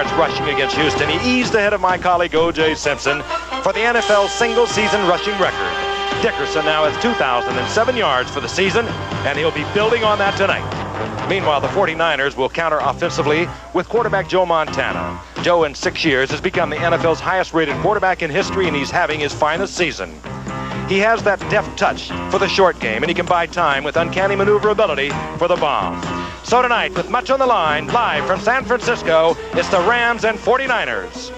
yards rushing against Houston. He eased ahead of my colleague O.J. Simpson for the NFL single-season rushing record. Dickerson now has 2,007 yards for the season, and he'll be building on that tonight. Meanwhile, the 49ers will counter offensively with quarterback Joe Montana. Joe, in 6 years, has become the NFL's highest-rated quarterback in history, and he's having his finest season. He has that deft touch for the short game, and he can buy time with uncanny maneuverability for the bomb. So tonight, with much on the line, live from San Francisco, it's the Rams and 49ers.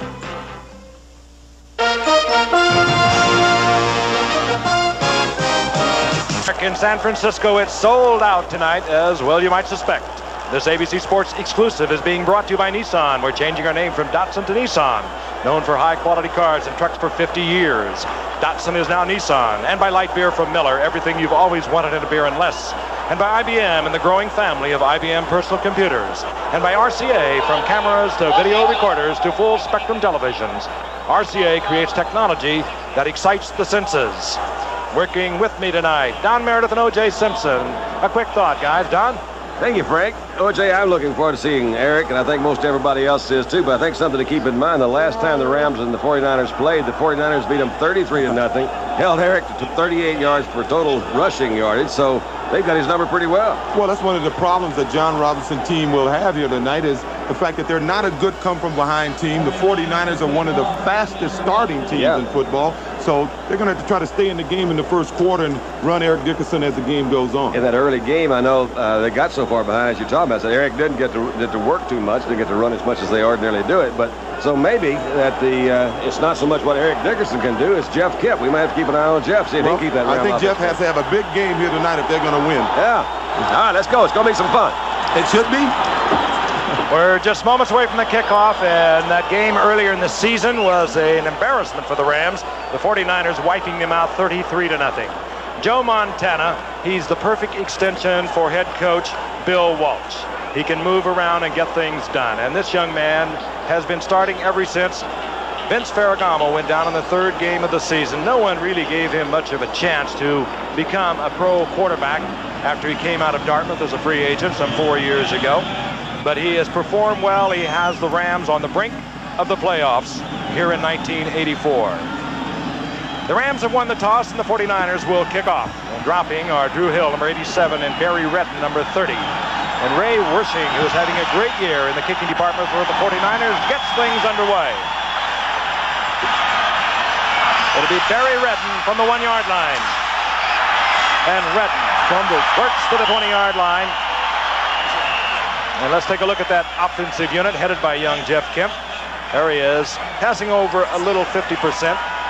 In San Francisco, it's sold out tonight, as well you might suspect. This ABC Sports exclusive is being brought to you by Nissan. We're changing our name from Datsun to Nissan, known for high-quality cars and trucks for 50 years. Datsun is now Nissan, and by light beer from Miller, everything you've always wanted in a beer and less. And by IBM and the growing family of IBM personal computers. And by RCA, from cameras to video recorders to full-spectrum televisions. RCA creates technology that excites the senses. Working with me tonight, Don Meredith and O.J. Simpson. A quick thought, guys. Don? Thank you, Frank. O.J., I'm looking forward to seeing Eric, and I think most everybody else is too, but I think something to keep in mind, the last time the Rams and the 49ers played, the 49ers beat them 33-0, held Eric to 38 yards per total rushing yardage, so they've got his number pretty well. Well, that's one of the problems that John Robinson team will have here tonight is the fact that they're not a good come-from-behind team. The 49ers are one of the fastest starting teams in football, so they're going to have to try to stay in the game in the first quarter and run Eric Dickerson as the game goes on. In that early game, I know they got so far behind, as you're talking about, so Eric didn't get to work too much, didn't get to run as much as they ordinarily do it, but so maybe that it's not so much what Eric Dickerson can do, it's Jeff Kipp. We might have to keep an eye on Jeff, see if he can keep that. I think Jeff has to have a big game here tonight if they're going to win. Yeah. All right, let's go. It's going to be some fun. It should be. We're just moments away from the kickoff, and that game earlier in the season was an embarrassment for the Rams. The 49ers wiping them out 33-0. Joe Montana, he's the perfect extension for head coach Bill Walsh. He can move around and get things done, and this young man has been starting ever since Vince Ferragamo went down in the third game of the season. No one really gave him much of a chance to become a pro quarterback after he came out of Dartmouth as a free agent some 4 years ago. But he has performed well. He has the Rams on the brink of the playoffs here in 1984. The Rams have won the toss, and the 49ers will kick off. And dropping are Drew Hill, number 87, and Barry Redden, number 30. And Ray Wersching, who is having a great year in the kicking department for the 49ers, gets things underway. It'll be Barry Redden from the 1-yard line. And Redden fumbles, works to the 20-yard line. And let's take a look at that offensive unit headed by young Jeff Kemp. There he is, passing over a little 50%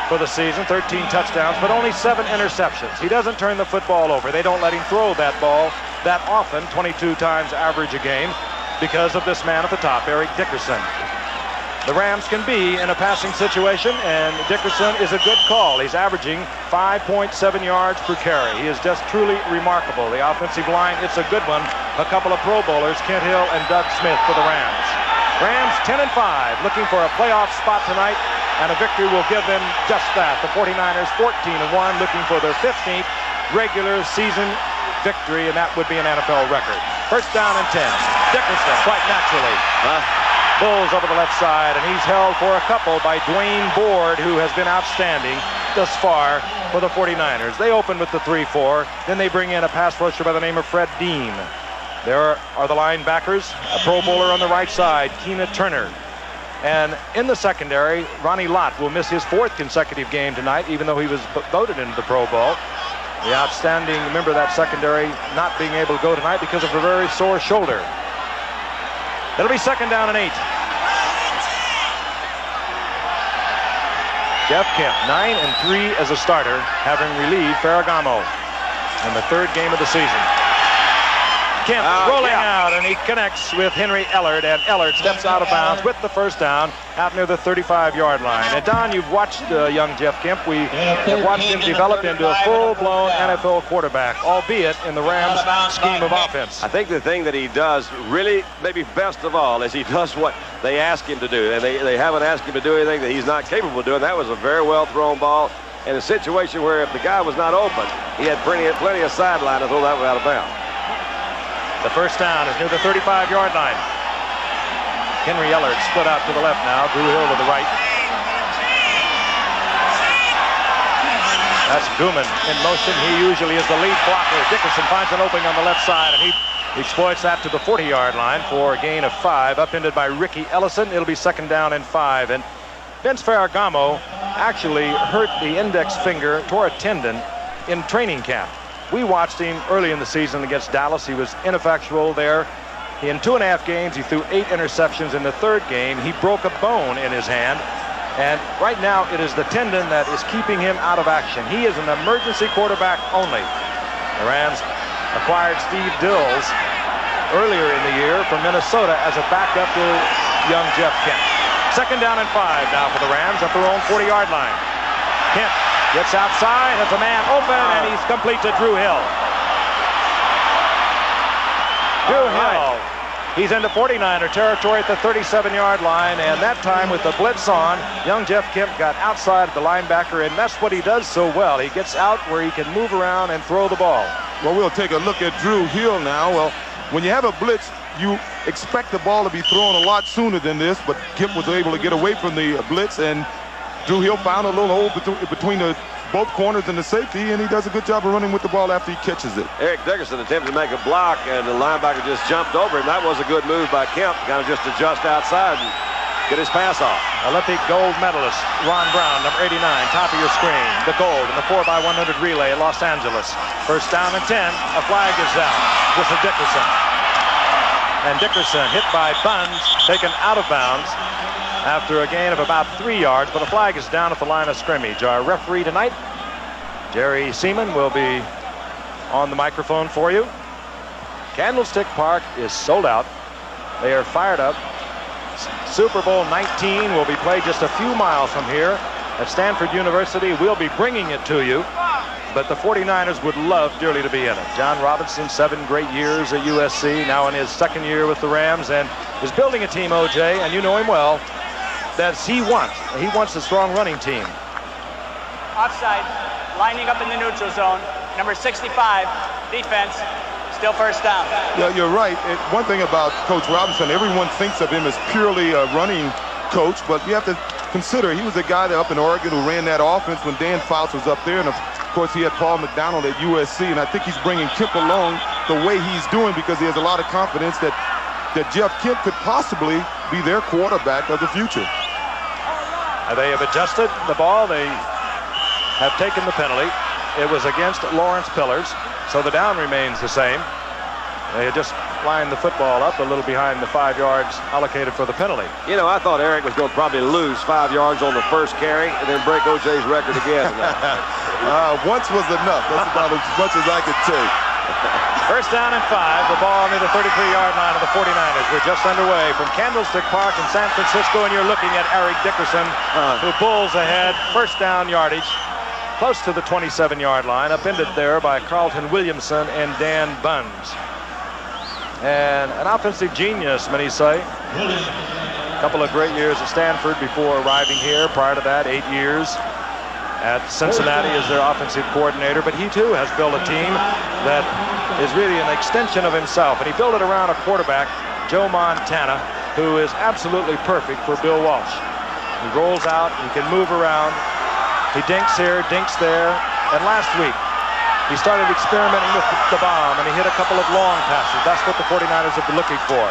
for the season, 13 touchdowns, but only 7 interceptions. He doesn't turn the football over. They don't let him throw that ball that often, 22 times average a game, because of this man at the top, Eric Dickerson. The Rams can be in a passing situation, and Dickerson is a good call. He's averaging 5.7 yards per carry. He is just truly remarkable. The offensive line, it's a good one. A couple of Pro Bowlers, Kent Hill and Doug Smith for the Rams. Rams 10-5, looking for a playoff spot tonight, and a victory will give them just that. The 49ers 14-1, looking for their 15th regular season victory, and that would be an NFL record. First down and 10. Dickerson, quite naturally. Bulls over the left side, and he's held for a couple by Dwayne Board, who has been outstanding thus far for the 49ers. They open with the 3-4. Then they bring in a pass rusher by the name of Fred Dean. There are the linebackers, a Pro Bowler on the right side, Keena Turner. And in the secondary, Ronnie Lott will miss his 4th consecutive game tonight, even though he was voted into the Pro Bowl. The outstanding member of that secondary not being able to go tonight because of a very sore shoulder. It'll be second down and 8. Jeff Kemp, 9-3 as a starter, having relieved Ferragamo in the 3rd game of the season. Kemp rolling out, and he connects with Henry Ellard, and Ellard steps out of bounds with the first down out near the 35-yard line. And Don, you've watched young Jeff Kemp. We have watched him develop into a full-blown NFL quarterback, albeit in the Rams' scheme of offense. I think the thing that he does really, maybe best of all, is he does what they ask him to do. And they haven't asked him to do anything that he's not capable of doing. That was a very well-thrown ball in a situation where if the guy was not open, he had plenty of sideline to throw that one out of bounds. The first down is near the 35-yard line. Henry Ellard split out to the left now. Drew Hill to the right. That's Gooman in motion. He usually is the lead blocker. Dickerson finds an opening on the left side, and he exploits that to the 40-yard line for a gain of 5, upended by Ricky Ellison. It'll be 2nd down and 5. And Vince Ferragamo actually hurt the index finger, tore a tendon in training camp. We watched him early in the season against Dallas. He was ineffectual there. In 2.5 games, he threw 8 interceptions. In the 3rd game, he broke a bone in his hand. And right now, it is the tendon that is keeping him out of action. He is an emergency quarterback only. The Rams acquired Steve Dills earlier in the year from Minnesota as a backup to young Jeff Kent. 2nd down and 5 now for the Rams at their own 40-yard line. Kent gets outside, has a man open, and he's complete to Drew Hill. Drew Hill. He's into 49er territory at the 37-yard line, and that time with the blitz on, young Jeff Kemp got outside of the linebacker, and that's what he does so well. He gets out where he can move around and throw the ball. Well, we'll take a look at Drew Hill now. Well, when you have a blitz, you expect the ball to be thrown a lot sooner than this, but Kemp was able to get away from the blitz, and Drew Hill found a little hole between both corners and the safety, and he does a good job of running with the ball after he catches it. Eric Dickerson attempted to make a block, and the linebacker just jumped over him. That was a good move by Kemp, kind of just adjust outside and get his pass off. Olympic gold medalist Ron Brown, number 89, top of your screen. The gold in the 4x100 relay in Los Angeles. 1st down and 10. A flag is down. This is Dickerson. And Dickerson hit by Buns, taken out of bounds after a gain of about 3 yards, but a flag is down at the line of scrimmage. Our referee tonight, Jerry Seaman, will be on the microphone for you. Candlestick Park is sold out. They are fired up. Super Bowl 19 will be played just a few miles from here at Stanford University. We'll be bringing it to you, but the 49ers would love dearly to be in it. John Robinson, 7 great years at USC, now in his 2nd year with the Rams, and is building a team, OJ, and you know him well, that he wants. He wants a strong running team. Offside, lining up in the neutral zone. Number 65, defense, still 1st down. Yeah, you're right. One thing about Coach Robinson, everyone thinks of him as purely a running coach, but you have to consider he was a guy that up in Oregon who ran that offense when Dan Fouts was up there, and of course he had Paul McDonald at USC, and I think he's bringing Kemp along the way he's doing because he has a lot of confidence that Jeff Kemp could possibly be their quarterback of the future. They have adjusted the ball. They have taken the penalty. It was against Lawrence Pillars, so the down remains the same. They had just lined the football up a little behind the 5 yards allocated for the penalty. You know, I thought Eric was going to probably lose 5 yards on the first carry and then break OJ's record again. Once was enough. That's about as much as I could take. 1st down and 5. The ball near the 33-yard line of the 49ers. We're just underway from Candlestick Park in San Francisco, and you're looking at Eric Dickerson, who pulls ahead. 1st down yardage, close to the 27-yard line, upended there by Carlton Williamson and Dan Buns. And an offensive genius, many say. A couple of great years at Stanford before arriving here. Prior to that, 8 years at Cincinnati as their offensive coordinator. But he, too, has built a team that is really an extension of himself. And he built it around a quarterback, Joe Montana, who is absolutely perfect for Bill Walsh. He rolls out, he can move around. He dinks here, dinks there. And last week, he started experimenting with the bomb, and he hit a couple of long passes. That's what the 49ers have been looking for.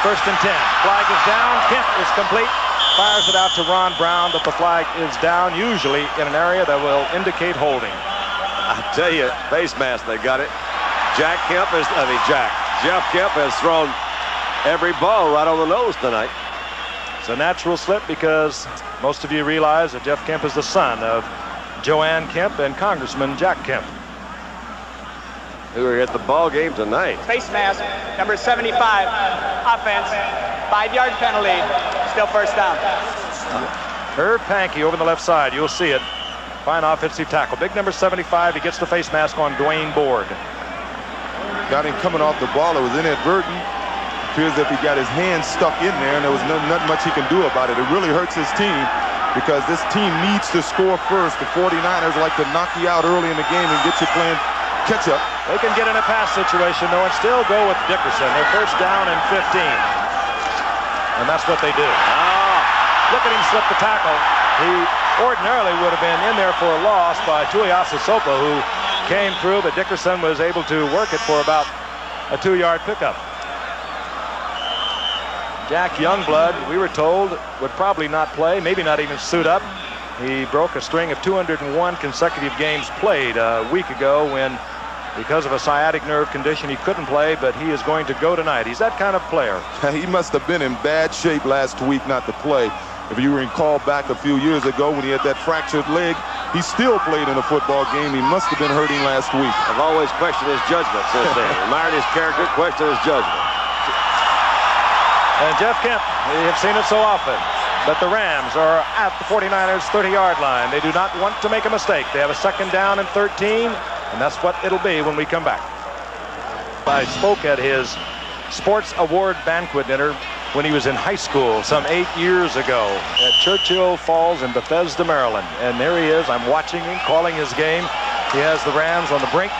1st and 10. Flag is down. Kemp is complete. Fires it out to Ron Brown, but the flag is down, usually in an area that will indicate holding. I tell you, face mask, they got it. Jeff Kemp has thrown every ball right on the nose tonight. It's a natural slip because most of you realize that Jeff Kemp is the son of Joanne Kemp and Congressman Jack Kemp, who are at the ball game tonight. Face mask, number 75, offense, 5-yard penalty, still 1st down. Herb Pankey over the left side, you'll see it. Fine offensive tackle. Big number 75, he gets the face mask on Dwayne Board. Got him coming off the ball. It was inadvertent. Appears as if he got his hand stuck in there, and there was not much he can do about it. It really hurts his team because this team needs to score first. The 49ers like to knock you out early in the game and get you playing catch up. They can get in a pass situation, though, and still go with Dickerson. They're 1st down and 15. And that's what they do. Look at him slip the tackle. He ordinarily would have been in there for a loss by Tuiasa Sopa, who came through, but Dickerson was able to work it for about a 2-yard pickup. Jack Youngblood, we were told, would probably not play, maybe not even suit up. He broke a string of 201 consecutive games played a week ago when, because of a sciatic nerve condition, he couldn't play, but he is going to go tonight. He's that kind of player. He must have been in bad shape last week not to play. If you recall back a few years ago when he had that fractured leg, he still played in a football game. He must have been hurting last week. I've always questioned his judgment since then. Admired his character, questioned his judgment. And Jeff Kemp, we have seen it so often, but the Rams are at the 49ers 30-yard line. They do not want to make a mistake. They have a 2nd down and 13, and that's what it'll be when we come back. I spoke at his sports award banquet dinner when he was in high school some 8 years ago at Churchill Falls in Bethesda, Maryland. And there he is. I'm watching him, calling his game. He has the Rams on the brink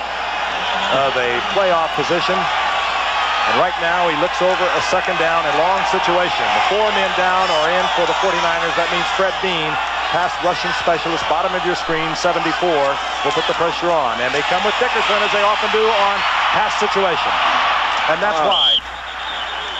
of a playoff position. And right now he looks over a 2nd down and long situation. The 4 men down are in for the 49ers. That means Fred Dean, pass rushing specialist, bottom of your screen, 74, will put the pressure on. And they come with Dickerson, as they often do, on pass situation. And that's why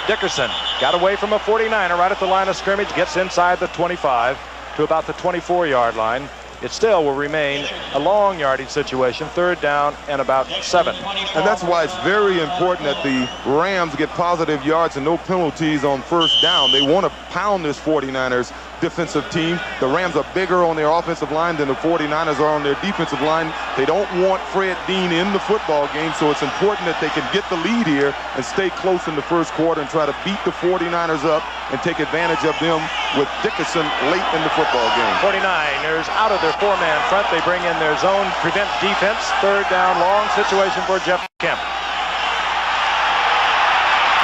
Dickerson got away from a 49er right at the line of scrimmage, gets inside the 25 to about the 24-yard line. It still will remain a long yardage situation, 3rd down and about 7. And that's why it's very important that the Rams get positive yards and no penalties on 1st down. They want to pound this 49ers defensive team. The Rams are bigger on their offensive line than the 49ers are on their defensive line. They don't want Fred Dean in the football game, so it's important that they can get the lead here and stay close in the 1st quarter and try to beat the 49ers up and take advantage of them with Dickerson late in the football game. 49ers out of their 4-man front. They bring in their zone prevent defense. 3rd down, long situation for Jeff Kemp.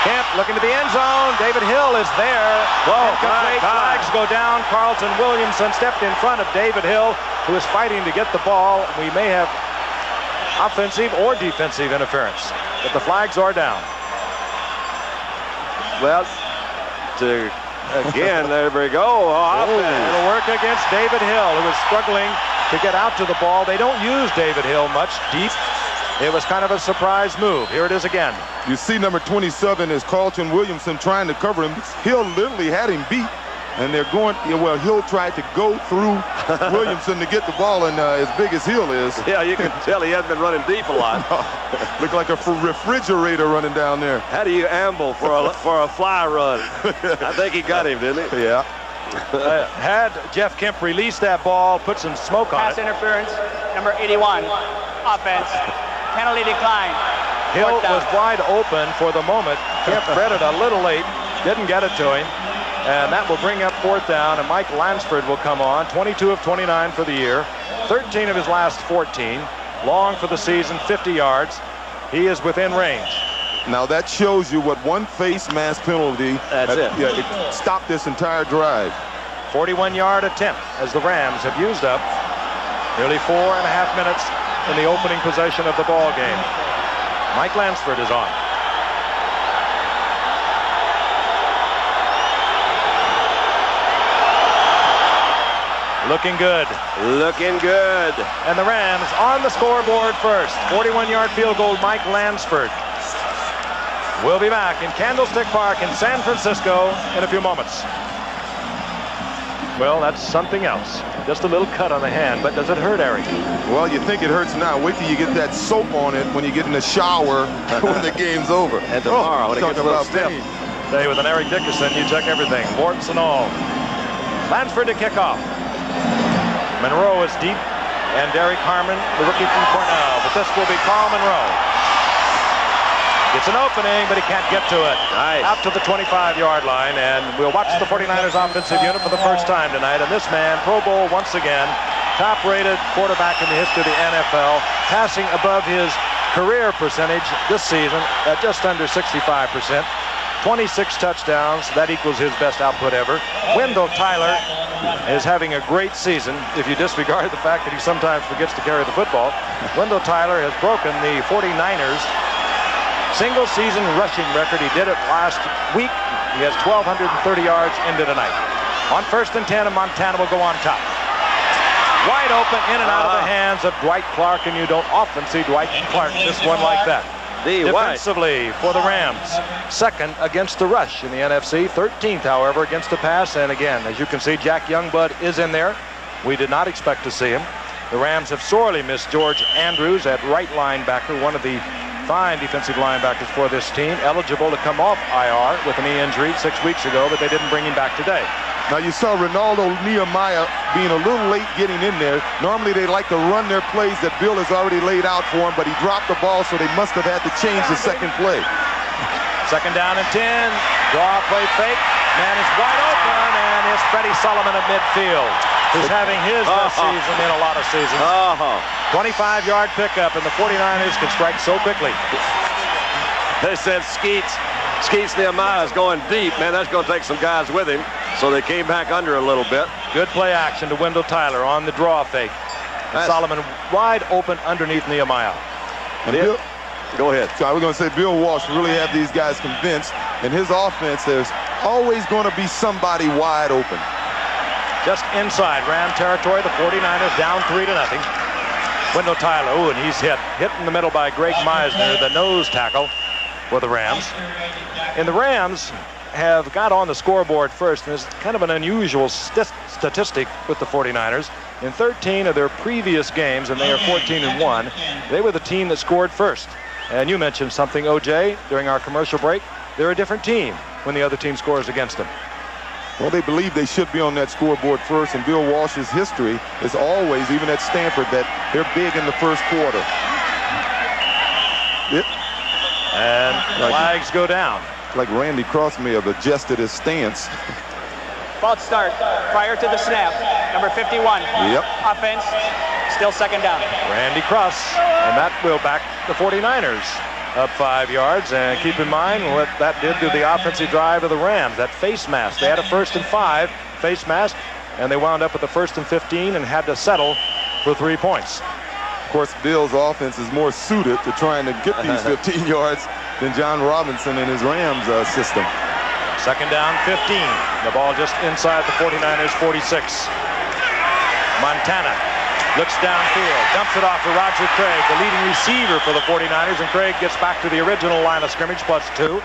Kemp looking to the end zone. David Hill is there. Flags go down. Carlton Williamson stepped in front of David Hill, who is fighting to get the ball. We may have offensive or defensive interference, but the flags are down. Well, again, there we go. It'll work against David Hill, who is struggling to get out to the ball. They don't use David Hill much deep. It was kind of a surprise move. Here it is again. You see number 27 is Carlton Williamson trying to cover him. Hill literally had him beat. And they're going, well, Hill tried to go through Williamson to get the ball, and as big as Hill is. Yeah, you can tell he hasn't been running deep a lot. Look like a refrigerator running down there. How do you amble for a fly run? I think he got him, didn't he? Yeah. Had Jeff Kemp released that ball, put some smoke on Pass it. interference, number 81, offense, penalty decline. Hill was wide open for the moment. Kemp read it a little late, didn't get it to him. And that will bring up 4th down, and Mike Lansford will come on. 22 of 29 for the year, 13 of his last 14. Long for the season, 50 yards. He is within range. Now that shows you what one face mask penalty. It stopped this entire drive. 41-yard attempt as the Rams have used up nearly 4.5 minutes in the opening possession of the ball game. Mike Lansford is on. Looking good. Looking good. And the Rams on the scoreboard first. 41-yard field goal, Mike Lansford. We'll be back in Candlestick Park in San Francisco in a few moments. Well, that's something else. Just a little cut on the hand, but does it hurt, Eric? Well, you think it hurts now. Wait till you get that soap on it when you get in the shower when the game's over. And tomorrow, when it gets a little stiff. Today with an Eric Dickerson, you check everything, warts and all. Lansford to kick off. Monroe is deep, and Derek Harmon, the rookie from Cornell. But this will be Carl Monroe. It's an opening, but he can't get to it. Nice. Out to the 25-yard line, and we'll watch the 49ers offensive unit for the first time tonight. And this man, Pro Bowl once again, top-rated quarterback in the history of the NFL, passing above his career percentage this season at just under 65%. 26 touchdowns. That equals his best output ever. Wendell Tyler is having a great season, if you disregard the fact that he sometimes forgets to carry the football. Wendell Tyler has broken the 49ers single-season rushing record. He did it last week He has 1,230 yards into tonight. On 1st and 10, and Montana will go on top. Wide open, in and out of the hands of Dwight Clark, and you don't often see Dwight Clark miss one like that. Defensively for the Rams, 2nd against the rush in the NFC, 13th, however, against the pass. And again, as you can see, Jack Youngblood is in there. We did not expect to see him. The Rams have sorely missed George Andrews at right linebacker, one of the fine defensive linebackers for this team, eligible to come off IR with a knee injury 6 weeks ago, but they didn't bring him back today. Now you saw Ronaldo Nehemiah being a little late getting in there. Normally they like to run their plays that Bill has already laid out for him, but he dropped the ball, so they must have had to change the second play. 2nd down and 10. Draw play fake. Man is wide open, and it's Freddie Solomon at midfield, who's having his best season in a lot of seasons. 25-yard pickup, and the 49ers can strike so quickly. They said Skeets Nehemiah is going deep. Man, that's going to take some guys with him. So they came back under a little bit. Good play action to Wendell Tyler on the draw fake. Solomon wide open underneath Nehemiah. And go ahead. So I was going to say Bill Walsh really have these guys convinced. In his offense, there's always going to be somebody wide open. Just inside Ram territory, the 49ers down 3-0. Wendell Tyler, and he's hit in the middle by Greg Meisner, the nose tackle for the Rams. And the Rams have got on the scoreboard first, and it's kind of an unusual statistic with the 49ers. In 13 of their previous games, and they are 14-1, they were the team that scored first. And you mentioned something, OJ, during our commercial break. They're a different team when the other team scores against them. Well, they believe they should be on that scoreboard first, and Bill Walsh's history is always, even at Stanford, that they're big in the first quarter. And flags go down. Like Randy Cross may have adjusted his stance. False start prior to the snap. Number 51. Yep. Offense, still 2nd down. Randy Cross, and that will back the 49ers up 5 yards. And keep in mind what that did to the offensive drive of the Rams, that face mask. They had a 1st and 5 face mask, and they wound up with the 1st and 15 and had to settle for 3 points. Of course, Bill's offense is more suited to trying to get these 15 yards than John Robinson in his Rams system. 2nd down, 15. The ball just inside the 49ers 46. Montana looks downfield, dumps it off to Roger Craig, the leading receiver for the 49ers, and Craig gets back to the original line of scrimmage, +2.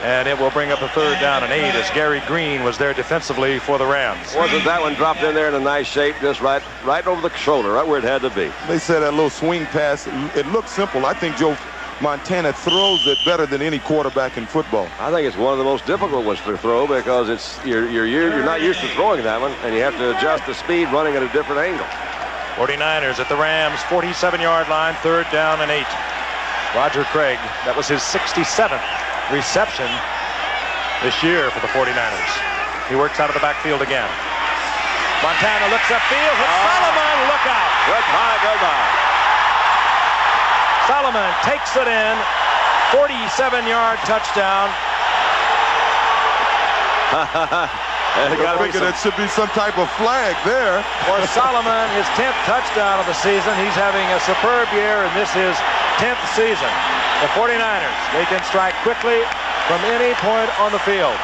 And it will bring up a 3rd down and 8 as Gary Green was there defensively for the Rams. Wasn't that one dropped in there in a nice shape, just right over the shoulder, right where it had to be? They said that little swing pass, it looked simple. I think Joe Montana throws it better than any quarterback in football. I think it's one of the most difficult ones to throw because it's you're not used to throwing that one, and you have to adjust the speed running at a different angle. 49ers at the Rams 47-yard line, 3rd down and 8. Roger Craig, that was his 67th reception this year for the 49ers. He works out of the backfield again. Montana looks upfield, hits Solomon, look out. Goodbye. Solomon takes it in, 47-yard touchdown. I think that should be some type of flag there. For Solomon, his 10th touchdown of the season. He's having a superb year, and this is 10th season. The 49ers, they can strike quickly from any point on the field.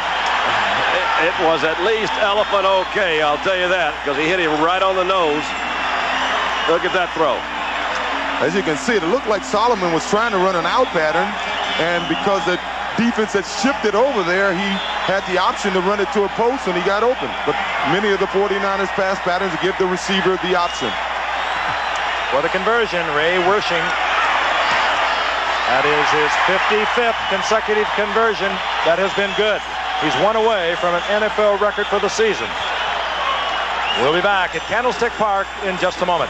It was at least elephant okay, I'll tell you that, because he hit him right on the nose. Look at that throw. As you can see, it looked like Solomon was trying to run an out pattern, and because the defense had shifted over there, he had the option to run it to a post, and he got open. But many of the 49ers pass patterns give the receiver the option. For the conversion, Ray Wersching. That is his 55th consecutive conversion. That has been good. He's one away from an NFL record for the season. We'll be back at Candlestick Park in just a moment.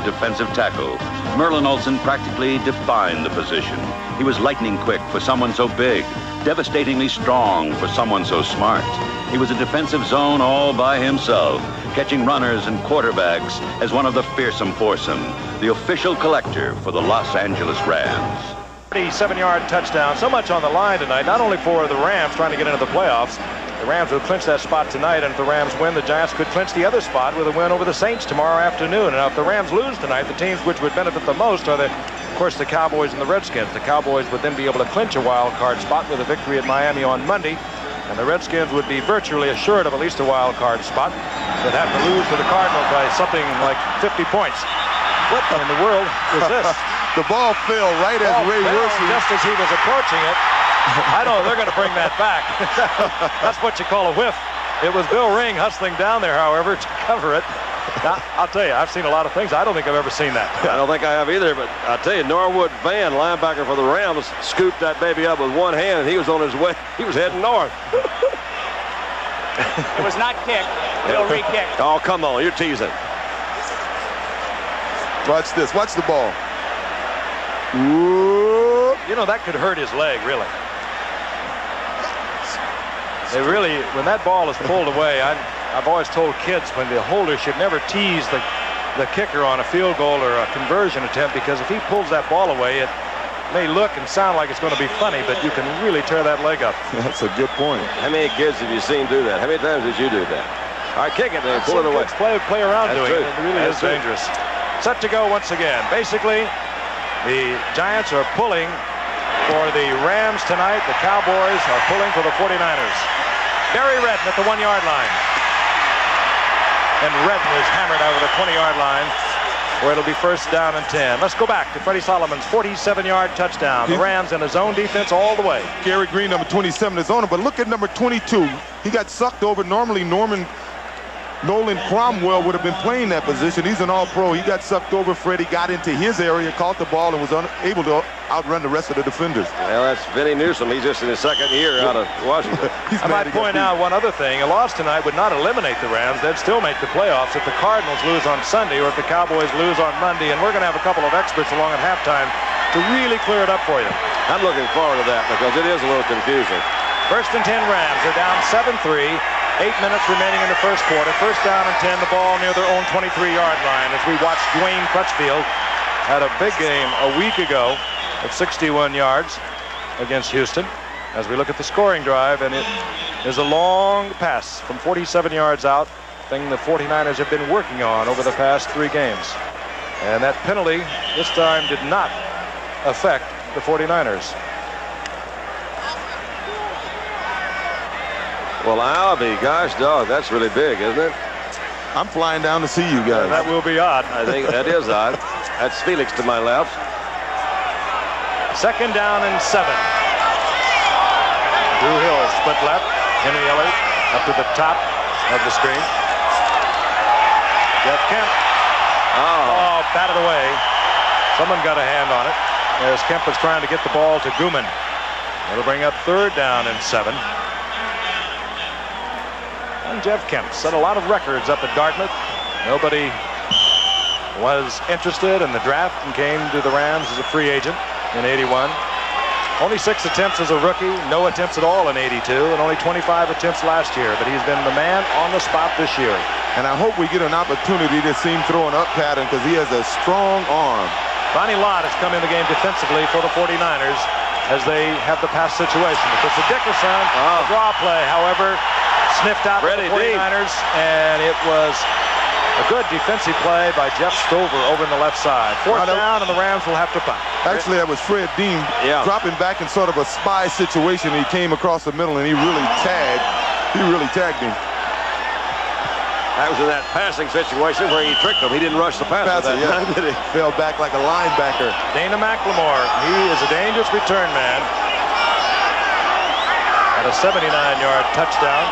Defensive tackle. Merlin Olsen practically defined the position. He was lightning quick for someone so big, devastatingly strong for someone so smart. He was a defensive zone all by himself, catching runners and quarterbacks as one of the fearsome foursome, the official collector for the Los Angeles Rams. 37-yard touchdown. So much on the line tonight, not only for the Rams trying to get into the playoffs. The Rams will clinch that spot tonight, and if the Rams win, the Giants could clinch the other spot with a win over the Saints tomorrow afternoon. And if the Rams lose tonight, the teams which would benefit the most are the course, the Cowboys and the Redskins. The Cowboys would then be able to clinch a wild card spot with a victory at Miami on Monday, and the Redskins would be virtually assured of at least a wild card spot. They'd have to lose to the Cardinals by something like 50 points. What in the world was this? The ball fell right as Ray Wilson. Just as he was approaching it. I know they're going to bring that back. That's what you call a whiff. It was Bill Ring hustling down there, however, to cover it. Now, I'll tell you, I've seen a lot of things. I don't think I've ever seen that. I don't think I have either, but I'll tell you, Norwood Van, linebacker for the Rams, scooped that baby up with one hand, and he was on his way. He was heading north. It was not kicked. Bill re-kicked. Oh, come on, you're teasing. Watch this. Watch the ball. Ooh. You know, that could hurt his leg, really. They really, when that ball is pulled away, I've always told kids when the holder should never tease the kicker on a field goal or a conversion attempt, because if he pulls that ball away, it may look and sound like it's going to be funny, but you can really tear that leg up. That's a good point. How many kids have you seen do that? How many times did you do that? All right, kick it then, pull it away. Kids play around That's doing true. it. It really is dangerous. Set to go once again. Basically, the Giants are pulling for the Rams tonight. The Cowboys are pulling for the 49ers. Barry Redden at the 1-yard line. And Redden is hammered over the 20-yard line, where it'll be first down and 10. Let's go back to Freddie Solomon's 47-yard touchdown. The Rams in a zone defense all the way. Gary Green, number 27, is on him, but look at number 22. He got sucked over. Normally, Nolan Cromwell would have been playing that position. He's an all-pro. He got sucked over. Freddie got into his area, caught the ball, and was unable to outrun the rest of the defenders. Well, that's Vinnie Newsom. He's just in his second year out of Washington. I might point out one other thing. A loss tonight would not eliminate the Rams. They'd still make the playoffs if the Cardinals lose on Sunday or if the Cowboys lose on Monday. And we're going to have a couple of experts along at halftime to really clear it up for you. I'm looking forward to that because it is a little confusing. First and 10 Rams. They're down 7-3. 8 minutes remaining in the first quarter. First down and 10, the ball near their own 23-yard line as we watch Dwayne Crutchfield had a big game a week ago of 61 yards against Houston. As we look at the scoring drive, and it is a long pass from 47 yards out, thing the 49ers have been working on over the past 3 games. And that penalty this time did not affect the 49ers. Well, Albie, gosh, dog, that's really big, isn't it? I'm flying down to see you guys. That will be odd. I think that is odd. That's Felix to my left. Second down and 7. Drew Hill split left. Henry Ellard up to the top of the screen. Jeff Kemp. Oh, batted away. Someone got a hand on it as Kemp was trying to get the ball to Gooman. It'll bring up third down and 7. And Jeff Kemp set a lot of records up at Dartmouth. Nobody was interested in the draft and came to the Rams as a free agent in 81. Only 6 attempts as a rookie, no attempts at all in 82, and only 25 attempts last year. But he's been the man on the spot this year. And I hope we get an opportunity to see him throw an up pattern because he has a strong arm. Ronnie Lott has come in the game defensively for the 49ers as they have the pass situation. It's a Dickerson, a draw play, however, sniffed out by the 49ers, and it was a good defensive play by Jeff Stover over in the left side. Fourth down, and the Rams will have to punt. Actually, that was Fred Dean dropping back in sort of a spy situation. He came across the middle, and he really tagged him. That was in that passing situation where he tricked him. He didn't rush the passer that time, did he? Fell back like a linebacker. Dana McLemore, he is a dangerous return man. Had a 79-yard touchdown.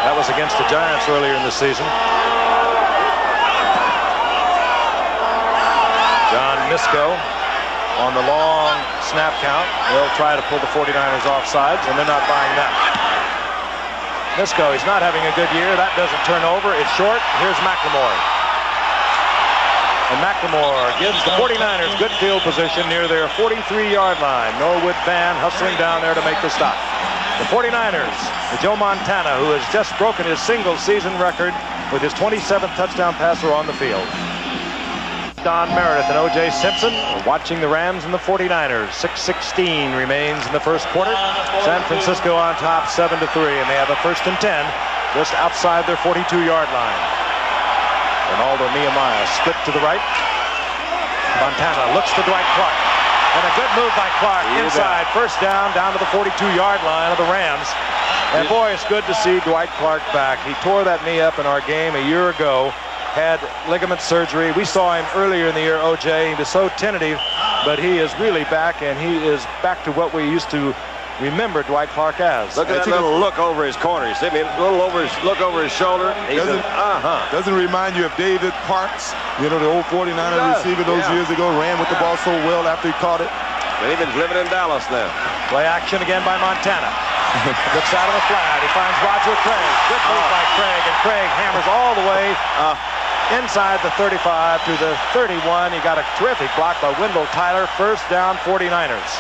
That was against the Giants earlier in the season. John Misko on the long snap count. They'll try to pull the 49ers off sides, and they're not buying that. Misko, he's not having a good year. That doesn't turn over. It's short. Here's McLemore. And McLemore gives the 49ers good field position near their 43-yard line. Norwood Van hustling down there to make the stop. The 49ers, the Joe Montana, who has just broken his single-season record with his 27th touchdown passer on the field. Don Meredith and O.J. Simpson are watching the Rams and the 49ers. 6:16 remains in the first quarter. San Francisco on top 7-3, and they have a first and 10 just outside their 42-yard line. Ronaldo Nehemiah split to the right. Montana looks to Dwight Clark. And a good move by Clark inside. First down to the 42-yard line of the Rams. And boy, it's good to see Dwight Clark back. He tore that knee up in our game a year ago. Had ligament surgery. We saw him earlier in the year, OJ. He was so tentative, but he is really back, and he is back to what we used to remember Dwight Clark as. Look at that little look over his corner. You see me? A little look over his shoulder. Doesn't remind you of David Parks, you know, the old 49er receiver those years ago, ran with the ball so well after he caught it. David's living in Dallas now. Play action again by Montana. Looks out of the flat. He finds Roger Craig. Good move by Craig, and Craig hammers all the way inside the 35 to the 31. He got a terrific block by Wendell Tyler. First down, 49ers.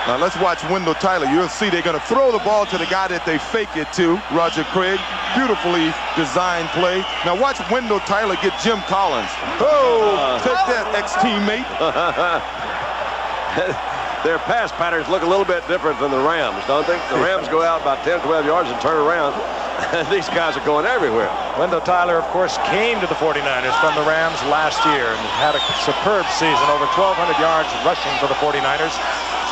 Now let's watch Wendell Tyler. You'll see they're going to throw the ball to the guy that they fake it to, Roger Craig. Beautifully designed play. Now watch Wendell Tyler get Jim Collins. Oh, take that, ex-teammate. Their pass patterns look a little bit different than the Rams, don't they? The Rams go out about 10, 12 yards and turn around. These guys are going everywhere. Wendell Tyler, of course, came to the 49ers from the Rams last year and had a superb season, over 1,200 yards rushing for the 49ers.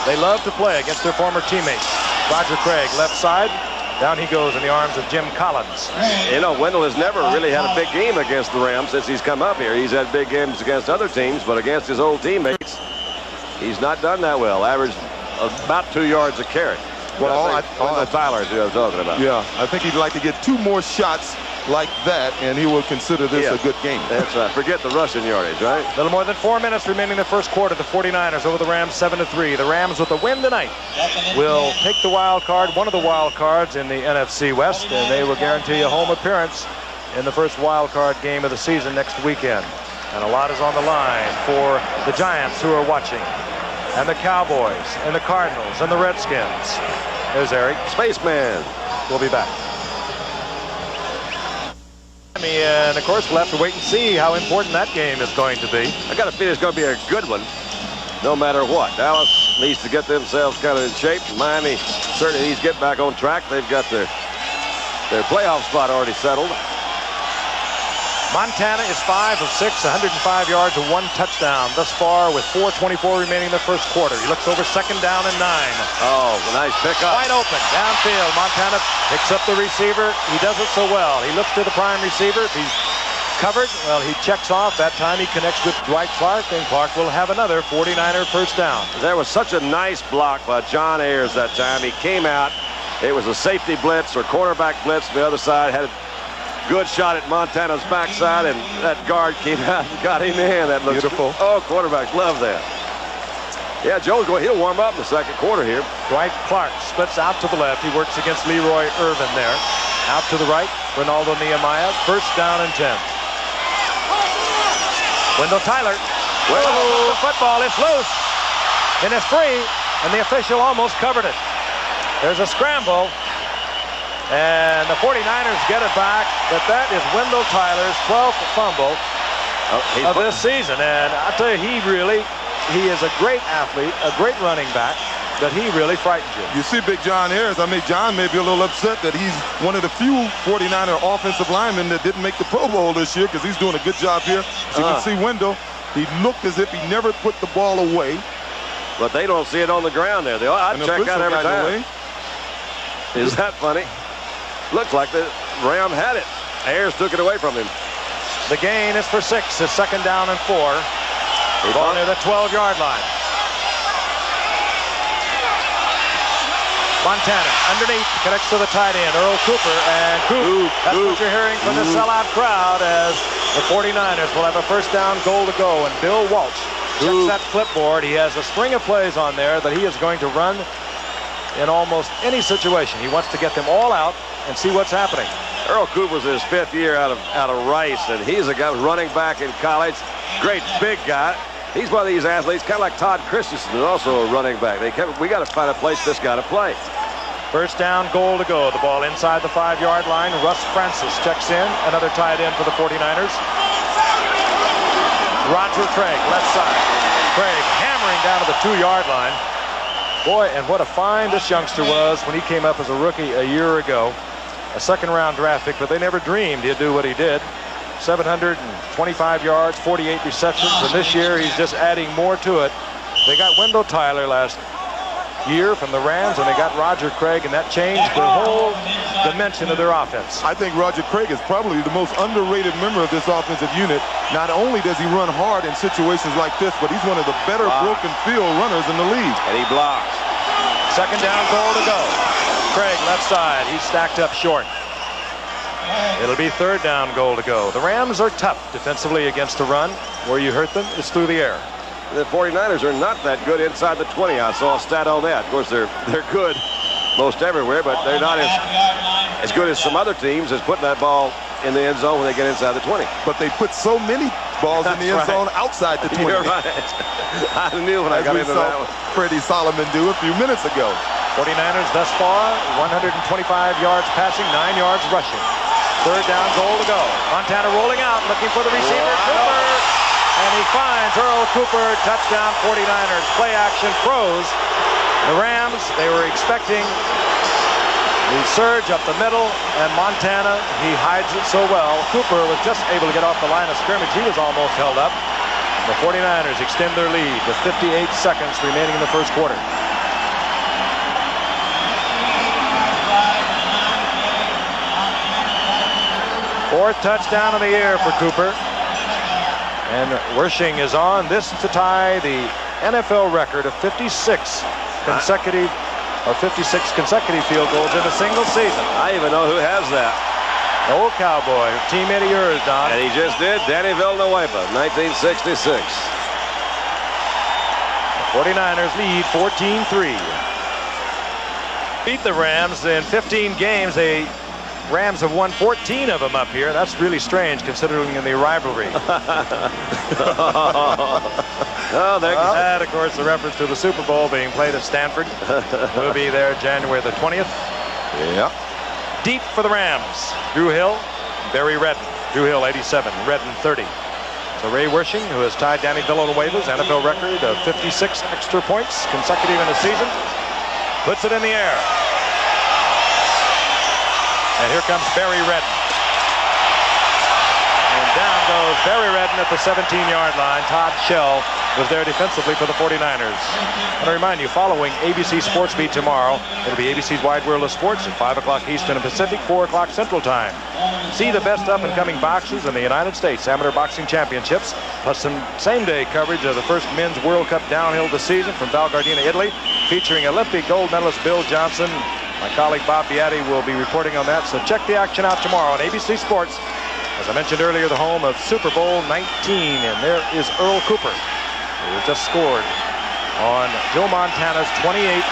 They love to play against their former teammates. Roger Craig, left side. Down he goes in the arms of Jim Collins. You know, Wendell has never really had a big game against the Rams since he's come up here. He's had big games against other teams, but against his old teammates, he's not done that well. Averaged about 2 yards a carry. Well, Tyler is who I'm talking about. Yeah, I think he'd like to get 2 more shots like that, and he will consider this a good game. That's forget the rushing yardage, right? A little more than 4 minutes remaining in the first quarter. The 49ers over the Rams 7-3. The Rams with the win tonight will take the wild card, one of the wild cards in the NFC West, and they will guarantee a home appearance in the first wild card game of the season next weekend. And a lot is on the line for the Giants who are watching, and the Cowboys, and the Cardinals, and the Redskins. There's Eric. Spaceman. We'll be back. And of course, we'll have to wait and see how important that game is going to be. I got a feeling it's going to be a good one, no matter what. Dallas needs to get themselves kind of in shape. Miami certainly needs to get back on track. They've got their playoff spot already settled. Montana is 5 of 6, 105 yards and 1 touchdown thus far with 4:24 remaining in the first quarter. He looks over second down and 9. Oh, nice pickup. Wide open, downfield. Montana picks up the receiver. He does it so well. He looks to the prime receiver. If he's covered, well, he checks off. That time he connects with Dwight Clark, and Clark will have another 49er first down. There was such a nice block by John Ayers that time. He came out. It was a safety blitz or quarterback blitz. The other side had a good shot at Montana's backside, and that guard came out and got him in. That looks beautiful. Oh, quarterbacks love that. Yeah, Joe's going. He'll warm up in the second quarter here. Dwight Clark splits out to the left. He works against Leroy Irvin there. Out to the right, Ronaldo Nehemiah. First down and 10. Wendell Tyler. Whoa, the football. It's loose, and it's free, and the official almost covered it. There's a scramble. And the 49ers get it back, but that is Wendell Tyler's 12th fumble of this season. And I tell you, he is a great athlete, a great running back, but he really frightens you. You see Big John Ayers. I mean, John may be a little upset that he's one of the few 49er offensive linemen that didn't make the Pro Bowl this year, because he's doing a good job here. As you can see, Wendell, he looked as if he never put the ball away. But they don't see it on the ground there. I check out every time. Is that funny? Looks like the Ram had it. Ayers took it away from him. The gain is for 6. It's second down and 4. Ball near the 12-yard line. Montana underneath, connects to the tight end, Earl Cooper, and that's what you're hearing from the sellout crowd as the 49ers will have a first down, goal to go, and Bill Walsh checks that clipboard. He has a string of plays on there that he is going to run in almost any situation. He wants to get them all out and see what's happening. Earl Cooper's his 5th year out of Rice, and he's a guy running back in college. Great big guy. He's one of these athletes, kind of like Todd Christensen, is also a running back. We got to find a place this guy to play. First down, goal to go. The ball inside the 5-yard line. Russ Francis checks in, another tight end for the 49ers. Roger Craig, left side. Craig hammering down to the 2-yard line. Boy, and what a find this youngster was when he came up as a rookie a year ago. A second-round draft pick, but they never dreamed he'd do what he did. 725 yards, 48 receptions, and this year he's just adding more to it. They got Wendell Tyler last year from the Rams, and they got Roger Craig, and that changed the whole dimension of their offense. I think Roger Craig is probably the most underrated member of this offensive unit. Not only does he run hard in situations like this, but he's one of the better broken field runners in the league. And he blocks. Second down, goal to go. Craig, left side. He's stacked up short. It'll be third down, goal to go. The Rams are tough defensively against the run. Where you hurt them is through the air. The 49ers are not that good inside the 20. I saw a stat on that. Of course, they're good most everywhere, but they're not as good as some other teams as putting that ball in the end zone when they get inside the 20. But they put so many balls in the end zone outside the 20. You're right. I knew when I got into that one. Freddie Solomon do a few minutes ago. 49ers thus far, 125 yards passing, 9 yards rushing. Third down, goal to go. Montana rolling out, looking for the receiver, Cooper. And he finds Earl Cooper. Touchdown, 49ers. Play action, froze. The Rams, they were expecting the surge up the middle, and Montana, he hides it so well. Cooper was just able to get off the line of scrimmage. He was almost held up. The 49ers extend their lead with 58 seconds remaining in the first quarter. Fourth touchdown of the year for Cooper. And Wersching is on this to tie the NFL record of 56 consecutive field goals in a single season. I even know who has that. Old Cowboy, teammate of yours, Don. And he just did. Danny Villanueva, 1966. The 49ers lead 14-3. Beat the Rams in 15 games. The Rams have won 14 of them up here. That's really strange considering in the rivalry. That, of course, the reference to the Super Bowl being played at Stanford. We'll be there January the 20th. Yeah. Deep for the Rams. Drew Hill, Barry Redden. Drew Hill, 87, Redden, 30. So Ray Wersching, who has tied Danny Villanueva's NFL record of 56 extra points consecutive in a season, puts it in the air. And here comes Barry Redden. And down goes Barry Redden at the 17-yard line. Todd Shell was there defensively for the 49ers. And I remind you, following ABC Sports Beat tomorrow, it'll be ABC's Wide World of Sports at 5 o'clock Eastern and Pacific, 4 o'clock Central Time. See the best up-and-coming boxers in the United States Amateur Boxing Championships, plus some same-day coverage of the first Men's World Cup downhill this season from Val Gardena, Italy, featuring Olympic gold medalist Bill Johnson. My colleague Bob Beatty will be reporting on that, so check the action out tomorrow on ABC Sports. As I mentioned earlier, the home of Super Bowl 19, and there is Earl Cooper, who has just scored on Joe Montana's 28th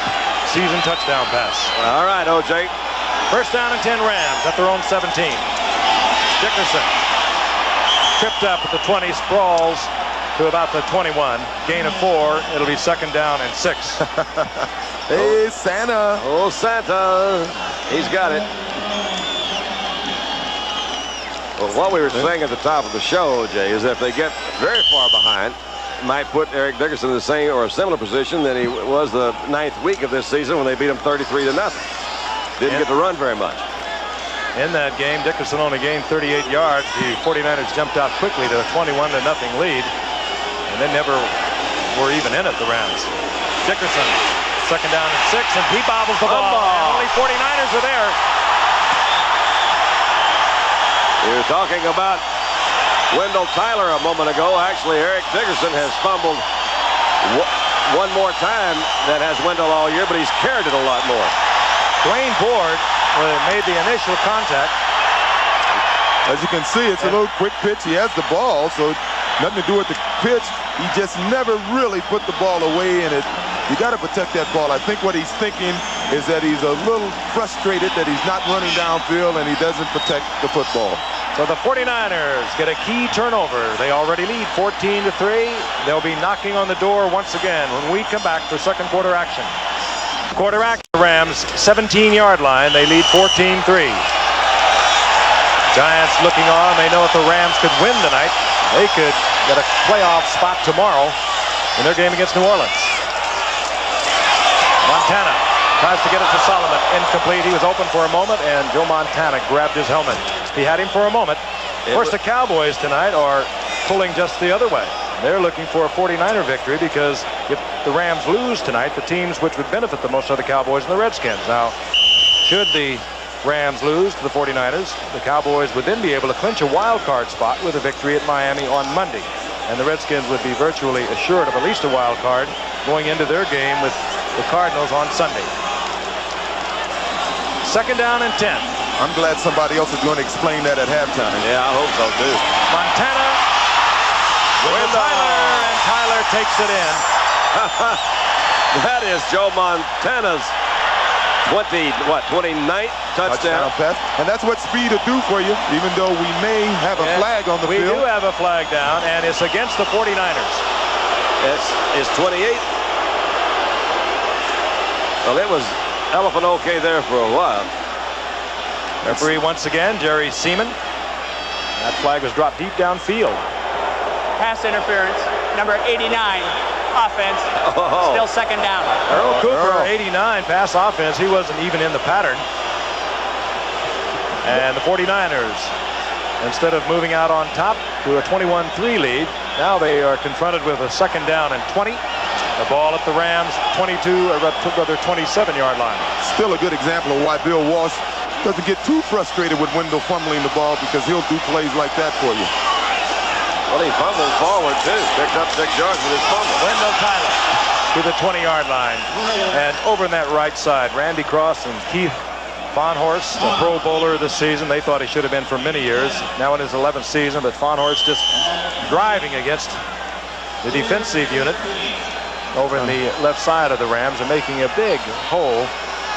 season touchdown pass. All right, O.J. First down and 10 Rams at their own 17. Dickerson tripped up at the 20, sprawls to about the 21. Gain of 4. It'll be second down and 6. Hey, Santa. Oh, Santa. He's got it. Well, what we were saying at the top of the show, O.J., is that if they get very far behind, it might put Eric Dickerson in the same or a similar position than he was the 9th week of this season when they beat him 33-0. Didn't get to run very much. In that game, Dickerson only gained 38 yards. The 49ers jumped out quickly to a 21-0 lead, and they never were even in it, the Rams. Dickerson, second down and 6, and he bobbles the ball. And only 49ers are there. We were talking about Wendell Tyler a moment ago. Actually, Eric Dickerson has fumbled one more time than has Wendell all year, but he's carried it a lot more. Dwayne Board made the initial contact. As you can see, it's a little quick pitch. He has the ball, so nothing to do with the pitch. He just never really put the ball away, and you got to protect that ball. I think what he's thinking is that he's a little frustrated that he's not running downfield and he doesn't protect the football. So the 49ers get a key turnover. They already lead 14-3. They'll be knocking on the door once again when we come back for second quarter action. Quarter action, Rams 17-yard line. They lead 14-3. Giants looking on. They know if the Rams could win tonight, they could get a playoff spot tomorrow in their game against New Orleans. Montana tries to get it to Solomon. Incomplete. He was open for a moment, and Joe Montana grabbed his helmet. He had him for a moment, Of course, the Cowboys tonight are pulling just the other way. They're looking for a 49er victory because if the Rams lose tonight, the teams which would benefit the most are the Cowboys and the Redskins. Now, should the Rams lose to the 49ers, the Cowboys would then be able to clinch a wild card spot with a victory at Miami on Monday. And the Redskins would be virtually assured of at least a wild card going into their game with the Cardinals on Sunday. 2nd down and 10. I'm glad somebody else is going to explain that at halftime. Yeah, I hope so, too. Montana with Tyler, and Tyler takes it in. That is Joe Montana's 29th touchdown pass. And that's what speed will do for you, even though we may have a flag on the field. We do have a flag down, and it's against the 49ers. It's 28. Well, it was elephant okay there for a while. Referee once again, Jerry Seaman. That flag was dropped deep downfield. Pass interference, number 89, offense, still 2nd down. Earl Cooper, 89, pass offense. He wasn't even in the pattern. And the 49ers, instead of moving out on top to a 21-3 lead, now they are confronted with a 2nd down and 20. The ball at the Rams 27-yard line. Still a good example of why Bill Walsh doesn't get too frustrated with Wendell fumbling the ball, because he'll do plays like that for you. Well, he fumbled forward, too. Picked up 6 yards with his fumble. Wendell Tyler to the 20-yard line. And over in that right side, Randy Cross and Keith Vonhorst, the Pro Bowler this season. They thought he should have been for many years. Now in his 11th season, but Vonhorst just driving against the defensive unit over in the left side of the Rams and making a big hole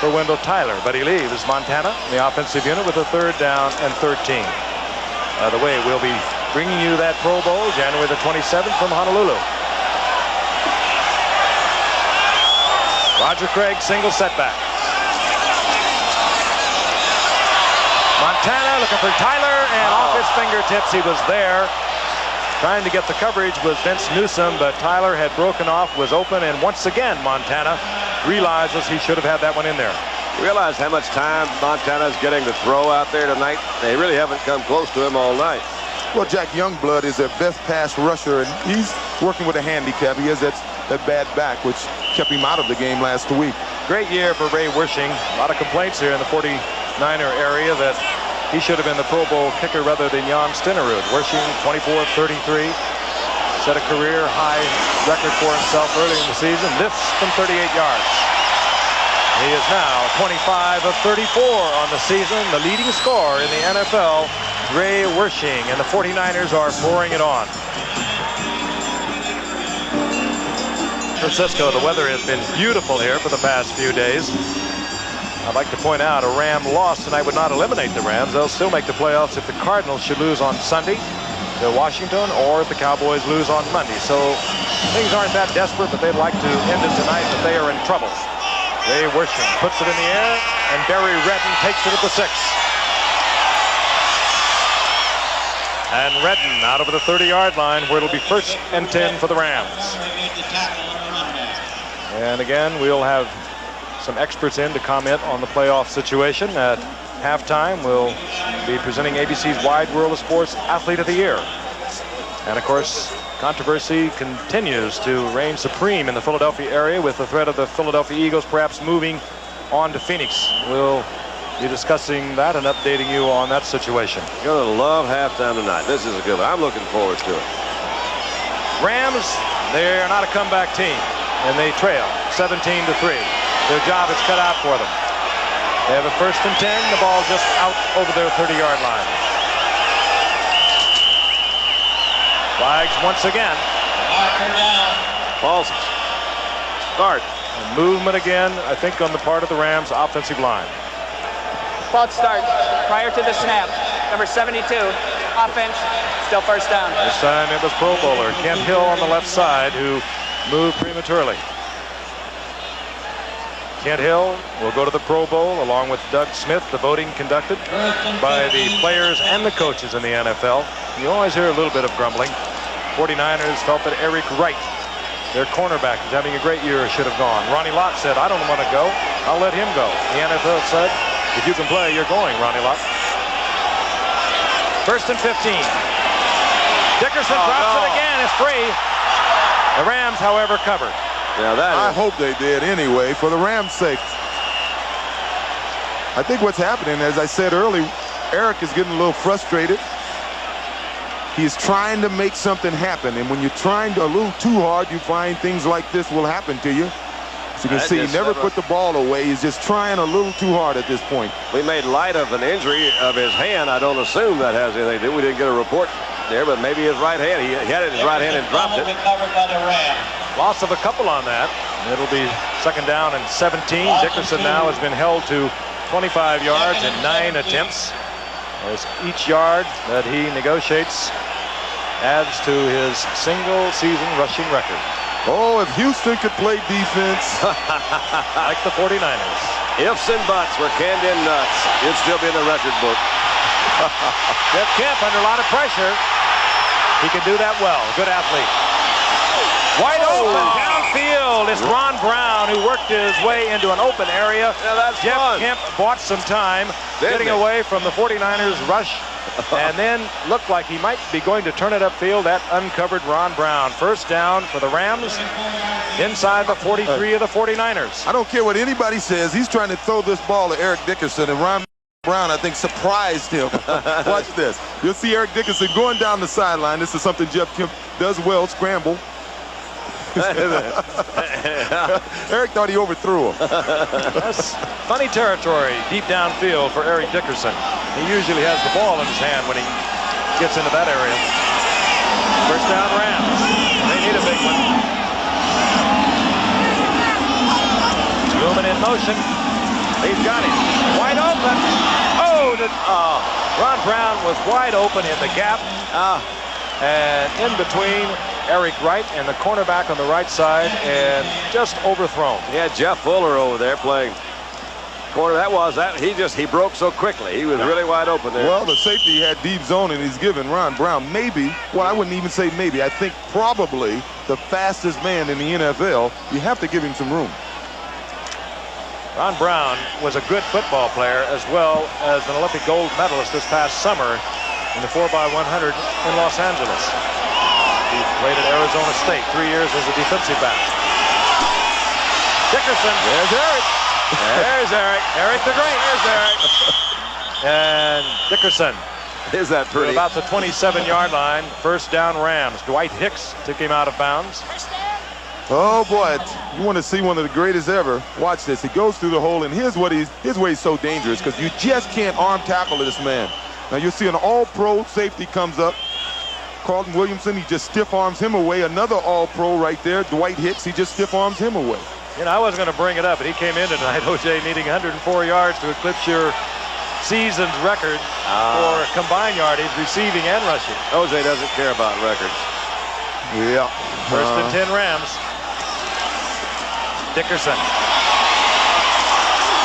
for Wendell Tyler. But he leaves Montana, the offensive unit, with a 3rd down and 13. By the way, we'll be bringing you that Pro Bowl January the 27th from Honolulu. Roger Craig, single setback. Montana looking for Tyler, and off his fingertips he was there. Trying to get the coverage was Vince Newsom, but Tyler had broken off, was open, and once again Montana realizes he should have had that one in there. Realize how much time Montana's getting to throw out there tonight? They really haven't come close to him all night. Well, Jack Youngblood is their best pass rusher, and he's working with a handicap. He has that bad back, which kept him out of the game last week. Great year for Ray Wersching. A lot of complaints here in the 49er area that he should have been the Pro Bowl kicker rather than Jan Stenerud. Wersching, 24 of 33, set a career high record for himself early in the season. Lifts from 38 yards. He is now 25 of 34 on the season, the leading scorer in the NFL, Ray Wersching, and the 49ers are pouring it on. Francisco, the weather has been beautiful here for the past few days. I'd like to point out a Ram loss tonight would not eliminate the Rams. They'll still make the playoffs if the Cardinals should lose on Sunday to Washington, or if the Cowboys lose on Monday. So things aren't that desperate, but they'd like to end it tonight, but they are in trouble. Ray Wersching puts it in the air, and Barry Redden takes it at the 6. And Redden out over the 30-yard line, where it'll be 1st and 10 for the Rams. And again, we'll have some experts in to comment on the playoff situation. At halftime, we'll be presenting ABC's Wide World of Sports Athlete of the Year. And of course, controversy continues to reign supreme in the Philadelphia area, with the threat of the Philadelphia Eagles perhaps moving on to Phoenix. We'll be discussing that and updating you on that situation. You're gonna love halftime tonight. This is a good one. I'm looking forward to it. Rams, they are not a comeback team, and they trail 17-3. Their job is cut out for them. They have a 1st and 10. The ball just out over their 30-yard line. Flags once again. False start. And movement again, I think, on the part of the Rams offensive line. False start prior to the snap. Number 72, offense, still 1st down. This time it was Pro Bowler Kent Hill on the left side who moved prematurely. Kent Hill will go to the Pro Bowl along with Doug Smith. The voting conducted by the players and the coaches in the NFL. You always hear a little bit of grumbling. 49ers felt that Eric Wright, their cornerback, is having a great year, should have gone. Ronnie Lott said, I don't want to go. I'll let him go. The NFL said, if you can play, you're going, Ronnie Lott. First and 15. Dickerson drops it again. It's free. The Rams, however, covered. Yeah, I hope they did anyway, for the Rams' sake. I think what's happening, as I said earlier, Eric is getting a little frustrated. He's trying to make something happen, and when you're trying to a little too hard, you find things like this will happen to you. As you can see, he never put the ball away. He's just trying a little too hard at this point. We made light of an injury of his hand. I don't assume that has anything to do. We didn't get a report there, but maybe his right hand. He had it in his right hand and dropped it. Loss of a couple on that. It'll be second down and 17. Dickerson now has been held to 25 yards in 9 attempts. As each yard that he negotiates adds to his single-season rushing record. Oh, if Houston could play defense. Like the 49ers. Ifs and buts were canned in nuts. It'd still be in the record book. Jeff Kemp under a lot of pressure. He can do that well. Good athlete. Wide open downfield. It's Ron Brown who worked his way into an open area. Yeah, that's Jeff fun. Kemp bought some time getting away from the 49ers rush and then looked like he might be going to turn it upfield. That uncovered Ron Brown. First down for the Rams inside the 43 of the 49ers. I don't care what anybody says. He's trying to throw this ball to Eric Dickerson, and Ron Brown, I think, surprised him. Watch this. You'll see Eric Dickerson going down the sideline. This is something Jeff Kemp does well, scramble. Eric thought he overthrew him. That's funny territory deep downfield for Eric Dickerson. He usually has the ball in his hand when he gets into that area. First down Rams. They need a big one. Newman in motion. He's got him. Wide open. Ron Brown was wide open in the gap. And in between Eric Wright and the cornerback on the right side, and just overthrown. He had Jeff Fuller over there playing corner. He broke so quickly. He was really wide open there. Well, the safety had deep zone, and he's given Ron Brown maybe, well, I wouldn't even say maybe, I think probably the fastest man in the NFL. You have to give him some room. Ron Brown was a good football player as well as an Olympic gold medalist this past summer in the 4x100 in Los Angeles. He played at Arizona State 3 years as a defensive back. Dickerson. There's Eric. There's Eric. Eric the Great. There's Eric. And Dickerson. Is that pretty? About the 27-yard line. First down Rams. Dwight Hicks took him out of bounds. Oh boy, you want to see one of the greatest ever. Watch this. He goes through the hole, and his way is so dangerous because you just can't arm tackle this man. Now you'll see an all-pro safety comes up. Carlton Williamson, he just stiff arms him away. Another all-pro right there, Dwight Hicks, he just stiff arms him away. You know, I wasn't going to bring it up, but he came in tonight, OJ, needing 104 yards to eclipse your season's record for combined yardage, receiving and rushing. OJ doesn't care about records. Yeah. First and 10 Rams. Dickerson.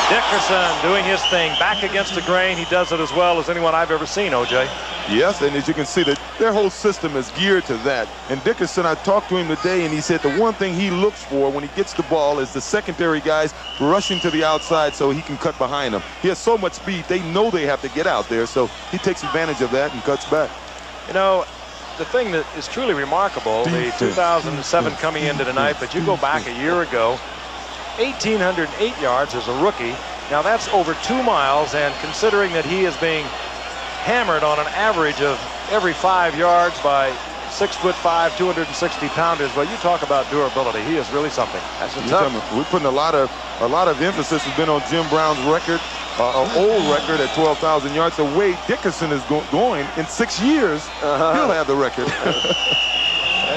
Dickerson doing his thing back against the grain. He does it as well as anyone I've ever seen, OJ. Yes, and as you can see, that their whole system is geared to that. And Dickerson, I talked to him today, and he said the one thing he looks for when he gets the ball is the secondary guys rushing to the outside so he can cut behind them. He has so much speed, they know they have to get out there, so he takes advantage of that and cuts back. You know, the thing that is truly remarkable, the 2007 coming into tonight, but you go back a year ago, 1,808 yards as a rookie. Now that's over 2 miles, and considering that he is being hammered on an average of every 5 yards by 6'5", 260-pounders, but you talk about durability. He is really something. That's a tough. We're putting a lot of emphasis has been on Jim Brown's record, an old record at 12,000 yards. The way Dickerson is going in 6 years, he'll have the record.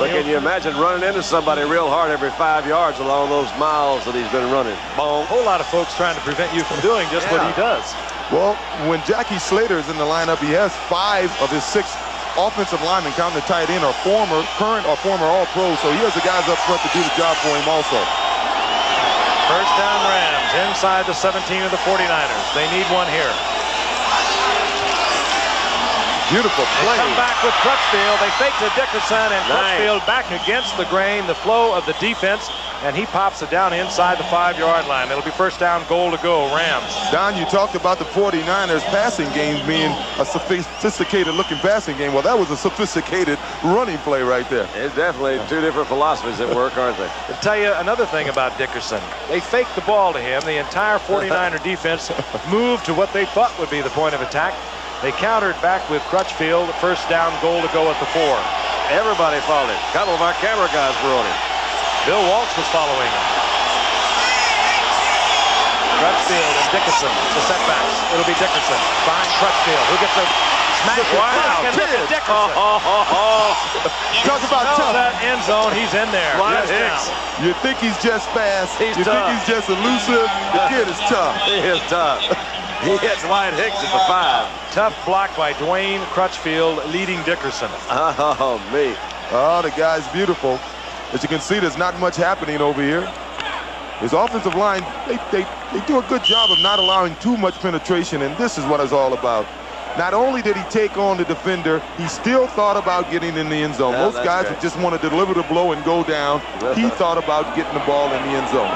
But can you imagine running into somebody real hard every 5 yards along those miles that he's been running? A whole lot of folks trying to prevent you from doing just what he does. Well, when Jackie Slater is in the lineup, he has 5 of his 6 offensive linemen, counting the tight end, are current or former All-Pros, so he has the guys up front to do the job for him also. First down Rams inside the 17 of the 49ers. They need one here. Beautiful play. They come back with Crutchfield. They fake to Dickerson, and Crutchfield back against the grain. The flow of the defense and he pops it down inside the 5-yard line. It'll be first down, goal to go, Rams. Don, you talked about the 49ers passing game being a sophisticated-looking passing game. Well, that was a sophisticated running play right there. It's definitely two different philosophies at work, aren't they? I'll tell you another thing about Dickerson. They faked the ball to him. The entire 49er defense moved to what they thought would be the point of attack. They countered back with Crutchfield. First down, goal to go at the 4. Everybody followed it. A couple of our camera guys were on it. Bill Walsh was following him. Crutchfield and Dickerson, the setbacks. It'll be Dickerson behind Crutchfield, who gets a smash. Wow, And look at Dickerson. Talk about tough. That end zone, he's in there. Wyatt Yes, Hicks. now. You think he's just fast. He's you tough. think he's just elusive. The kid is tough. He is tough. He hits Wyatt Hicks at the 5. Tough block by Dwayne Crutchfield, leading Dickerson. Oh, me. Oh, the guy's beautiful. As you can see, there's not much happening over here. His offensive line, they do a good job of not allowing too much penetration, and this is what it's all about. Not only did he take on the defender, he still thought about getting in the end zone. Yeah, Most guys great. would just want to deliver the blow and go down. He thought about getting the ball in the end zone.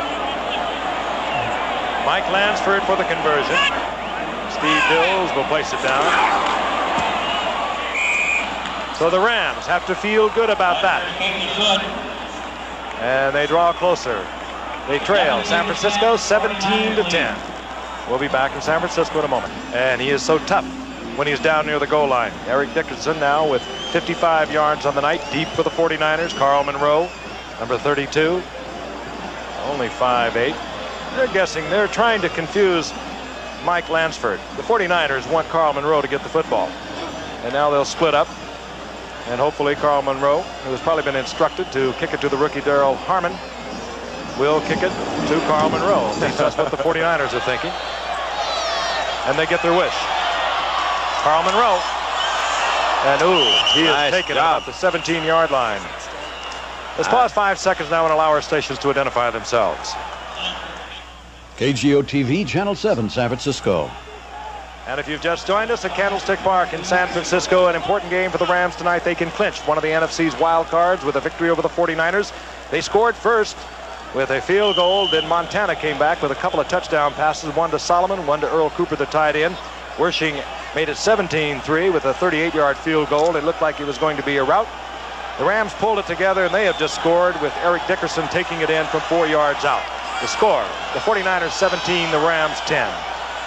Mike Lansford for the conversion. Steve Dills will place it down. So the Rams have to feel good about that. And they draw closer. They trail San Francisco 17-10. We'll be back in San Francisco in a moment. And he is so tough when he's down near the goal line. Eric Dickerson now with 55 yards on the night. Deep for the 49ers. Carl Monroe, number 32. Only 5'8". They're guessing. They're trying to confuse Mike Lansford. The 49ers want Carl Monroe to get the football. And now they'll split up. And hopefully Carl Monroe, who has probably been instructed to kick it to the rookie Darrell Harmon, will kick it to Carl Monroe. At least that's what the 49ers are thinking. And they get their wish. Carl Monroe. And he is taken about the 17-yard line. Let's pause 5 seconds now and allow our stations to identify themselves. KGO TV, Channel 7, San Francisco. And if you've just joined us at Candlestick Park in San Francisco, an important game for the Rams tonight. They can clinch one of the NFC's wild cards with a victory over the 49ers. They scored first with a field goal. Then Montana came back with a couple of touchdown passes, one to Solomon, one to Earl Cooper, the tight end. Wersching made it 17-3 with a 38-yard field goal. It looked like it was going to be a rout. The Rams pulled it together, and they have just scored with Eric Dickerson taking it in from 4 yards out. The score, the 49ers 17, the Rams 10.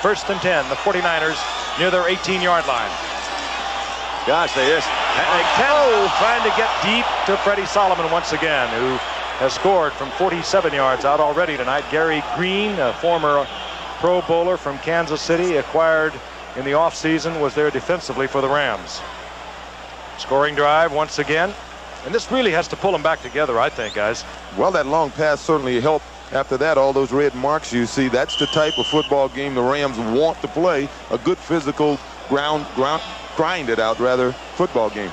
First and 10, the 49ers near their 18-yard line. Gosh, they just... Trying to get deep to Freddie Solomon once again, who has scored from 47 yards out already tonight. Gary Green, a former Pro Bowler from Kansas City, acquired in the offseason, was there defensively for the Rams. Scoring drive once again. And this really has to pull them back together, I think, guys. Well, that long pass certainly helped. After that, all those red marks you see, that's the type of football game the Rams want to play. A good physical, grinded out, rather, football game.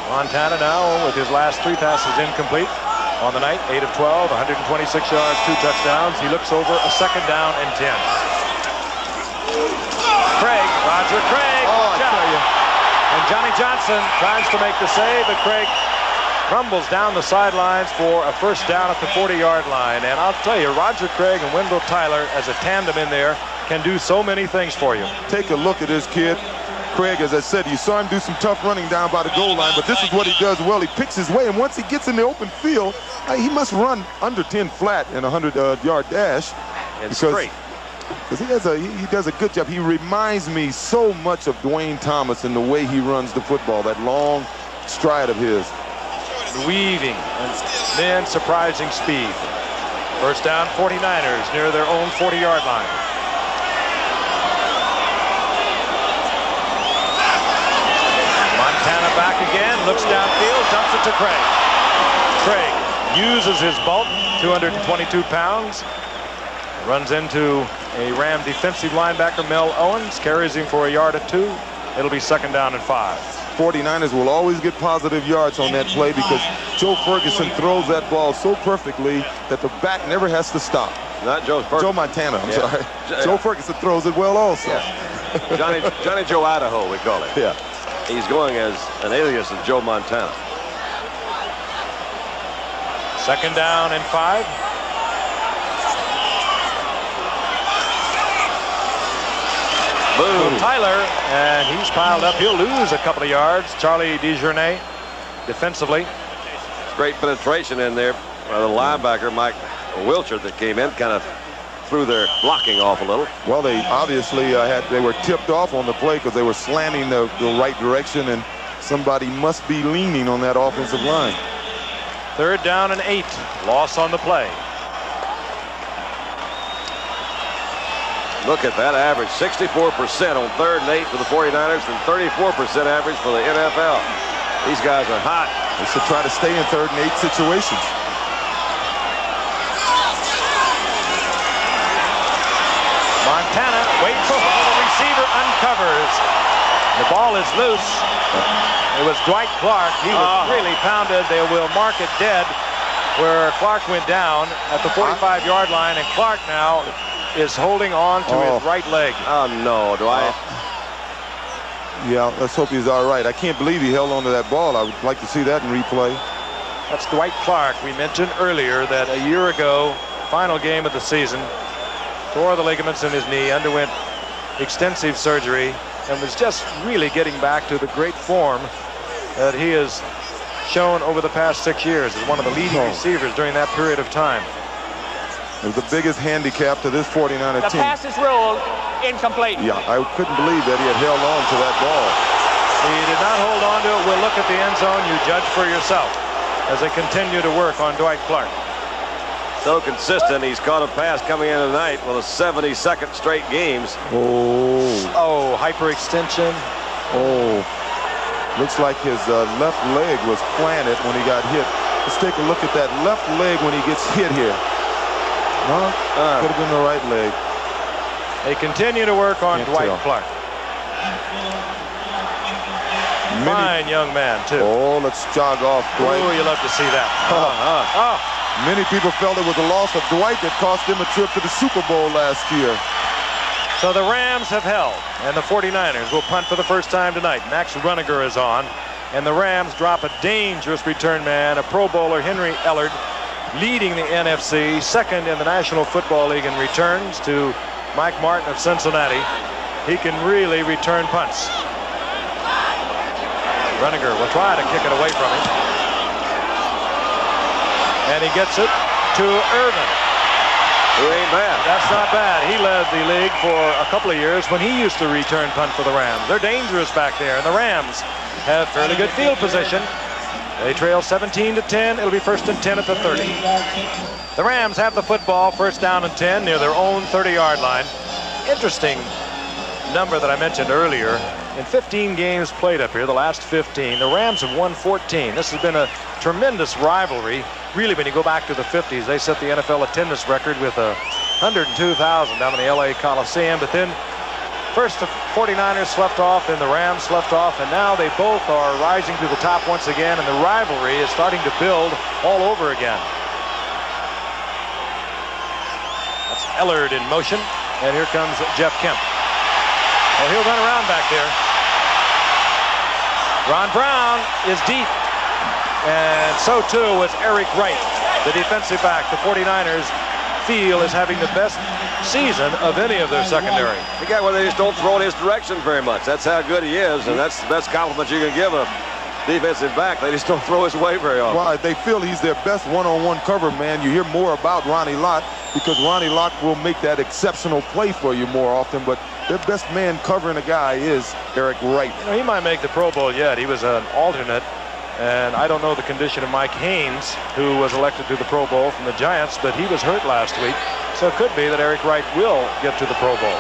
Montana now with his last 3 passes incomplete on the night. 8 of 12, 126 yards, 2 touchdowns. He looks over a second down and 10. Craig, Roger Craig. Oh, I tell you. And Johnny Johnson tries to make the save, but Craig crumbles down the sidelines for a first down at the 40-yard line. And I'll tell you, Roger Craig and Wendell Tyler as a tandem in there can do so many things for you. Take a look at this kid. Craig, as I said, you saw him do some tough running down by the goal line, but this is what he does well. He picks his way, and once he gets in the open field, he must run under 10 flat in a 100-yard dash. And straight. Because he does a good job. He reminds me so much of Dwayne Thomas in the way he runs the football, that long stride of his. Weaving and then surprising speed. First down, 49ers near their own 40-yard line. Montana back again, looks downfield, dumps it to Craig. Craig uses his bulk, 222 pounds, runs into a Ram defensive linebacker, Mel Owens, carries him for a yard or 2. It'll be second down and 5. 49ers will always get positive yards on that play because Joe Ferguson throws that ball so perfectly that the back never has to stop. Not Joe Ferguson. Joe Montana, I'm sorry. Joe Ferguson throws it well also. Yeah. Johnny Joe Idaho, we call him. Yeah. He's going as an alias of Joe Montana. Second down and 5. Boom. Tyler, and he's piled up. He'll lose a couple of yards. Charlie DeJournay defensively. Great penetration in there by the linebacker, Mike Wilcher, that came in, kind of threw their blocking off a little. Well, they obviously they were tipped off on the play because they were slanting the right direction, and somebody must be leaning on that offensive line. Third down and 8. Loss on the play. Look at that average, 64% on 3rd and 8 for the 49ers and 34% average for the NFL. These guys are hot. They should try to stay in 3rd and 8 situations. Montana waits for the receiver, uncovers. The ball is loose. It was Dwight Clark. He was really pounded. They will mark it dead where Clark went down at the 45-yard line, and Clark now is holding on to his right leg. Oh, no, Dwight. Yeah, let's hope he's all right. I can't believe he held on to that ball. I would like to see that in replay. That's Dwight Clark. We mentioned earlier that a year ago, final game of the season, tore the ligaments in his knee, underwent extensive surgery, and was just really getting back to the great form that he has shown over the past 6 years as one of the leading receivers during that period of time. It was the biggest handicap to this 49er The team. pass is ruled incomplete. Yeah, I couldn't believe that he had held on to that ball. He did not hold on to it. We'll look at the end zone. You judge for yourself as they continue to work on Dwight Clark. So consistent. He's caught a pass coming in tonight with a 72nd straight games. Oh, hyperextension. Oh, looks like his left leg was planted when he got hit. Let's take a look at that left leg when he gets hit here. No, could have been the right leg. They continue to work on Dwight Clark. Fine young man, too. Oh, let's jog off Dwight. Oh, you love to see that. Many people felt it was the loss of Dwight that cost them a trip to the Super Bowl last year. So the Rams have held, and the 49ers will punt for the first time tonight. Max Runniger is on, and the Rams drop a dangerous return man, a Pro Bowler, Henry Ellard, leading the NFC, second in the National Football League in returns to Mike Martin of Cincinnati. He can really return punts. Runniger will try to kick it away from him. And he gets it to Irvin. Who ain't bad. That's not bad. He led the league for a couple of years when he used to return punt for the Rams. They're dangerous back there, and the Rams have fairly good field position. They trail 17-10. It'll be 1st and 10 at the 30. The Rams have the football, 1st down and 10 near their own 30-yard line. Interesting number that I mentioned earlier. In 15 games played up here, the last 15, the Rams have won 14. This has been a tremendous rivalry. Really, when you go back to the 50s, they set the NFL attendance record with 102,000 down in the LA Coliseum. But then first the 49ers slept off, then the Rams slept off, and now they both are rising to the top once again, and the rivalry is starting to build all over again. That's Ellard in motion, and here comes Jeff Kemp. Well, he'll run around back there. Ron Brown is deep, and so too is Eric Wright, the defensive back. The 49ers feel is having the best season of any of their secondary. The guy where they just don't throw in his direction very much. That's how good he is, and that's the best compliment you can give a defensive back. They just don't throw his way very often. Well, they feel he's their best one-on-one cover man. You hear more about Ronnie Lott because Ronnie Lott will make that exceptional play for you more often, but their best man covering a guy is Eric Wright. You know, he might make the Pro Bowl yet. He was an alternate, and I don't know the condition of Mike Haynes, who was elected to the Pro Bowl from the Giants, but he was hurt last week. So it could be that Eric Wright will get to the Pro Bowl.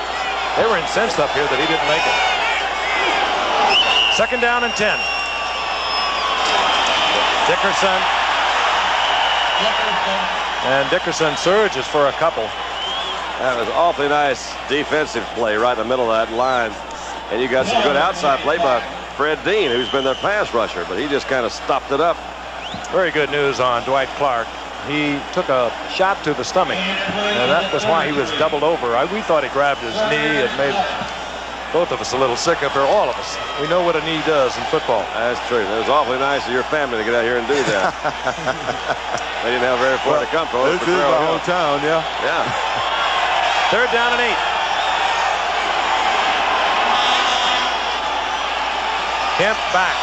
They were incensed up here that he didn't make it. 2nd down and 10. Dickerson. And Dickerson surges for a couple. That was awfully nice defensive play right in the middle of that line. And you got some good outside play by Fred Dean, who's been their pass rusher, but he just kind of stopped it up. Very good news on Dwight Clark. He took a shot to the stomach, and that was why he was doubled over. We thought he grabbed his knee. It made both of us a little sick up here, all of us. We know what a knee does in football. That's true. It was awfully nice of your family to get out here and do that. They didn't have very far to come from. This is my hometown, yeah. Yeah. 3rd down and 8. Kemp back.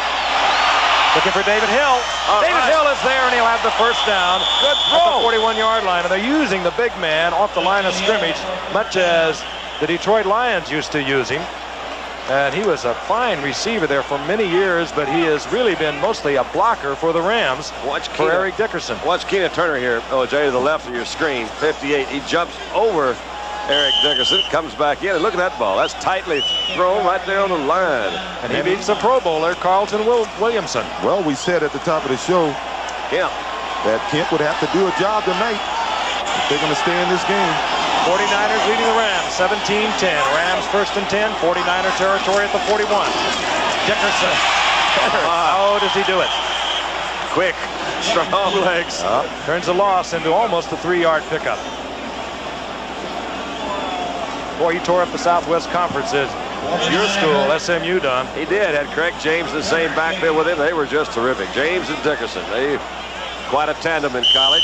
Looking for David Hill. David Hill is there, and he'll have the first down. Good At throw. the 41-yard line. And they're using the big man off the line of scrimmage, much as the Detroit Lions used to use him. And he was a fine receiver there for many years, but he has really been mostly a blocker for the Rams for Eric Dickerson. Watch Keena Turner here, OJ, to the left of your screen, 58. He jumps over Eric Dickerson, comes back in, and look at that ball. That's tightly thrown right there on the line. And he beats the Pro Bowler, Carlton Williamson. Well, we said at the top of the show that Kemp would have to do a job tonight if they're going to stay in this game. 49ers leading the Rams, 17-10. Rams 1st and 10, 49er territory at the 41. Dickerson. How does he do it? Quick, strong legs. Turns the loss into almost a 3-yard pickup. Boy, he tore up the Southwest Conference's your school, SMU, Don. He did. Had Craig James in the same backfield with him. They were just terrific. James and Dickerson. They quite a tandem in college.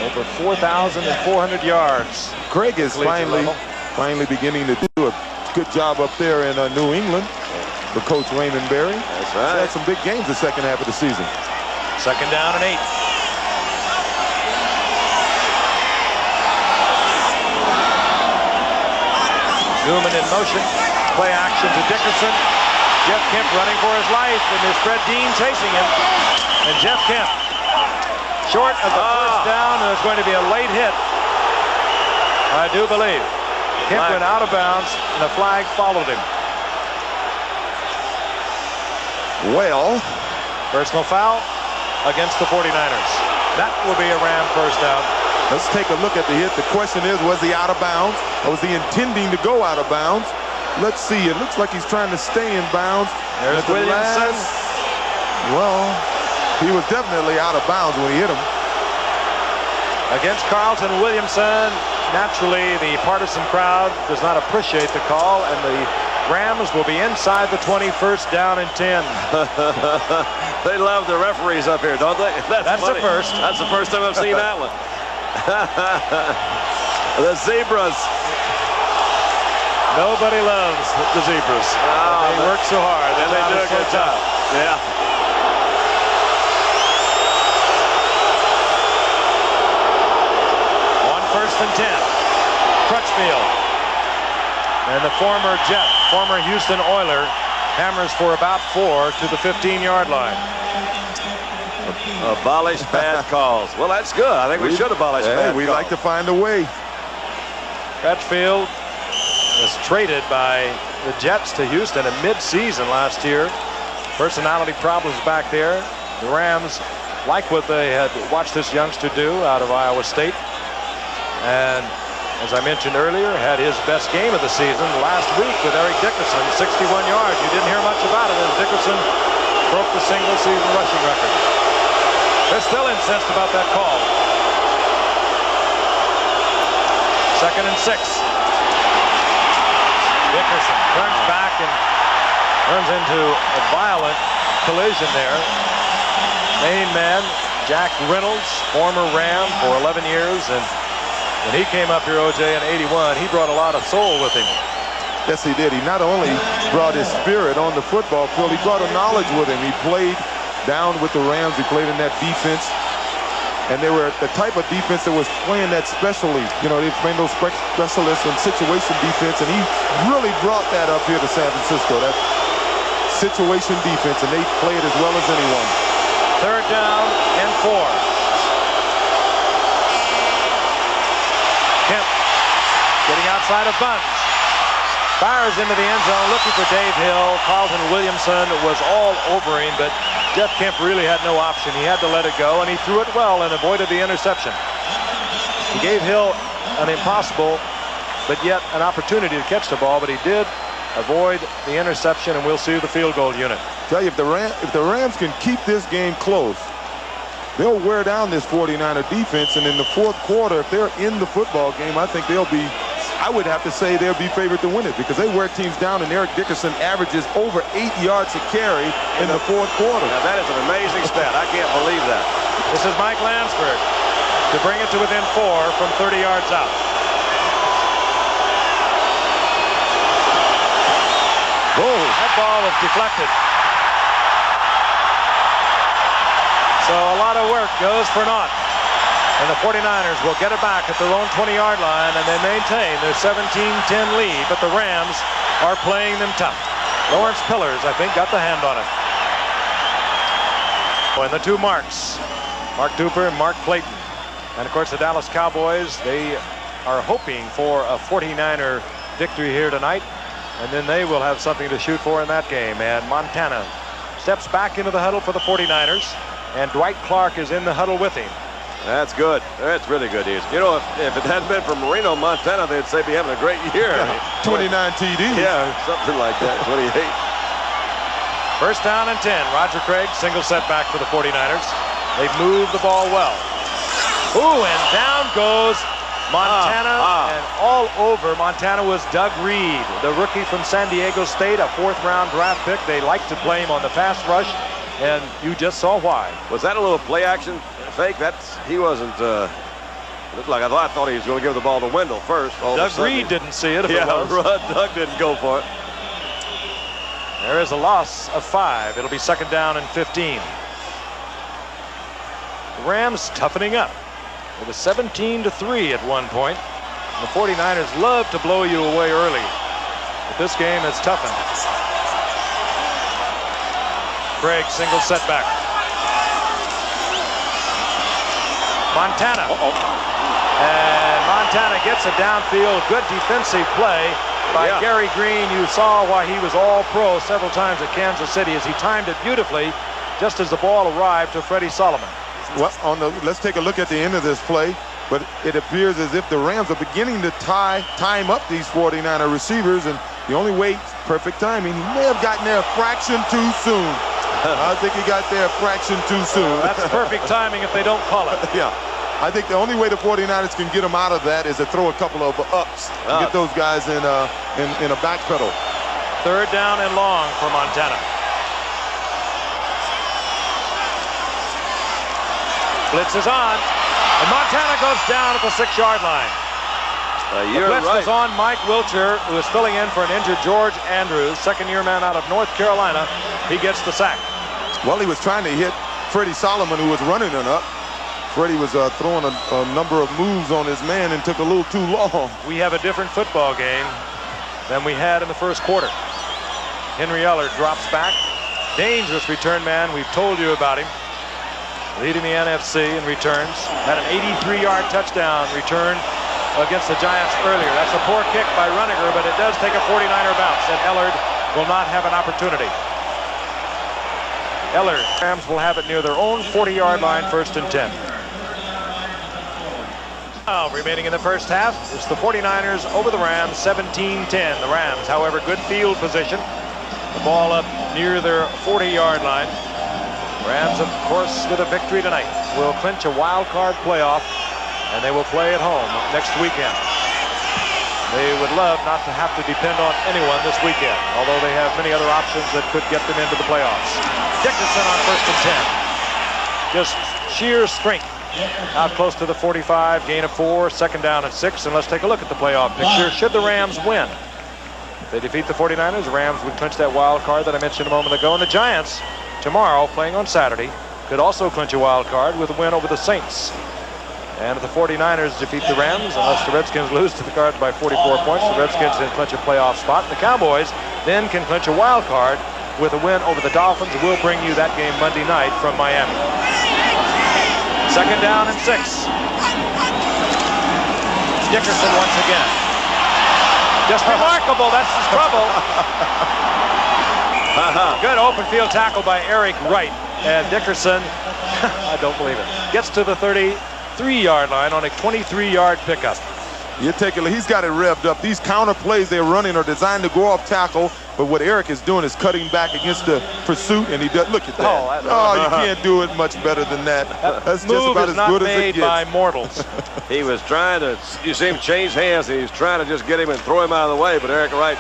Over 4,400 yards. Craig is finally beginning to do a good job up there in New England for Coach Raymond Berry. That's right. He's had some big games the second half of the season. 2nd down and 8. Newman in motion. Play action to Dickerson. Jeff Kemp running for his life, and there's Fred Dean chasing him. And Jeff Kemp short of the first down, and there's going to be a late hit, I do believe. Kemp went out of bounds, and the flag followed him. Well, Personal foul against the 49ers. That will be a Ram first down. let's take a look at the hit. The question is, was he out of bounds, or was he intending to go out of bounds? Let's see. It looks like he's trying to stay in bounds. There's Williamson. Well, he was definitely out of bounds when he hit him. Against Carlton Williamson, naturally the partisan crowd does not appreciate the call, and the Rams will be inside the 21st, down and 10. They love the referees up here, don't they? That's funny. the first. That's the first time I've seen that one. The Zebras. Nobody loves the Zebras. They work so hard. And they do a good job. Yeah. On 1st and 10. Crutchfield. And the former Jet, former Houston Oiler, hammers for about 4 to the 15-yard line. Abolish bad calls. Well, that's good. I think we should abolish bad calls. We like to find a way. Crutchfield was traded by the Jets to Houston in mid-season last year. Personality problems back there. The Rams like what they had watched this youngster do out of Iowa State. And as I mentioned earlier, had his best game of the season last week with Eric Dickerson, 61 yards. You didn't hear much about it as Dickerson broke the single-season rushing record. They're still incensed about that call. 2nd and 6. Dickerson turns back and runs into a violent collision there. Main man, Jack Reynolds, former Ram for 11 years, and when he came up here, OJ, in '81, he brought a lot of soul with him. Yes, he did. He not only brought his spirit on the football field, he brought a knowledge with him. He played down with the Rams. He played in that defense. And they were the type of defense that was playing that specially. You know, they played those specialists in situation defense, and he really brought that up here to San Francisco, that situation defense, and they played as well as anyone. 3rd down and 4. Kemp getting outside of Buns. Fires into the end zone looking for Dave Hill. Carlton Williamson was all over him, but Jeff Kemp really had no option. He had to let it go, and he threw it well and avoided the interception. He gave Hill an impossible, but yet an opportunity to catch the ball, but he did avoid the interception, and we'll see the field goal unit. Tell you, if the Rams can keep this game close, they'll wear down this 49er defense, and in the 4th quarter, if they're in the football game, I think they'll be I would have to say they'll be favored to win it because they wear teams down, and Eric Dickerson averages over 8 yards a carry in the fourth quarter. Now, that is an amazing stat. I can't believe that. This is Mike Lansford to bring it to within 4 from 30 yards out. Whoa. That ball was deflected. So a lot of work goes for naught. And the 49ers will get it back at their own 20-yard line, and they maintain their 17-10 lead, but the Rams are playing them tough. Lawrence Pillars, I think, got the hand on it. And the two marks, Mark Duper and Mark Clayton. And, of course, the Dallas Cowboys, they are hoping for a 49er victory here tonight, and then they will have something to shoot for in that game. And Montana steps back into the huddle for the 49ers, and Dwight Clark is in the huddle with him. That's good. That's really good. You know, if it hadn't been for Marino, Montana, they'd say be having a great year. Yeah, 29 TDs. Yeah, something like that. 28. First down and 10. Roger Craig, single setback for the 49ers. They've moved the ball well. Ooh, and down goes Montana, and all over Montana was Doug Reed, the rookie from San Diego State, a 4th-round draft pick. They like to play him on the fast rush, and you just saw why. Was that a little play action fake? He wasn't. Looked like I thought he was going to give the ball to Wendell first. Doug Reed didn't see it. Yeah, Doug didn't go for it. There is a loss of 5. It'll be second down and 15. The Rams toughening up. It was 17-3 at one point. The 49ers love to blow you away early, but this game has toughened. Craig, single setback. Montana. And Montana gets a downfield. Good defensive play by Gary Green. You saw why he was all-pro several times at Kansas City as he timed it beautifully just as the ball arrived to Freddie Solomon. Well, let's take a look at the end of this play. But it appears as if the Rams are beginning to time up these 49er receivers. And the only way, perfect timing, he may have gotten there a fraction too soon. I think he got there a fraction too soon. That's perfect timing if they don't call it. Yeah. I think the only way the 49ers can get them out of that is to throw a couple of ups and get those guys in a back pedal. Third down and long for Montana. Blitz is on, and Montana goes down at the 6-yard line. You're the blitz right. was on Mike Wilcher, who is filling in for an injured George Andrews, second-year man out of North Carolina. He gets the sack. Well, he was trying to hit Freddie Solomon, who was running it up. Freddie was throwing a number of moves on his man and took a little too long. We have a different football game than we had in the first quarter. Henry Eller drops back. Dangerous return man. We've told you about him. Leading the NFC in returns. Had an 83-yard touchdown return against the Giants earlier. That's a poor kick by Runniger, but it does take a 49er bounce, and Ellard will not have an opportunity. Ellard, Rams will have it near their own 40-yard line, first and 10. Now, remaining in the first half, it's the 49ers over the Rams, 17-10. The Rams, however, good field position. The ball up near their 40-yard line. Rams, of course, with a victory tonight, will clinch a wild card playoff, and they will play at home next weekend. They would love not to have to depend on anyone this weekend, although they have many other options that could get them into the playoffs. Dickerson on first and 10. Just sheer strength. Out close to the 45, gain of 4, second down and 6, and let's take a look at the playoff picture. Should the Rams win? If they defeat the 49ers, the Rams would clinch that wild card that I mentioned a moment ago, and the Giants, tomorrow, playing on Saturday, could also clinch a wild card with a win over the Saints. And if the 49ers defeat the Rams, unless the Redskins lose to the Cards by 44 points, the Redskins can clinch a playoff spot. And the Cowboys then can clinch a wild card with a win over the Dolphins. We'll bring you that game Monday night from Miami. Second down and 6. Dickerson once again. Just remarkable, that's his trouble. Good open field tackle by Eric Wright. And Dickerson, I don't believe it, gets to the 33-yard line on a 23-yard pickup. You take it. He's got it revved up. These counter plays they're running are designed to go off tackle, but what Eric is doing is cutting back against the pursuit, and he does. Look at that. Oh, you can't do it much better than that. That's just Move about is as good not as it made gets. by mortals. He was trying to, you see him change hands, and he was trying to just get him and throw him out of the way, but Eric Wright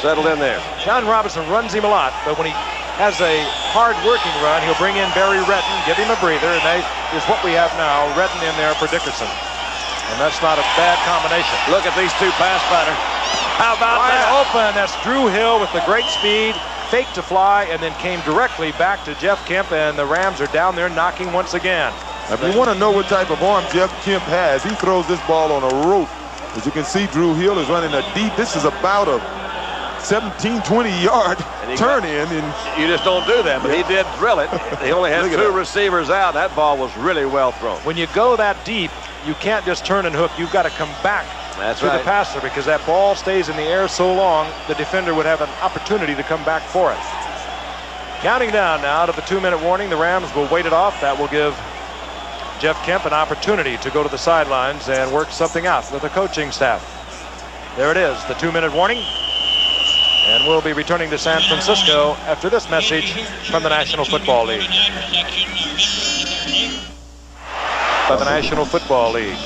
settled in there. John Robinson runs him a lot, but when he has a hard-working run, he'll bring in Barry Redden, give him a breather, and that is what we have now, Redden in there for Dickerson. And that's not a bad combination. Look at these two pass pattern. How about Wide that? open, that's Drew Hill with the great speed, fake to fly, and then came directly back to Jeff Kemp, and the Rams are down there knocking once again. If you want to know what type of arm Jeff Kemp has, he throws this ball on a rope. As you can see, Drew Hill is running a deep. This is about a 17, 20-yard turn in. And You just don't do that, but he did drill it. He only had Look at two that. receivers out. That ball was really well thrown. When you go that deep, you can't just turn and hook. You've got to come back That's to right. the passer because that ball stays in the air so long, the defender would have an opportunity to come back for it. Counting down now to the 2-minute warning. The Rams will wait it off. That will give Jeff Kemp an opportunity to go to the sidelines and work something out with the coaching staff. There it is, the 2-minute warning. And we'll be returning to San Francisco after this message from the National Football League. By the National Football League.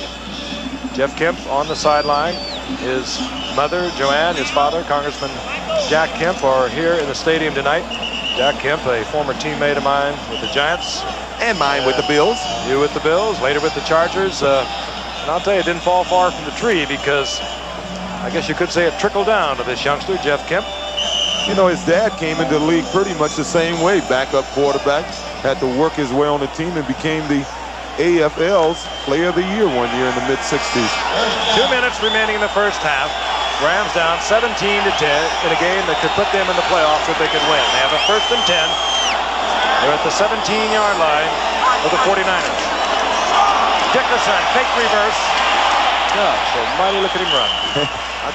Jeff Kemp on the sideline. His mother, Joanne, his father, Congressman Jack Kemp, are here in the stadium tonight. Jack Kemp, a former teammate of mine with the Giants. and mine with the Bills. You with the Bills, later with the Chargers. And I'll tell you, it didn't fall far from the tree because I guess you could say it trickled down to this youngster, Jeff Kemp. You know, his dad came into the league pretty much the same way. Backup quarterback, had to work his way on the team and became the AFL's Player of the Year one year in the mid-60s. 2 minutes remaining in the first half. Rams down 17-10 in a game that could put them in the playoffs if they could win. They have a 1st and 10. They're at the 17-yard line of the 49ers. Dickerson, fake reverse. Gosh almighty, look at him run.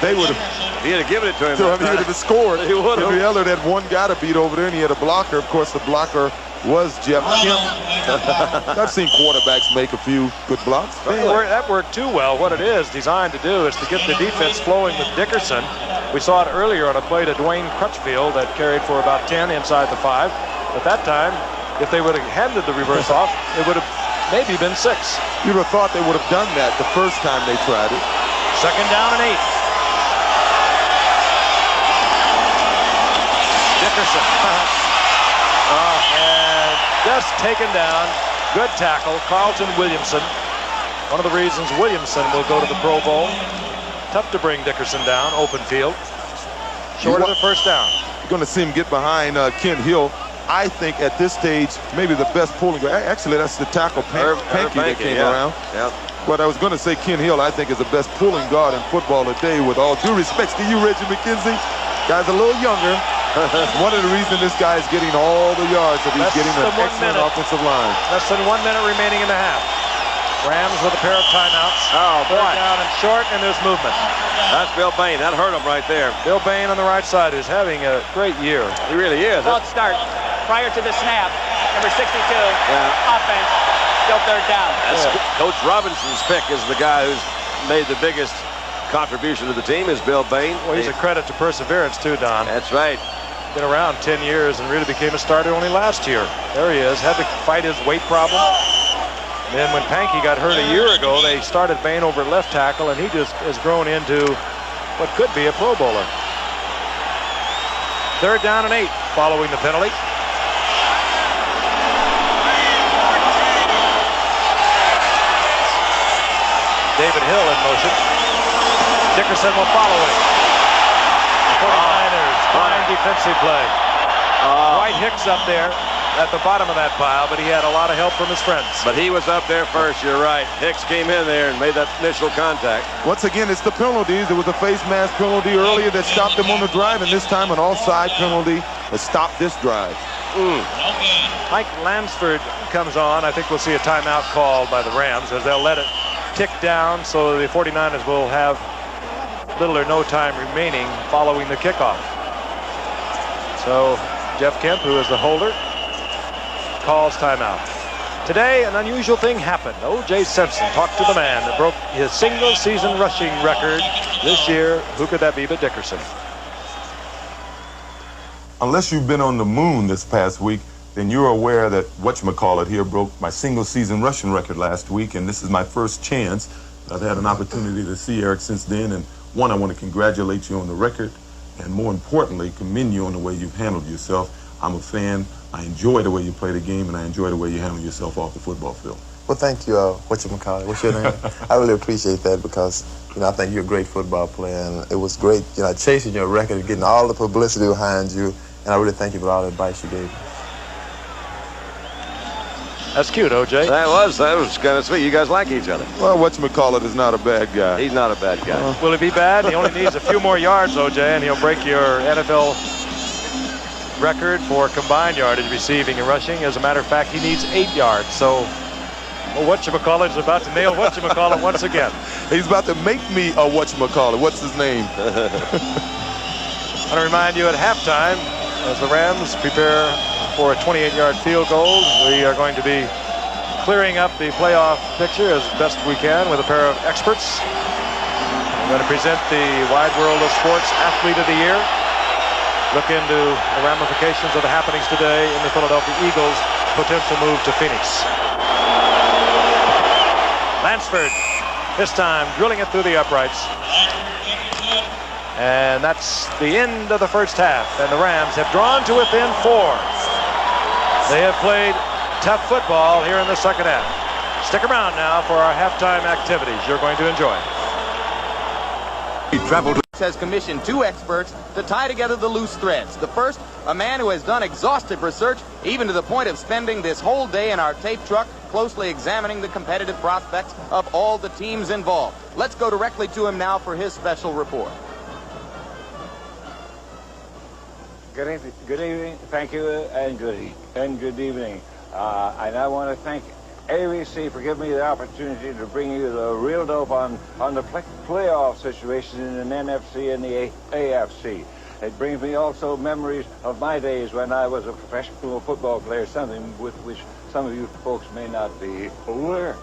They would have. If he had given it to him, So he would have scored. He would have. Henry Ellard had one guy to beat over there, and he had a blocker. Of course, the blocker was Jeff Kemp. I've seen quarterbacks make a few good blocks. That worked too well. What it is designed to do is to get the defense flowing with Dickerson. We saw it earlier on a play to Dwayne Crutchfield that carried for about 10 inside the 5. At that time, if they would have handed the reverse off, it would have maybe been 6. You'd have thought they would have done that the first time they tried it. 2nd down and 8. Dickerson. And just taken down. Good tackle. Carlton Williamson. One of the reasons Williamson will go to the Pro Bowl. Tough to bring Dickerson down. Open field. Short of the 1st down. You're going to see him get behind Kent Hill. I think at this stage, maybe the best pulling guard. Actually, that's the tackle Pankey that came around. Yeah. But I was going to say Kent Hill, I think, is the best pulling guard in football today. With all due respect to you, Reggie McKenzie, guy's a little younger. One of the reasons this guy is getting all the yards that he's Less getting than an 1 excellent minute. offensive line. Less than 1 minute remaining in the half. Rams with a pair of timeouts. Oh, boy. 3rd down and short, and there's movement. That's Bill Bain. That hurt him right there. Bill Bain on the right side is having a great year. He really is. False start. Prior to the snap, number 62, offense, still 3rd down. That's Coach Robinson's pick is the guy who's made the biggest contribution to the team is Bill Bain. Well, he's a credit to perseverance, too, Don. That's right. Been around 10 years and really became a starter only last year. There he is. Had to fight his weight problem. And then when Pankey got hurt a year ago, they started Bain over left tackle, and he just has grown into what could be a Pro Bowler. 3rd down and 8 following the penalty. David Hill in motion. Dickerson will follow it. The 49ers, fine defensive play. Dwight Hicks up there at the bottom of that pile, but he had a lot of help from his friends. But he was up there first, you're right. Hicks came in there and made that initial contact. Once again, it's the penalties. There was a face mask penalty earlier that stopped them on the drive, and this time an offside penalty that stopped this drive. Mike Lansford comes on. I think we'll see a timeout called by the Rams as they'll let it tick down so the 49ers will have little or no time remaining following the kickoff. So Jeff Kemp, who is the holder, calls timeout. Today, an unusual thing happened. O.J. Simpson talked to the man that broke his single-season rushing record this year. Who could that be but Dickerson? Unless you've been on the moon this past week, then you're aware that whatchamacallit here broke my single-season rushing record last week, and this is my first chance. I've had an opportunity to see Eric since then, and one, I want to congratulate you on the record, and more importantly, commend you on the way you've handled yourself. I'm a fan. I enjoy the way you play the game, and I enjoy the way you handle yourself off the football field. Well, thank you. Whatchamacallit? What's your name? I really appreciate that because, I think you're a great football player, and it was great, chasing your record and getting all the publicity behind you, and I really thank you for all the advice you gave me. That's cute, O.J. That was kind of sweet. You guys like each other. Well, whatchamacallit is not a bad guy. He's not a bad guy. Will he be bad? He only needs a few more yards, O.J., and he'll break your NFL record for combined yardage receiving and rushing. As a matter of fact, he needs 8 yards. So, whatchamacallit is about to nail whatchamacallit once again. He's about to make me a whatchamacallit. What's his name? I want to remind you at halftime, as the Rams prepare for a 28-yard field goal, we are going to be clearing up the playoff picture as best we can with a pair of experts. We're going to present the Wide World of Sports Athlete of the Year. Look into the ramifications of the happenings today in the Philadelphia Eagles' potential move to Phoenix. Lansford, this time drilling it through the uprights. And that's the end of the first half, and the Rams have drawn to within 4. They have played tough football here in the second half. Stick around now for our halftime activities you're going to enjoy. Has commissioned 2 experts to tie together the loose threads. The first, a man who has done exhaustive research, even to the point of spending this whole day in our tape truck closely examining the competitive prospects of all the teams involved. Let's go directly to him now for his special report. Good evening. Thank you, and good evening. And I want to thank ABC for giving me the opportunity to bring you the real dope on the playoff situation in the NFC and the AFC. It brings me also memories of my days when I was a professional football player, something with which some of you folks may not be aware.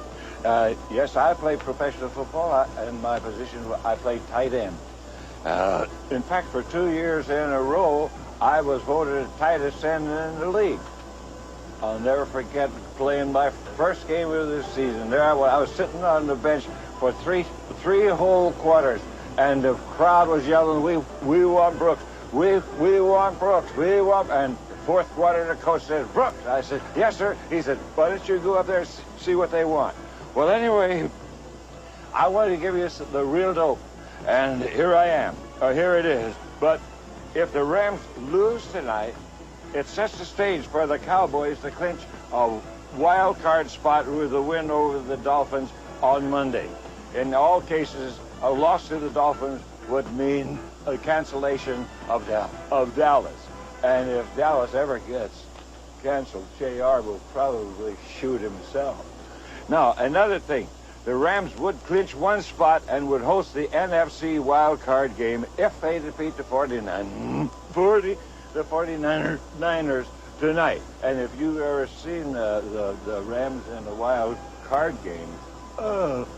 Yes, I played professional football, and my position, I played tight end. In fact, for 2 years in a row, I was voted the tightest end in the league. I'll never forget playing my first game of the season. There I was sitting on the bench for three whole quarters, and the crowd was yelling, "We want Brooks! We want Brooks! We want!" And fourth quarter, the coach said, "Brooks." I said, "Yes, sir." He said, "Why don't you go up there and see what they want?" Well, anyway, I wanted to give you the real dope, and here I am. Here it is. But if the Rams lose tonight, it sets the stage for the Cowboys to clinch a wild card spot with a win over the Dolphins on Monday. In all cases, a loss to the Dolphins would mean a cancellation of Dallas. And if Dallas ever gets canceled, JR will probably shoot himself. Now, another thing. The Rams would clinch one spot and would host the NFC wild card game if they defeat the 49ers tonight. And if you've ever seen the Rams in the wild card game,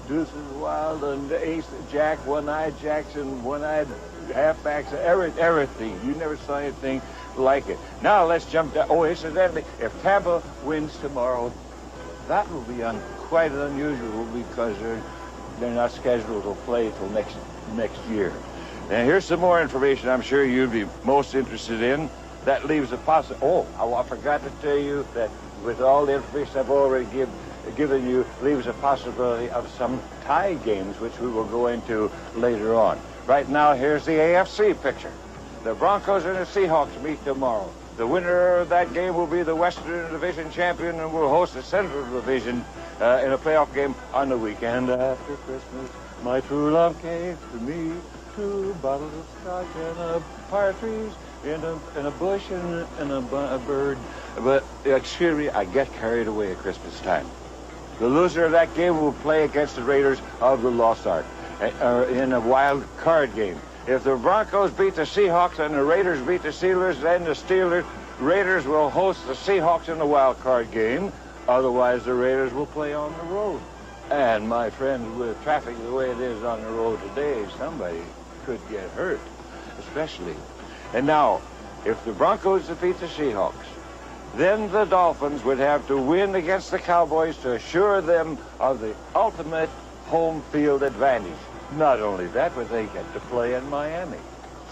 Deuces Wild and Ace Jack, One-Eyed Jackson, One-Eyed halfbacks, everything. You never saw anything like it. Now let's jump down. Oh, incidentally, if Tampa wins tomorrow, that will be quite unusual because they're not scheduled to play till next year. And here's some more information I'm sure you'd be most interested in. That leaves a possibility. Oh, I forgot to tell you that with all the information I've already given you, leaves a possibility of some tie games, which we will go into later on. Right now, here's the AFC picture. The Broncos and the Seahawks meet tomorrow. The winner of that game will be the Western Division champion and will host the Central Division in a playoff game on the weekend after Christmas. My true love gave to me 2 bottles of scotch and a partridge in a bush and a bird. But excuse me, I get carried away at Christmas time. The loser of that game will play against the Raiders of the Lost Ark in a wild card game. If the Broncos beat the Seahawks and the Raiders beat the Steelers, then the Raiders will host the Seahawks in the wild card game. Otherwise, the Raiders will play on the road. And my friends, with traffic the way it is on the road today, somebody could get hurt, especially. And now, if the Broncos defeat the Seahawks, then the Dolphins would have to win against the Cowboys to assure them of the ultimate home field advantage. Not only that, but they get to play in Miami.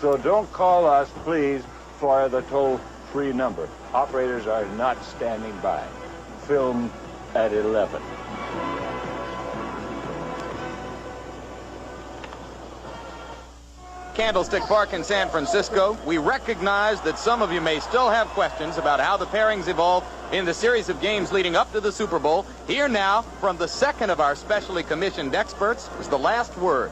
So don't call us, please, for the toll-free number. Operators are not standing by. Film at 11. Candlestick Park in San Francisco. We recognize that some of you may still have questions about how the pairings evolve in the series of games leading up to the Super Bowl. Here now, from the second of our specially commissioned experts, is the last word.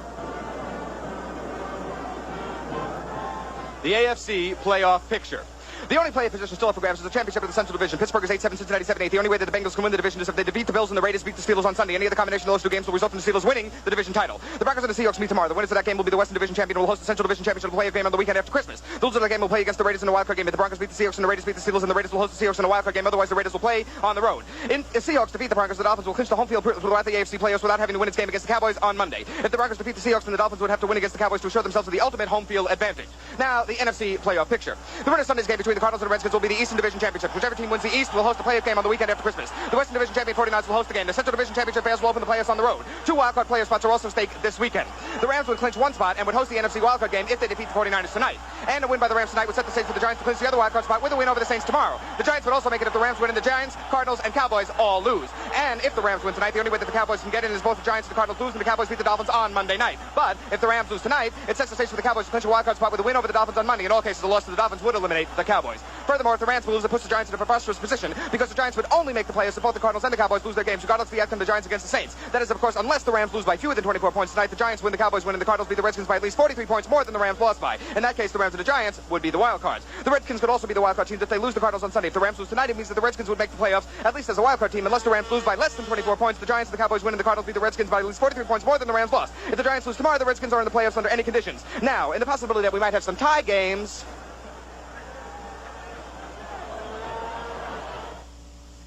The AFC playoff picture. The only playoff position still up for grabs is the championship of the Central Division. Pittsburgh is 8-7, Cincinnati 7-8. The only way that the Bengals can win the division is if they defeat the Bills and the Raiders beat the Steelers on Sunday. Any other combination of those two games will result in the Steelers winning the division title. The Broncos and the Seahawks meet tomorrow. The winners of that game will be the Western Division champion and will host the Central Division championship playoff game on the weekend after Christmas. The losers of that game will play against the Raiders in the wildcard game. If the Broncos beat the Seahawks and the Raiders beat the Steelers, and the Raiders will host the Seahawks in the wildcard game. Otherwise, the Raiders will play on the road. If the Seahawks defeat the Broncos, the Dolphins will clinch the home field throughout the AFC playoffs without having to win its game against the Cowboys on Monday. If the Broncos defeat the Seahawks, then the Dolphins would have to win against the Cowboys to assure themselves of the ultimate home field advantage. Now, the NFC playoff picture. The winner of Sunday's game between the Cardinals and the Redskins will be the Eastern Division championship. Whichever team wins the East will host a playoff game on the weekend after Christmas. The Western Division champion 49ers will host the game. The Central Division championship Bears will open the playoffs on the road. 2 wildcard playoff spots are also at stake this weekend. The Rams would clinch 1 spot and would host the NFC wildcard game if they defeat the 49ers tonight. And a win by the Rams tonight would set the stage for the Giants to clinch the other wildcard spot with a win over the Saints tomorrow. The Giants would also make it if the Rams win and the Giants, Cardinals, and Cowboys all lose. And if the Rams win tonight, the only way that the Cowboys can get in is both the Giants and the Cardinals lose and the Cowboys beat the Dolphins on Monday night. But if the Rams lose tonight, it sets the stage for the Cowboys to clinch a wildcard spot with a win over the Dolphins on Monday. In all cases, the loss to the Dolphins would eliminate the Cowboys. Furthermore, if the Rams lose, it puts the Giants in a preposterous position because the Giants would only make the playoffs if both the Cardinals and the Cowboys lose their games, regardless of the outcome of the Giants against the Saints. That is, of course, unless the Rams lose by fewer than 24 points tonight. The Giants win, the Cowboys win, and the Cardinals beat the Redskins by at least 43 points more than the Rams lost by. In that case, the Rams and the Giants would be the wild cards. The Redskins could also be the wild card teams if they lose the Cardinals on Sunday. If the Rams lose tonight, it means that the Redskins would make the playoffs, at least as a wild card team, unless the Rams lose by less than 24 points. The Giants and the Cowboys win, and the Cardinals beat the Redskins by at least 43 points more than the Rams lost. If the Giants lose tomorrow, the Redskins are in the playoffs under any conditions. Now, in the possibility that we might have some tie games.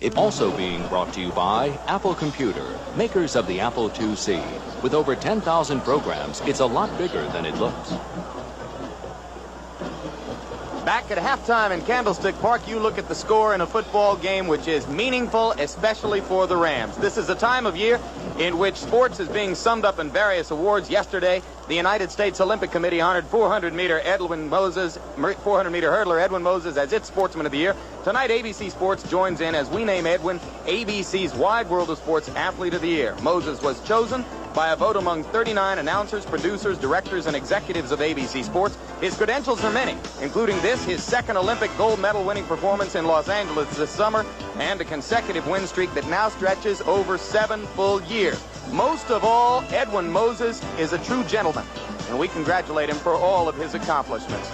It's also being brought to you by Apple Computer, makers of the Apple IIc. With over 10,000 programs, it's a lot bigger than it looks. Back at halftime in Candlestick Park, you look at the score in a football game which is meaningful, especially for the Rams. This is a time of year in which sports is being summed up in various awards. Yesterday, the United States Olympic Committee honored 400-meter hurdler Edwin Moses as its Sportsman of the Year. Tonight, ABC Sports joins in as we name Edwin ABC's Wide World of Sports Athlete of the Year. Moses was chosen by a vote among 39 announcers, producers, directors, and executives of ABC Sports. His credentials are many, including this, his second Olympic gold medal winning performance in Los Angeles this summer, and a consecutive win streak that now stretches over 7 full years. Most of all, Edwin Moses is a true gentleman, and we congratulate him for all of his accomplishments.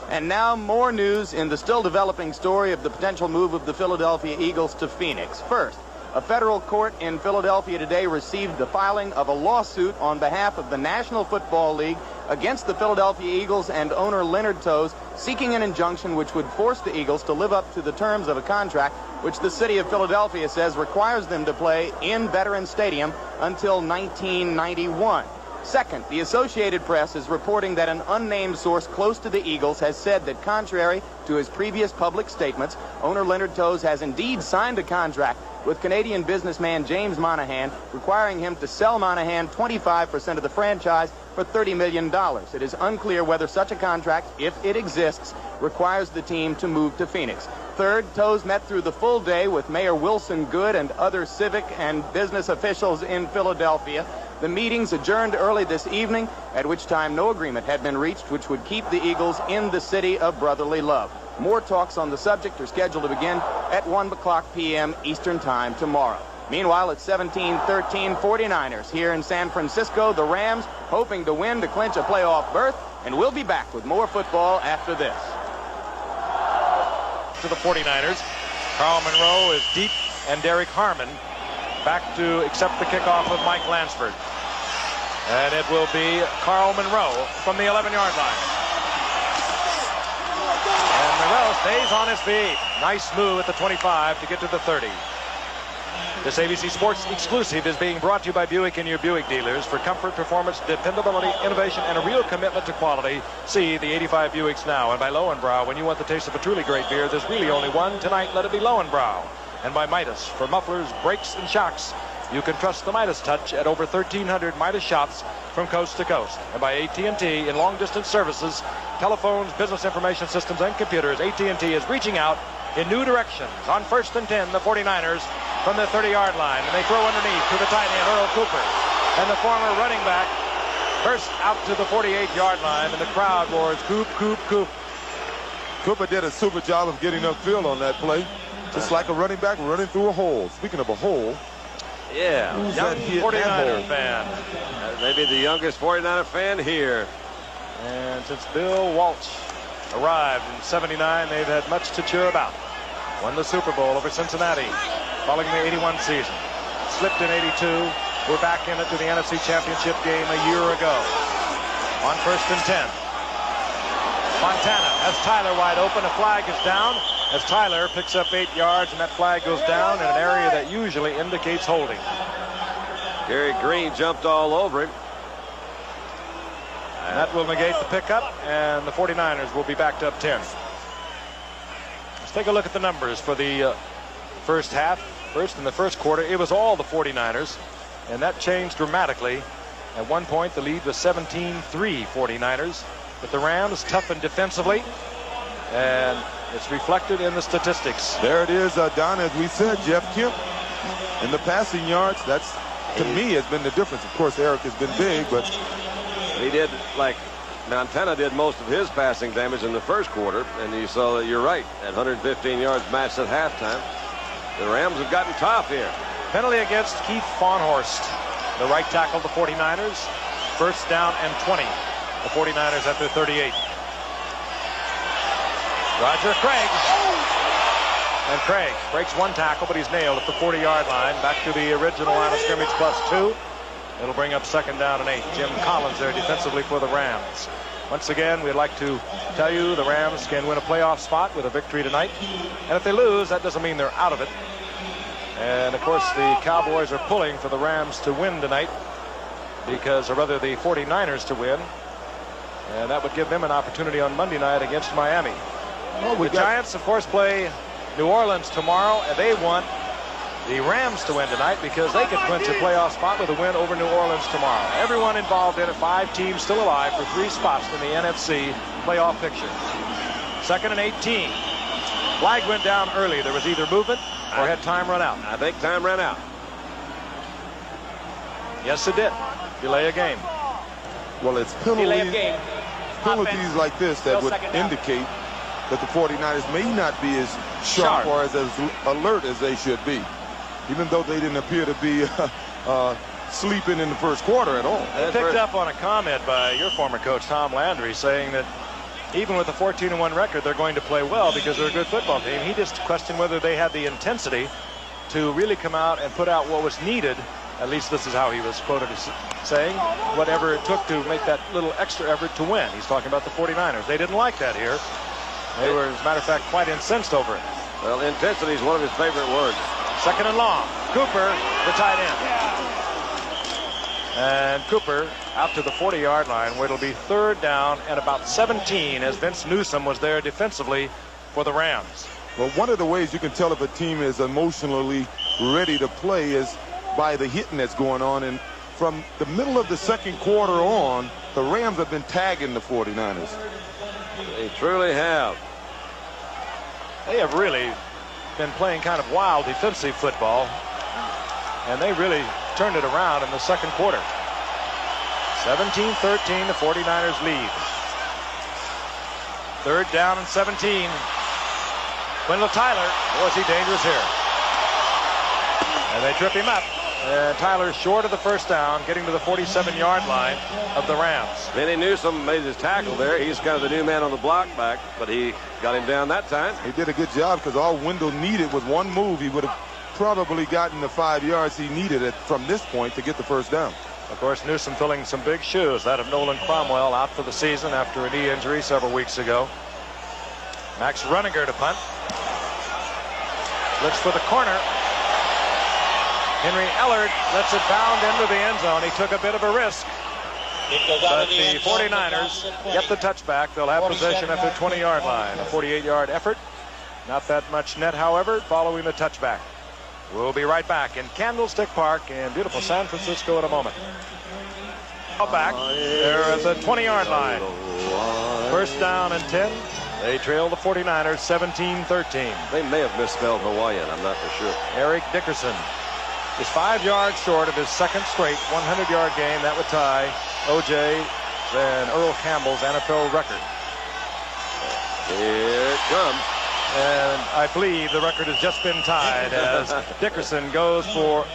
And now more news in the still developing story of the potential move of the Philadelphia Eagles to Phoenix. First, a federal court in Philadelphia today received the filing of a lawsuit on behalf of the National Football League against the Philadelphia Eagles and owner Leonard Toews, seeking an injunction which would force the Eagles to live up to the terms of a contract which the city of Philadelphia says requires them to play in Veterans Stadium until 1991. Second, the Associated Press is reporting that an unnamed source close to the Eagles has said that contrary to his previous public statements, owner Leonard Toews has indeed signed a contract with Canadian businessman James Monahan, requiring him to sell Monahan 25% of the franchise for $30 million. It is unclear whether such a contract, if it exists, requires the team to move to Phoenix. Third, Toews met through the full day with Mayor Wilson Goode and other civic and business officials in Philadelphia. The meetings adjourned early this evening, at which time no agreement had been reached which would keep the Eagles in the city of brotherly love. More talks on the subject are scheduled to begin at 1 o'clock p.m. Eastern Time tomorrow. Meanwhile, it's 17-13 49ers here in San Francisco. The Rams hoping to win to clinch a playoff berth, and we'll be back with more football after this. To the 49ers, Carl Monroe is deep, and Derek Harmon back to accept the kickoff of Mike Lansford. And it will be Carl Monroe from the 11-yard line. And Monroe stays on his feet. Nice move at the 25 to get to the 30. This ABC Sports exclusive is being brought to you by Buick and your Buick dealers. For comfort, performance, dependability, innovation, and a real commitment to quality, see the 85 Buicks now. And by Lowenbrau, when you want the taste of a truly great beer, there's really only one. Tonight, let it be Lowenbrau. And by Midas, for mufflers, brakes, and shocks. You can trust the Midas touch at over 1,300 Midas shops from coast to coast. And by AT&T in long-distance services, telephones, business information systems, and computers, AT&T is reaching out in new directions. On 1st and 10, the 49ers from the 30-yard line. And they throw underneath to the tight end, Earl Cooper. And the former running back burst out to the 48-yard line, and the crowd roars, Coop, Coop, Coop. Cooper did a super job of getting upfield on that play. Just like a running back running through a hole. Speaking of a hole. Yeah. Who's Young that hit 49er hole? fan. Maybe the youngest 49er fan here. And since Bill Walsh arrived in '79, they've had much to cheer about. Won the Super Bowl over Cincinnati following the '81 season. Slipped in '82. We're back in it to the NFC Championship game a year ago. On 1st and 10. Montana has Tyler wide open. A flag is down as Tyler picks up 8 yards, and that flag goes down in an area that usually indicates holding. Gary Green jumped all over him. And that will negate the pickup, and the 49ers will be backed up 10. Let's take a look at the numbers for the first half. First, in the first quarter, it was all the 49ers, and that changed dramatically. At one point, the lead was 17-3 49ers, but the Rams toughened defensively, and it's reflected in the statistics. There it is, Don, as we said, Jeff Kemp in the passing yards. That's, to me, has been the difference. Of course, Eric has been big, but he did, like Montana did most of his passing damage in the first quarter, and you saw that you're right. At 115 yards matched at halftime. The Rams have gotten tough here. Penalty against Keith Fawnhorst, the right tackle of the 49ers. First down and 20. The 49ers at their 38. Roger Craig. And Craig breaks one tackle, but he's nailed at the 40-yard line. Back to the original line of scrimmage +2. It'll bring up 2nd down and 8. Jim Collins there defensively for the Rams. Once again, we'd like to tell you the Rams can win a playoff spot with a victory tonight. And if they lose, that doesn't mean they're out of it. And, of course, the Cowboys are pulling for the Rams to win tonight, because, or rather, the 49ers to win. And that would give them an opportunity on Monday night against Miami. Well, the Giants, of course, play New Orleans tomorrow, and they want the Rams to win tonight because they could clinch a playoff spot with a win over New Orleans tomorrow. Everyone involved in it, 5 teams still alive for 3 spots in the NFC playoff picture. 2nd and 18. Flag went down early. There was either movement or had time run out. I think time ran out. Yes, it did. Delay a game. Well, it's penalties like this that would indicate that the 49ers may not be as sharp or as alert as they should be, even though they didn't appear to be sleeping in the first quarter at all. I picked up on a comment by your former coach, Tom Landry, saying that even with a 14-1 record, they're going to play well because they're a good football team. He just questioned whether they had the intensity to really come out and put out what was needed. At least this is how he was quoted as saying, whatever it took to make that little extra effort to win. He's talking about the 49ers. They didn't like that here. They were, as a matter of fact, quite incensed over it. Well, intensity is one of his favorite words. 2nd and long. Cooper, the tight end. And Cooper out to the 40-yard line, where it'll be 3rd down and about 17, as Vince Newsom was there defensively for the Rams. Well, one of the ways you can tell if a team is emotionally ready to play is by the hitting that's going on. And from the middle of the second quarter on, the Rams have been tagging the 49ers. They truly have. They have really been playing kind of wild defensive football, and they really turned it around in the second quarter. 17-13, the 49ers lead. 3rd down and 17. Wendell Tyler, boy, is he dangerous here. And they trip him up. And Tyler short of the first down, getting to the 47-yard line of the Rams. Vinny Newsom made his tackle there. He's kind of the new man on the block back, but he got him down that time. He did a good job because all Wendell needed was one move. He would have probably gotten the 5 yards he needed from this point to get the first down. Of course, Newsom filling some big shoes. That of Nolan Cromwell, out for the season after a knee injury several weeks ago. Max Runninger to punt. Looks for the corner. Henry Ellard lets it bound into the end zone. He took a bit of a risk. But the 49ers get the touchback. They'll have possession at the 20-yard line. A 48-yard effort. Not that much net, however, following the touchback. We'll be right back in Candlestick Park in beautiful San Francisco in a moment. Back there at the 20-yard line. First down and 10. They trail the 49ers 17-13. They may have misspelled Hawaiian. I'm not for sure. Eric Dickerson is 5 yards short of his second straight 100-yard game. That would tie O.J. and Earl Campbell's NFL record. Here it comes. And I believe the record has just been tied as Dickerson goes for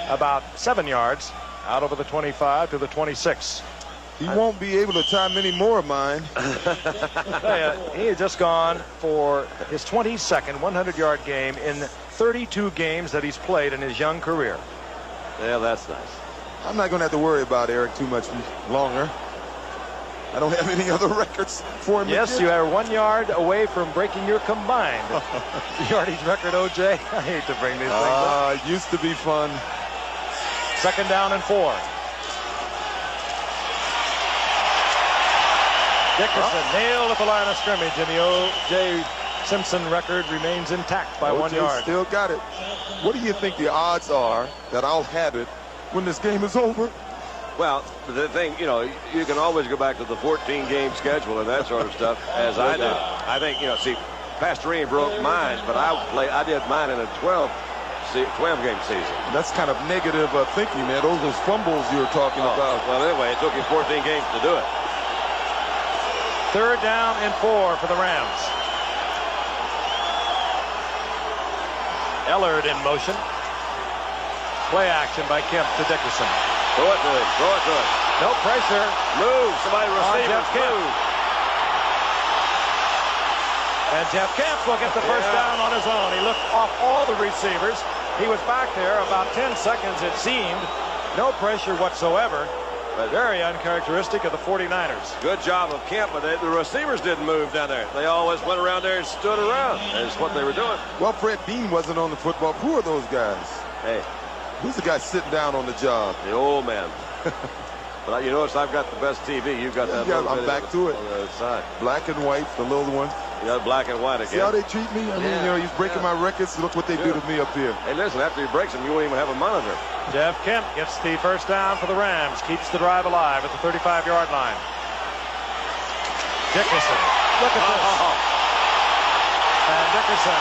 about 7 yards out over the 25 to the 26. He won't be able to tie many more of mine. He has just gone for his 22nd 100-yard game in 32 games that he's played in his young career. Yeah, that's nice. I'm not going to have to worry about Eric too much longer. I don't have any other records for him. Yes, you are 1 yard away from breaking your combined yardage record, O.J. I hate to bring these things up. It used to be fun. Second down and 4. Dickerson nailed at the line of scrimmage, and the O.J. Simpson record remains intact by 1 yard. Still got it. What do you think the odds are that I'll have it when this game is over? Well, the thing, you know, you can always go back to the 14-game schedule and that sort of stuff, as I did. I think, you know, see, Pastorine broke mine, but I did mine in a 12-game season. That's kind of negative thinking, man. Those are fumbles you're talking about. Well, anyway, it took you 14 games to do it. Third down and 4 for the Rams. Ellard in motion. Play action by Kemp to Dickerson. Throw it to him. Throw it to him. No pressure. Move. Somebody receive Jeff it. Kemp. Move. And Jeff Kemp will get the first down on his own. He looked off all the receivers. He was back there about 10 seconds, it seemed. No pressure whatsoever. But very uncharacteristic of the 49ers. Good job of Kemp, but the receivers didn't move down there. They always went around there and stood around. That's what they were doing. Well, Fred Bean wasn't on the football. Who are those guys? Hey. Who's the guy sitting down on the job? The old man. But you notice I've got the best TV. You've got that. Yeah, I'm back to it. On the other side. Black and white, the little one. You got black and white again. See how they treat me? I mean, you know, he's breaking my records. Look what they do to me up here. Hey, listen, after he breaks them, you won't even have a monitor. Jeff Kemp gets the first down for the Rams. Keeps the drive alive at the 35-yard line. Dickerson. Look at this. And Dickerson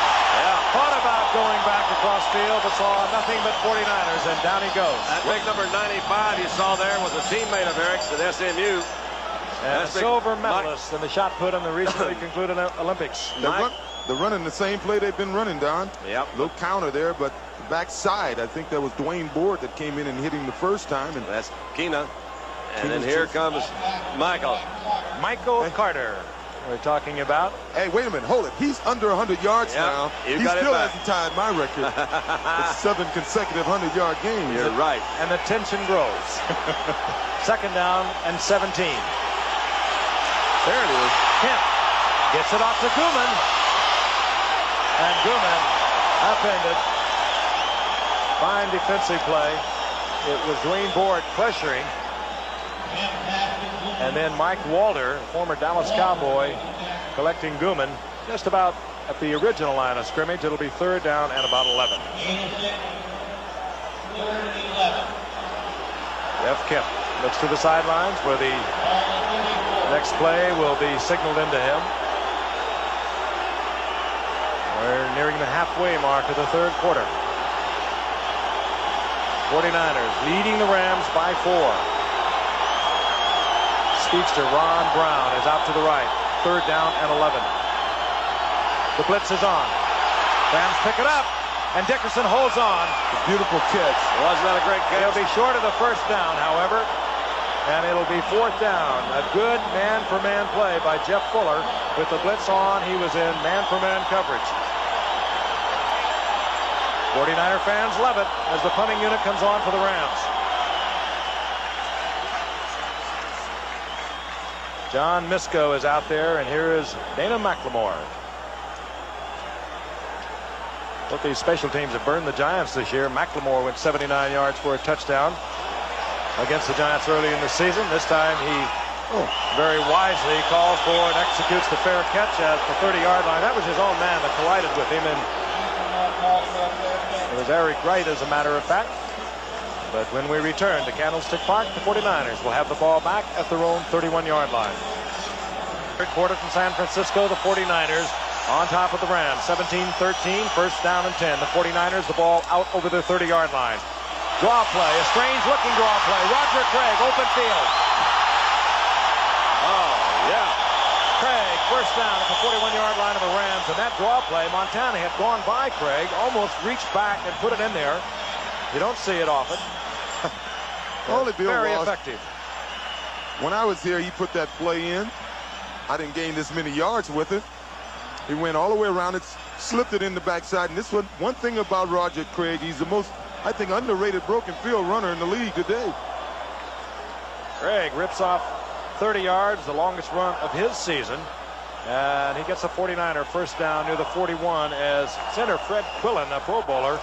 thought about going back across field, but saw nothing but 49ers, and down he goes. That big number 95 you saw there was a teammate of Eric's at SMU. And a silver medalist in the shot put in the recently concluded Olympics. They're running the same play they've been running, Don. Yep. Little counter there, but backside, I think that was Dwayne Board that came in and hit him the first time. And that's Keena. And then here comes Michael Carter. We're talking about. Hey, wait a minute, hold it. He's under 100 yards now. He still hasn't tied my record. It's 7 consecutive 100-yard games. You're right. And the tension grows. Second down and 17. There it is. Kemp gets it off to Gooman. And Gooman upended. Fine defensive play. It was Dwayne Board pressuring. And then Mike Walter, former Dallas Cowboy, collecting Gooman just about at the original line of scrimmage. It'll be third down and about 11. Jeff Kemp looks to the sidelines where the next play will be signaled into him. We're nearing the halfway mark of the third quarter. 49ers leading the Rams by 4. Speedster Ron Brown is out to the right. Third down and 11. The blitz is on. Rams pick it up, and Dickerson holds on. Beautiful catch. Wasn't that a great catch? He'll be short of the first down, however, and it'll be fourth down. A good man-for-man play by Jeff Fuller. With the blitz on, he was in man-for-man coverage. 49er fans love it as the punting unit comes on for the Rams. John Misko is out there, and here is Dana McLemore. Both these special teams have burned the Giants this year. McLemore went 79 yards for a touchdown against the Giants early in the season. This time he very wisely calls for and executes the fair catch at the 30-yard line. That was his own man that collided with him, and it was Eric Wright, as a matter of fact. But when we return to Candlestick Park, the 49ers will have the ball back at their own 31-yard line. Third quarter from San Francisco, the 49ers on top of the Rams. 17-13, first down and 10. The 49ers, the ball out over their 30-yard line. Draw play, a strange-looking draw play. Roger Craig, open field. Oh, yeah. Craig, first down at the 41-yard line of the Rams. And that draw play, Montana had gone by Craig, almost reached back and put it in there. You don't see it often. Only Bill Very Walsh, effective. when I was here, he put that play in. I didn't gain this many yards with it. He went all the way around it, slipped it in the backside. And this one thing about Roger Craig, he's the most, I think, underrated broken field runner in the league today. Craig rips off 30 yards, the longest run of his season. And he gets a 49er first down near the 41 as center Fred Quillen, a Pro Bowler,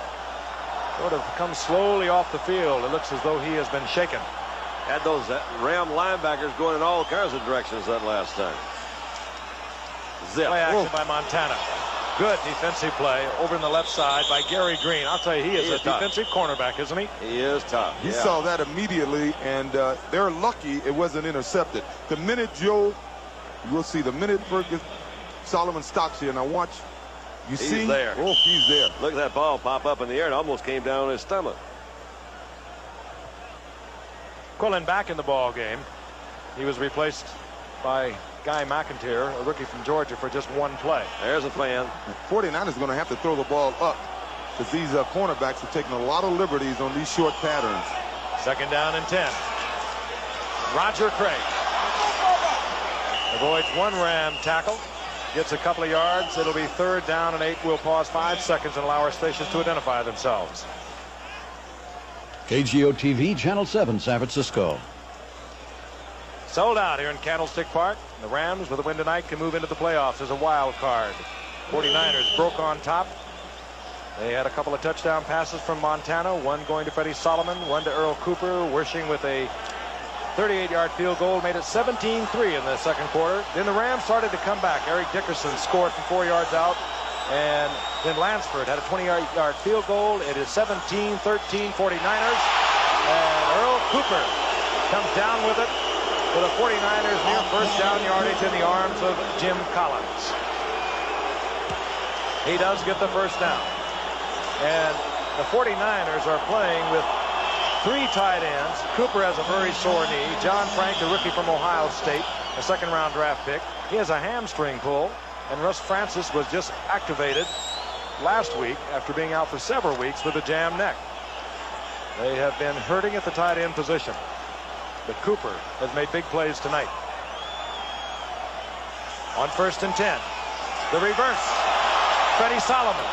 sort of comes slowly off the field. It looks as though he has been shaken. Had those Ram linebackers going in all kinds of directions that last time. Zip. Play action by Montana. Good defensive play over in the left side by Gary Green. I'll tell you, he is a defensive cornerback, isn't he? He is tough. He saw that immediately, and they're lucky it wasn't intercepted. The minute Joe, you will see the minute Ferguson, Solomon stops here. Now watch. You see? He's there. Oh, he's there. Look at that ball pop up in the air. It almost came down on his stomach. Quillen back in the ball game. He was replaced by Guy McIntyre, a rookie from Georgia, for just one play. There's a fan. 49ers going to have to throw the ball up because these cornerbacks are taking a lot of liberties on these short patterns. Second down and 10. Roger Craig avoids one Ram tackle, gets a couple of yards. It'll be third down and 8. We'll pause 5 seconds and allow our stations to identify themselves. KGO TV, Channel 7, San Francisco. Sold out here in Candlestick Park. The Rams, with a win tonight, can move into the playoffs as a wild card. 49ers broke on top. They had a couple of touchdown passes from Montana, one going to Freddie Solomon, one to Earl Cooper, wishing with a 38-yard field goal, made it 17-3 in the second quarter. Then the Rams started to come back. Eric Dickerson scored from 4 yards out, and then Lansford had a 20-yard field goal. It is 17-13 49ers, and Earl Cooper comes down with it for the 49ers near first down yardage in the arms of Jim Collins. He does get the first down. And the 49ers are playing with 3 tight ends. Cooper has a very sore knee. John Frank, the rookie from Ohio State, a second-round draft pick. He has a hamstring pull. And Russ Francis was just activated last week after being out for several weeks with a jammed neck. They have been hurting at the tight end position. But Cooper has made big plays tonight. On first and 10. The reverse. Freddie Solomon.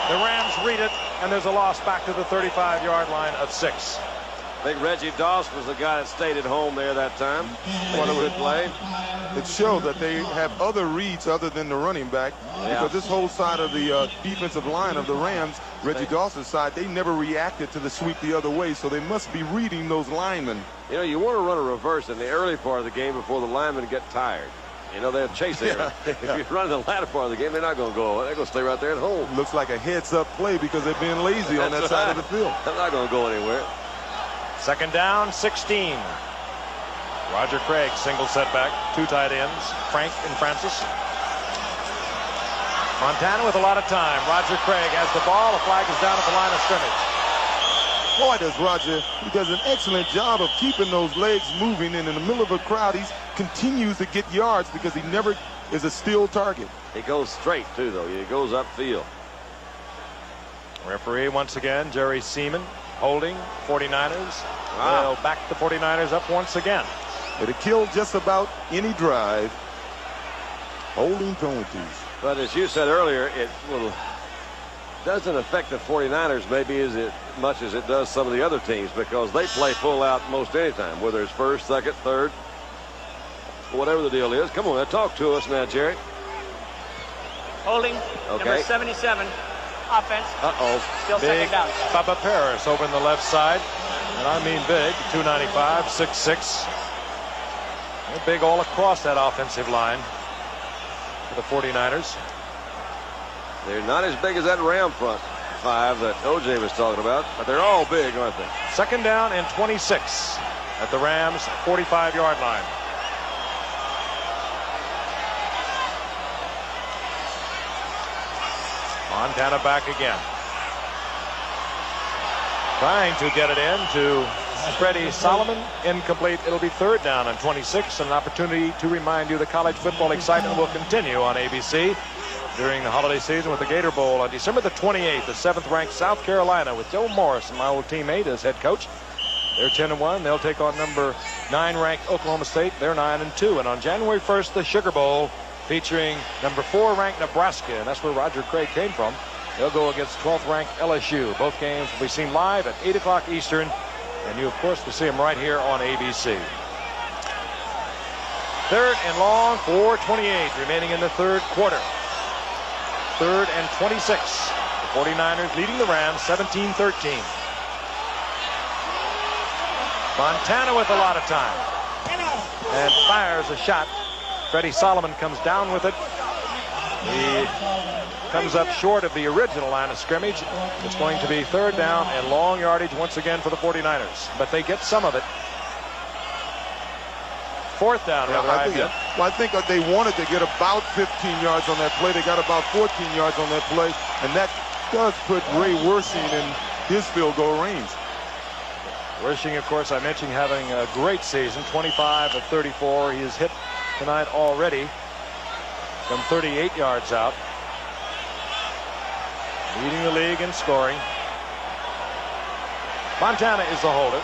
The Rams read it, and there's a loss back to the 35-yard line of 6. I think Reggie Doss was the guy that stayed at home there that time. What a good play. It showed that they have other reads other than the running back. Because this whole side of the defensive line of the Rams, Reggie Dawson's side, they never reacted to the sweep the other way. So they must be reading those linemen. You know, you want to run a reverse in the early part of the game before the linemen get tired. You know, they'll chase it. If you run in the latter part of the game, they're not going to go. They're going to stay right there at home. Looks like a heads-up play because they're being lazy on that side of the field. They're not going to go anywhere. Second down, 16. Roger Craig, single setback, 2 tight ends, Frank and Francis. Montana with a lot of time. Roger Craig has the ball. The flag is down at the line of scrimmage. Boy, does Roger, he does an excellent job of keeping those legs moving, and in the middle of a crowd, he continues to get yards because he never is a still target. He goes straight, too, though. He goes upfield. Referee, once again, Jerry Seaman, holding 49ers. They'll back the 49ers up once again. It'll kill just about any drive. Holding penalties. But as you said earlier, it doesn't affect the 49ers maybe as much as it does some of the other teams because they play full out most any time, whether it's first, second, third, whatever the deal is. Come on, talk to us now, Jerry. Holding, okay. number 77. offense. Still Big second down. Bubba Paris over in the left side. And I mean big, 295, 6'6". They're big all across that offensive line for the 49ers. They're not as big as that Ram front five that OJ was talking about, but they're all big, aren't they? Second down and 26 at the Rams' 45-yard line. Montana back again. Trying to get it in to Freddie Solomon. Incomplete. It'll be third down and 26. And an opportunity to remind you the college football excitement will continue on ABC during the holiday season with the Gator Bowl on December the 28th. The 7th-ranked South Carolina with Joe Morris, my old teammate, as head coach. They're 10-1. They'll take on number 9-ranked Oklahoma State. They're 9-2. And on January 1st, the Sugar Bowl featuring number 4-ranked Nebraska, and that's where Roger Craig came from. They'll go against 12th-ranked LSU. Both games will be seen live at 8 o'clock Eastern, and you, of course, will see them right here on ABC. Third and long, 4:28 remaining in the third quarter. Third and 26. The 49ers leading the Rams 17-13. Montana with a lot of time and fires a shot. Freddie Solomon comes down with it. He comes up short of the original line of scrimmage. It's going to be third down and long yardage once again for the 49ers, but they get some of it. Fourth down, rather. I think they wanted to get about 15 yards on that play. They got about 14 yards on that play, and that does put Ray Wersching in his field goal range. Wersching, of course, I mentioned having a great season, 25 of 34. He has hit tonight already from 38 yards out. Leading the league in scoring. Montana is the holder.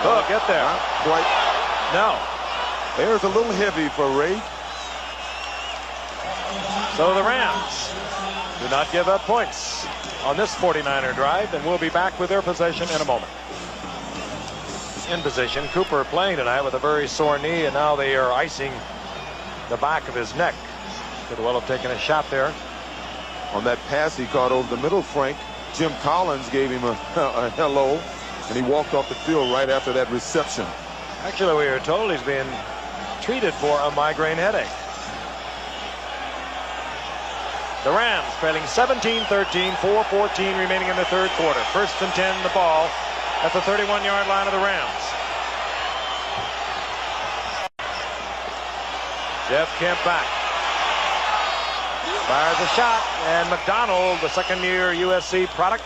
Oh, get there. Quite. No. There's a little heavy for Ray. So the Rams do not give up points on this 49er drive, and we'll be back with their possession in a moment. In position, Cooper playing tonight with a very sore knee, and now they are icing the back of his neck. Could well have taken a shot there. On that pass he caught over the middle, Frank, Jim Collins gave him a hello, and he walked off the field right after that reception. Actually, we are told he's being treated for a migraine headache. The Rams trailing 17-13, 4:14 remaining in the third quarter. First and 10, the ball at the 31-yard line of the Rams. Jeff Kemp back. Fires a shot, and McDonald, the second-year USC product,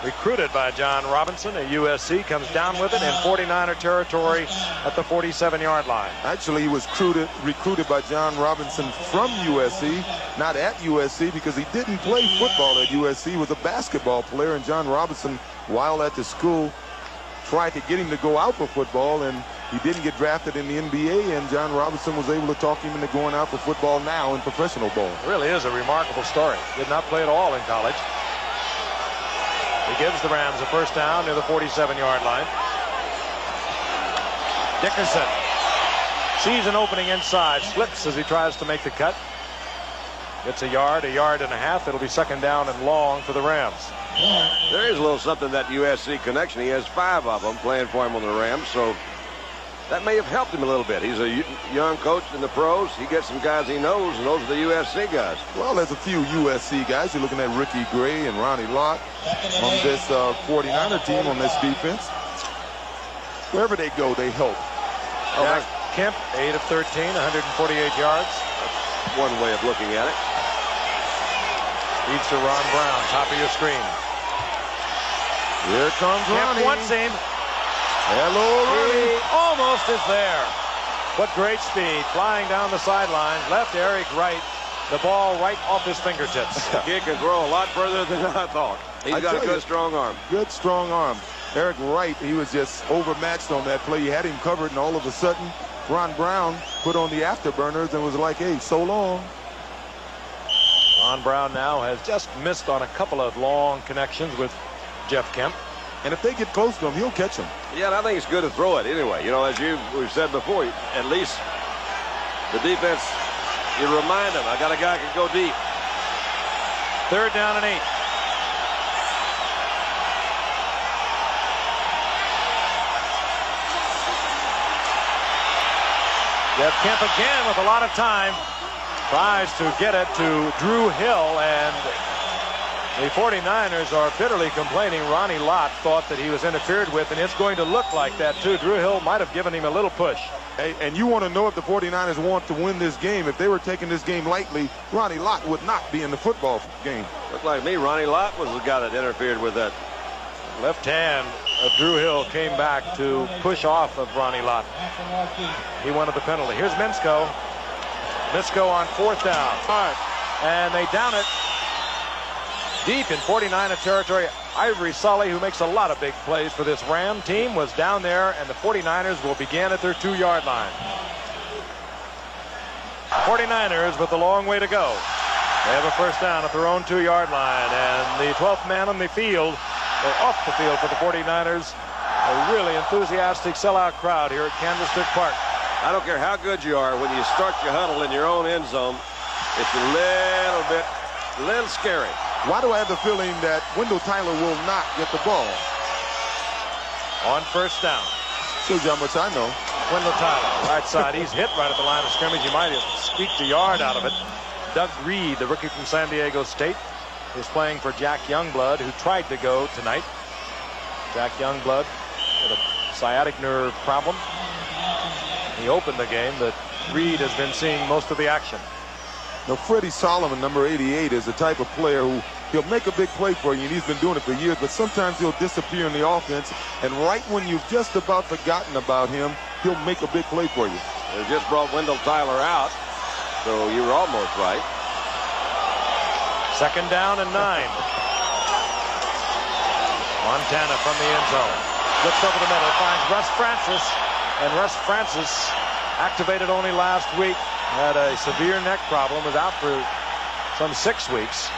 recruited by John Robinson at USC, comes down with it in 49er territory at the 47-yard line. Actually, he was recruited by John Robinson from USC, not at USC, because he didn't play football at USC. He was a basketball player, and John Robinson, while at the school, tried to get him to go out for football, and he didn't get drafted in the NBA, and John Robinson was able to talk him into going out for football now in professional ball. It really is a remarkable story. Did not play at all in college. He gives the Rams a first down near the 47-yard line. Dickerson sees an opening inside, slips as he tries to make the cut. Gets a yard and a half. It'll be second down and long for the Rams. There is a little something, that USC connection. He has 5 of them playing for him on the Rams, so that may have helped him a little bit. He's a young coach in the pros. He gets some guys he knows, and those are the USC guys. Well, there's a few USC guys. You're looking at Ricky Gray and Ronnie Lott on this 49er team on this defense. Wherever they go, they help. Jack Kemp, 8 of 13, 148 yards. That's one way of looking at it. Feeds to Ron Brown, top of your screen. Here comes Ronnie. Kemp wants him. Hello, Ronnie. He almost is there. What great speed. Flying down the sideline. Left Eric right. The ball right off his fingertips. The kid can throw a lot further than I thought. He's got a good, strong arm. Good, strong arm. Eric Wright, he was just overmatched on that play. He had him covered, and all of a sudden, Ron Brown put on the afterburners and was like, hey, so long. Ron Brown now has just missed on a couple of long connections with Jeff Kemp. And if they get close to him, he'll catch them. Yeah, and I think it's good to throw it anyway. You know, as we've said before, at least the defense You remind them, I got a guy who can go deep. 3rd down and 8. Jeff Kemp again with a lot of time. Tries to get it to Drew Hill, and the 49ers are bitterly complaining. Ronnie Lott thought that he was interfered with, and it's going to look like that too. Drew Hill might have given him a little push. Hey, and you want to know if the 49ers want to win this game. If they were taking this game lightly, Ronnie Lott would not be in the football game. Looked like me, Ronnie Lott was the guy that interfered with that. Left hand of Drew Hill came back to push off of Ronnie Lott. He wanted the penalty. Here's Minsko. Minsko on 4th down. And they down it deep in 49er territory. Ivory Sully, who makes a lot of big plays for this Ram team, was down there, and the 49ers will begin at their 2-yard line. 49ers with a long way to go. They have a first down at their own 2-yard line, and the 12th man on the field, or off the field for the 49ers. A really enthusiastic sellout crowd here at Candlestick Park. I don't care how good you are, when you start your huddle in your own end zone, it's a little scary. Why do I have the feeling that Wendell Tyler will not get the ball? On first down. Shows you how much I know. Wendell Tyler, right side. He's hit right at the line of scrimmage. He might have squeaked a yard out of it. Doug Reed, the rookie from San Diego State, is playing for Jack Youngblood, who tried to go tonight. Jack Youngblood with a sciatic nerve problem. He opened the game, but Reed has been seeing most of the action. Now, Freddie Solomon, number 88, is the type of player who he'll make a big play for you, and he's been doing it for years, but sometimes he'll disappear in the offense, and right when you've just about forgotten about him, he'll make a big play for you. They just brought Wendell Tyler out, so you were almost right. 2nd down and 9. Montana from the end zone. Flips over the middle, finds Russ Francis, and Russ Francis, activated only last week, had a severe neck problem, was out for some 6 weeks.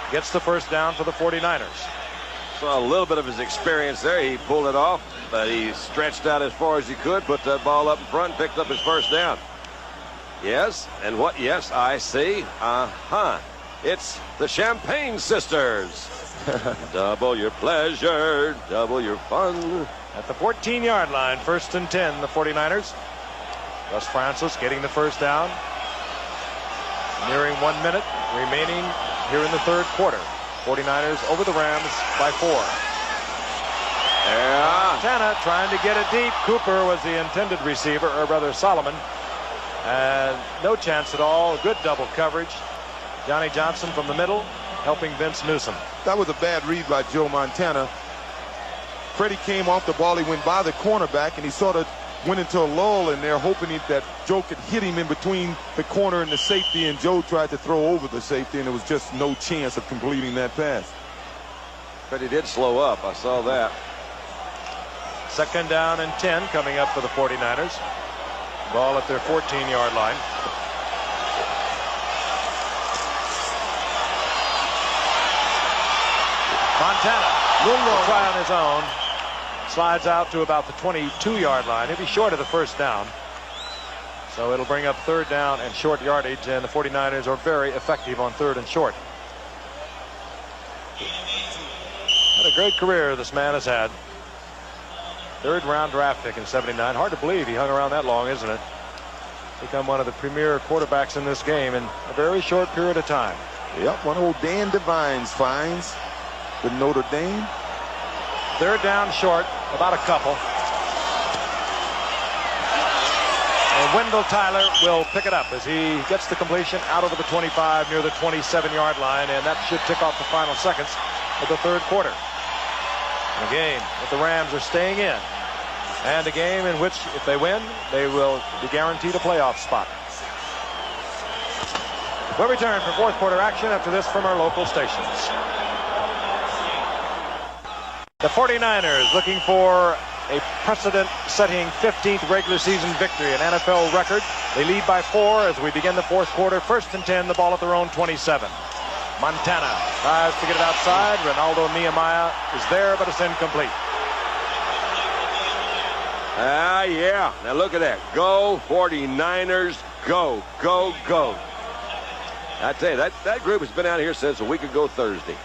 Gets the first down for the 49ers. Saw a little bit of his experience there. He pulled it off, but he stretched out as far as he could, put that ball up in front, and picked up his first down. Yes, and what? Yes, I see. It's the Champagne Sisters. Double your pleasure, double your fun. At the 14-yard line, 1st and 10, the 49ers. Russ Francis getting the first down. Nearing 1 minute remaining here in the 3rd quarter. 49ers over the Rams by 4. Montana trying to get it deep. Cooper was the intended receiver, or rather Solomon. And no chance at all. Good double coverage. Johnny Johnson from the middle, helping Vince Newsom. That was a bad read by Joe Montana. Freddie came off the ball. He went by the cornerback, and he sort of went into a lull in there, hoping that Joe could hit him in between the corner and the safety, and Joe tried to throw over the safety, and there was just no chance of completing that pass. But he did slow up. I saw that. 2nd down and 10 coming up for the 49ers. Ball at their 14-yard line. Montana will try on his own. Slides out to about the 22-yard line. He'll be short of the first down. So it'll bring up 3rd down and short yardage, and the 49ers are very effective on 3rd and short. What a great career this man has had. 3rd round draft pick in '79. Hard to believe he hung around that long, isn't it? Become one of the premier quarterbacks in this game in a very short period of time. Yep, one old Dan Devines finds with Notre Dame. 3rd down short, about a couple. And Wendell Tyler will pick it up as he gets the completion out over the 25 near the 27-yard line, and that should tick off the final seconds of the 3rd quarter. And a game that the Rams are staying in, and a game in which, if they win, they will be guaranteed a playoff spot. We'll return for 4th quarter action after this from our local stations. The 49ers looking for a precedent-setting 15th regular season victory, an NFL record. They lead by 4 as we begin the 4th quarter. 1st and 10, the ball at their own 27. Montana tries to get it outside. Ronaldo Nehemiah is there, but it's incomplete. Yeah. Now look at that. Go 49ers. go, go, go. I tell you, that group has been out here since a week ago Thursday.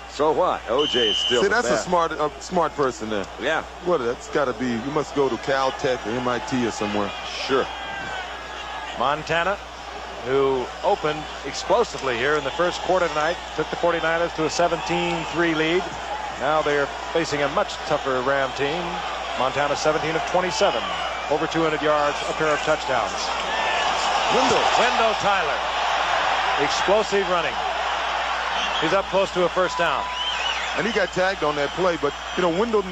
So what? OJ is still See, the that's best. a smart person there. Yeah. Well, that's got to be, you must go to Caltech or MIT or somewhere. Sure. Montana, who opened explosively here in the first quarter tonight, took the 49ers to a 17-3 lead. Now they're facing a much tougher Ram team. Montana 17 of 27, over 200 yards, a pair of touchdowns. Wendell Tyler, explosive running. He's up close to a first down. And he got tagged on that play, but, you know, Wendell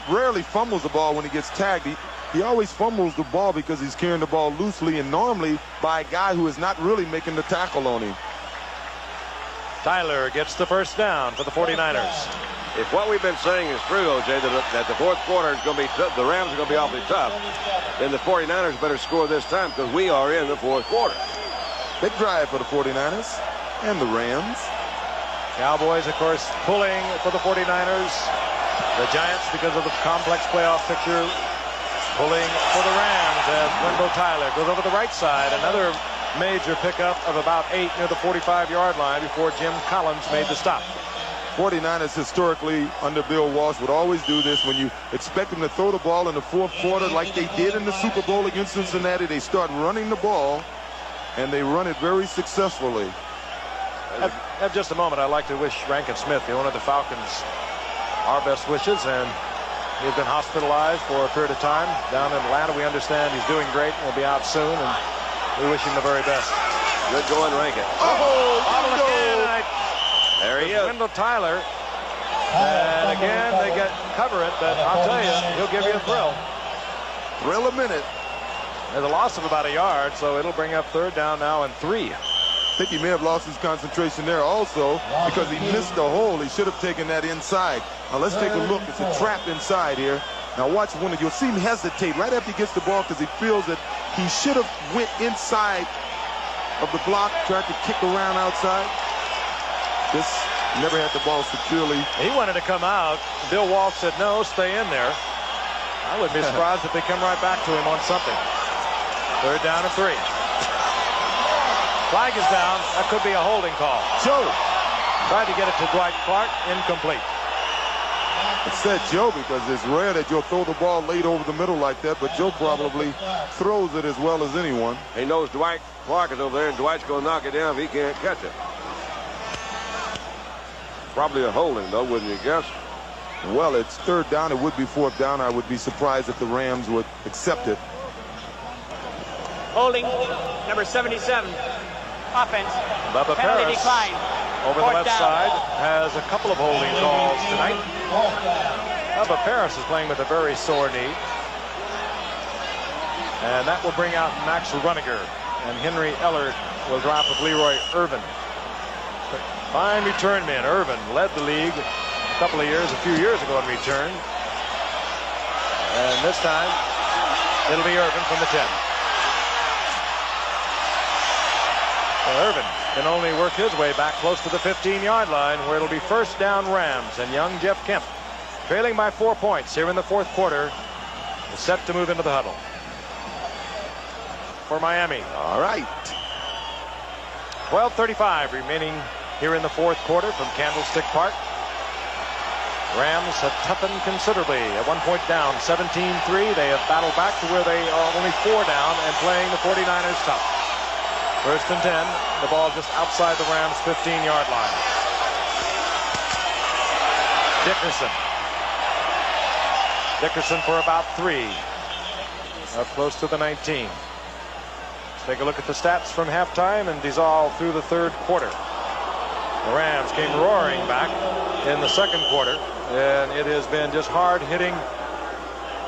rarely fumbles the ball when he gets tagged. He always fumbles the ball because he's carrying the ball loosely and normally by a guy who is not really making the tackle on him. Tyler gets the first down for the 49ers. If what we've been saying is true, OJ, that the fourth quarter is going to be tough, the Rams are going to be awfully tough, then the 49ers better score this time because we are in the fourth quarter. Big drive for the 49ers and the Rams. Cowboys, of course, pulling for the 49ers. The Giants, because of the complex playoff picture, pulling for the Rams as Wendell Tyler goes over the right side. Another major pickup of about 8 near the 45-yard line before Jim Collins made the stop. 49ers historically under Bill Walsh would always do this. When you expect them to throw the ball in the fourth quarter like they did in the Super Bowl against Cincinnati, they start running the ball, and they run it very successfully. At just a moment, I'd like to wish Rankin Smith, the owner of the Falcons, our best wishes, and he's been hospitalized for a period of time down in Atlanta. We understand he's doing great and will be out soon, and we wish him the very best. Good going, Rankin. There he is. Wendell Tyler. And again, they cover it, but I'll tell you, he'll give you a thrill. Thrill a minute. There's a loss of about a yard, so it'll bring up third down now and 3. I think he may have lost his concentration there also because he missed the hole. He should have taken that inside. Now let's take a look. It's a trap inside here. Now watch when you'll see him hesitate right after he gets the ball because he feels that he should have went inside of the block, tried to kick around outside. This never had the ball securely. He wanted to come out. Bill Walsh said, no, stay in there. I wouldn't be surprised if they come right back to him on something. Third down and 3. Flag is down. That could be a holding call. Joe tried to get it to Dwight Clark. Incomplete. It said Joe because it's rare that you'll throw the ball late over the middle like that, but Joe probably throws it as well as anyone. He knows Dwight Clark is over there, and Dwight's going to knock it down if he can't catch it. Probably a holding, though, wouldn't you guess? Well, it's third down. It would be fourth down. I would be surprised if the Rams would accept it. Holding, number 77. Offense. Bubba Penalty Paris decline. over the left side has a couple of holding calls tonight. Bubba Paris is playing with a very sore knee. And that will bring out Max Runiger. And Henry Eller will drop with Leroy Irvin. Fine return man. Irvin led the league a few years ago in return. And this time, it'll be Irvin from the 10. Well, Irvin can only work his way back close to the 15-yard line, where it'll be first down Rams, and young Jeff Kemp, trailing by 4 points here in the fourth quarter, is set to move into the huddle. For Miami. All right. 12:35 remaining here in the fourth quarter from Candlestick Park. Rams have toughened considerably. At one point down 17-3. They have battled back to where they are only 4 down and playing the 49ers tough. First and 10. The ball just outside the Rams' 15-yard line. Dickerson for about 3. Up close to the 19. Let's take a look at the stats from halftime and dissolve through the third quarter. The Rams came roaring back in the second quarter, and it has been just hard-hitting,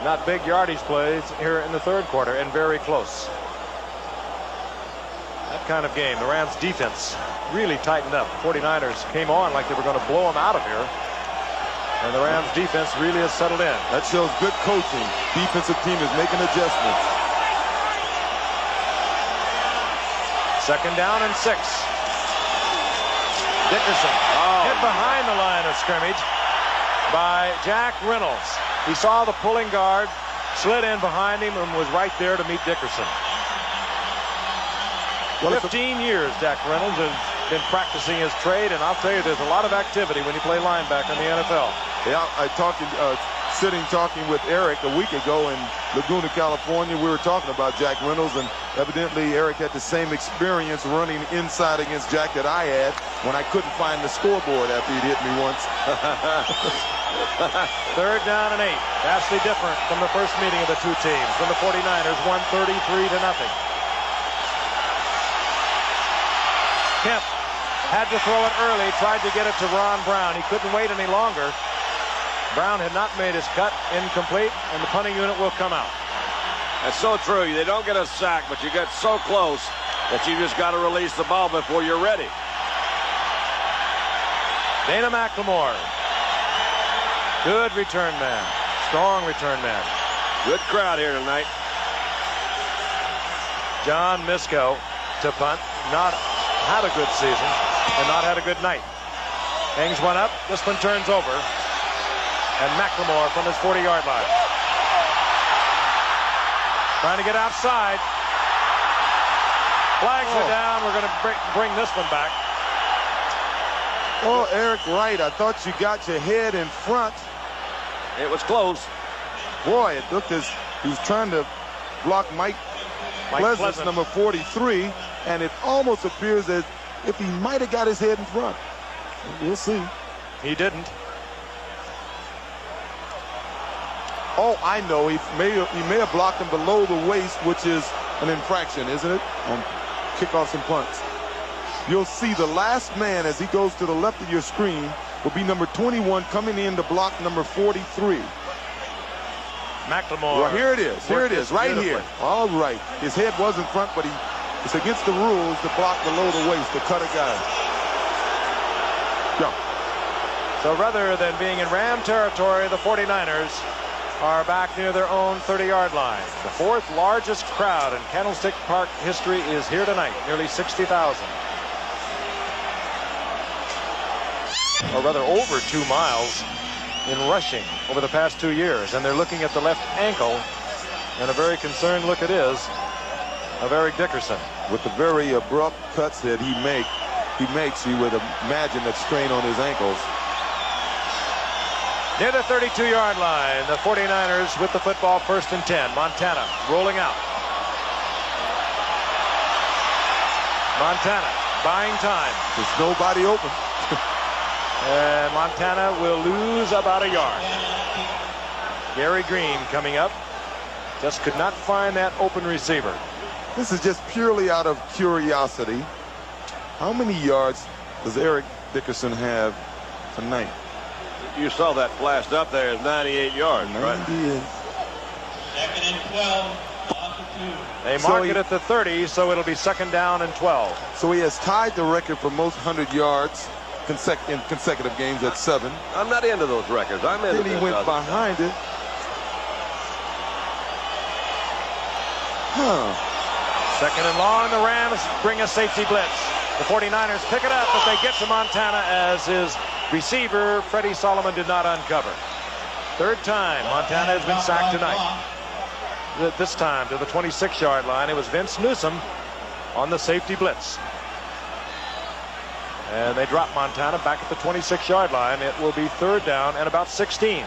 not big yardage plays here in the third quarter, and very close. That kind of game. The Rams defense really tightened up. The 49ers came on like they were going to blow them out of here. And the Rams defense really has settled in. That shows good coaching. Defensive team is making adjustments. Second down and 6. Dickerson hit behind the line of scrimmage by Jack Reynolds. He saw the pulling guard, slid in behind him, and was right there to meet Dickerson. 15 years Jack Reynolds has been practicing his trade, and I'll tell you, there's a lot of activity when you play linebacker in the NFL. Yeah, talking with Eric a week ago in Laguna, California. We were talking about Jack Reynolds, and evidently Eric had the same experience running inside against Jack that I had when I couldn't find the scoreboard after he'd hit me once. 3rd down and 8. Vastly different from the first meeting of the two teams. When the 49ers won 33-0. Kemp had to throw it early, tried to get it to Ron Brown. He couldn't wait any longer. Brown had not made his cut, incomplete, and the punting unit will come out. That's so true. They don't get a sack, but you get so close that you just got to release the ball before you're ready. Dana McLemore. Good return man. Strong return man. Good crowd here tonight. John Misko to punt. Not had a good season and not had a good night. Hangs one up. This one turns over. And McLemore from his 40-yard line. Trying to get outside. Flags are down. We're going to bring this one back. Oh, Eric Wright, I thought you got your head in front. It was close. Boy, it looked as he was trying to block Mike Pleasant, number 43, and it almost appears as if he might have got his head in front. We'll see. He didn't. Oh, I know. He may have blocked him below the waist, which is an infraction, isn't it? On kickoffs and punts. You'll see the last man as he goes to the left of your screen will be number 21 coming in to block number 43. McLemore. Well, here it is. Here it is, right here. All right. His head was in front, but it's against the rules to block below the waist to cut a guy. Yeah. So rather than being in Ram territory, the 49ers are back near their own 30-yard line. The 4th largest crowd in Candlestick Park history is here tonight, nearly 60,000. Or rather over 2 miles in rushing over the past 2 years. And they're looking at the left ankle, and a very concerned look it is of Eric Dickerson. With the very abrupt cuts that he makes, you would imagine that strain on his ankles. Near the 32-yard line, the 49ers with the football, 1st and 10. Montana rolling out. Montana buying time. There's nobody open. And Montana will lose about a yard. Gary Green coming up. Just could not find that open receiver. This is just purely out of curiosity. How many yards does Eric Dickerson have tonight? You saw that flashed up there as 98 yards, right? 98. 2nd and 12. They mark it at the 30, so it'll be 2nd down and 12. So he has tied the record for most 100 yards in consecutive games at 7. I'm not into those records. I'm into Then he went behind it. Second and long, the Rams bring a safety blitz. The 49ers pick it up, but they get to Montana as his receiver, Freddie Solomon, did not uncover. 3rd time Montana has been sacked tonight. This time to the 26-yard line. It was Vince Newsom on the safety blitz. And they drop Montana back at the 26-yard line. It will be 3rd down and about 16.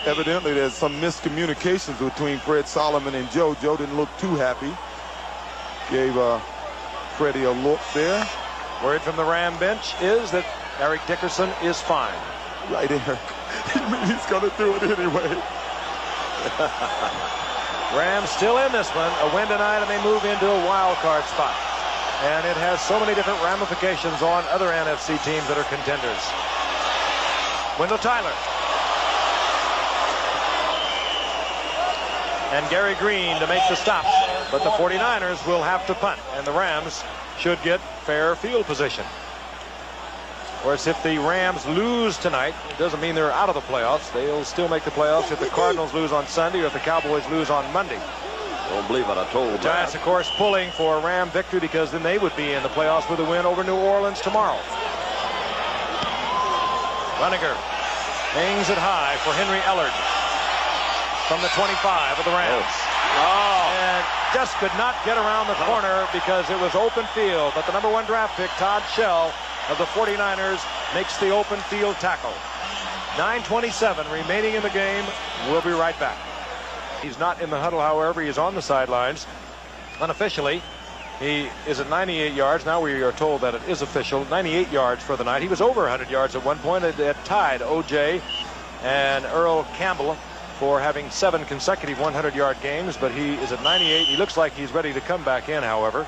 Evidently, there's some miscommunications between Fred Solomon and Joe. Joe didn't look too happy. Gave Freddie a look there. Word from the Ram bench is that Eric Dickerson is fine. Right, Eric. He's going to do it anyway. Rams still in this one. A win tonight, and they move into a wild card spot. And it has so many different ramifications on other NFC teams that are contenders. Wendell Tyler. And Gary Green to make the stop. But the 49ers will have to punt, and the Rams should get fair field position. Of course, if the Rams lose tonight, it doesn't mean they're out of the playoffs. They'll still make the playoffs if the Cardinals lose on Sunday or if the Cowboys lose on Monday. Don't believe what I told. The Giants, of course, pulling for a Ram victory because then they would be in the playoffs with a win over New Orleans tomorrow. Runninger hangs it high for Henry Ellard from the 25 of the Rams. And just could not get around the corner because it was open field. But the number 1 draft pick, Todd Shell of the 49ers, makes the open field tackle. 9:27 remaining in the game. We'll be right back. He's not in the huddle, however. He is on the sidelines. Unofficially, he is at 98 yards. Now we are told that it is official. 98 yards for the night. He was over 100 yards at one point. It tied O.J. and Earl Campbell for having 7 consecutive 100-yard games, but he is at 98. He looks like he's ready to come back in, however.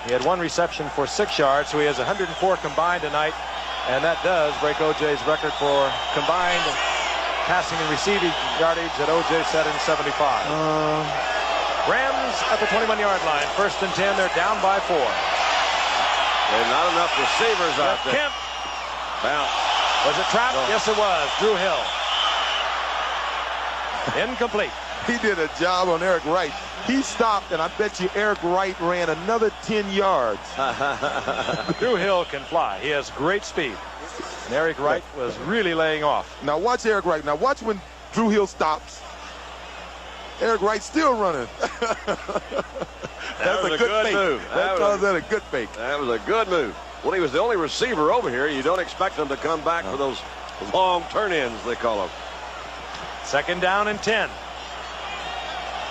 He had 1 reception for 6 yards, so he has 104 combined tonight, and that does break O.J.'s record for combined passing and receiving yardage that O.J. set in 75. Rams at the 21-yard line. 1st and 10. They're down by 4. And not enough receivers out there. Kemp. Bounce. Was it trapped? No. Yes, it was. Drew Hill. Incomplete. He did a job on Eric Wright. He stopped, and I bet you Eric Wright ran another 10 yards. Drew Hill can fly. He has great speed. And Eric Wright was really laying off. Now watch Eric Wright. Now watch when Drew Hill stops. Eric Wright still running. That's a good fake. Move. That a good fake. That was a good move. Well, he was the only receiver over here. You don't expect him to come back for those long turn-ins, they call them. 2nd down and 10.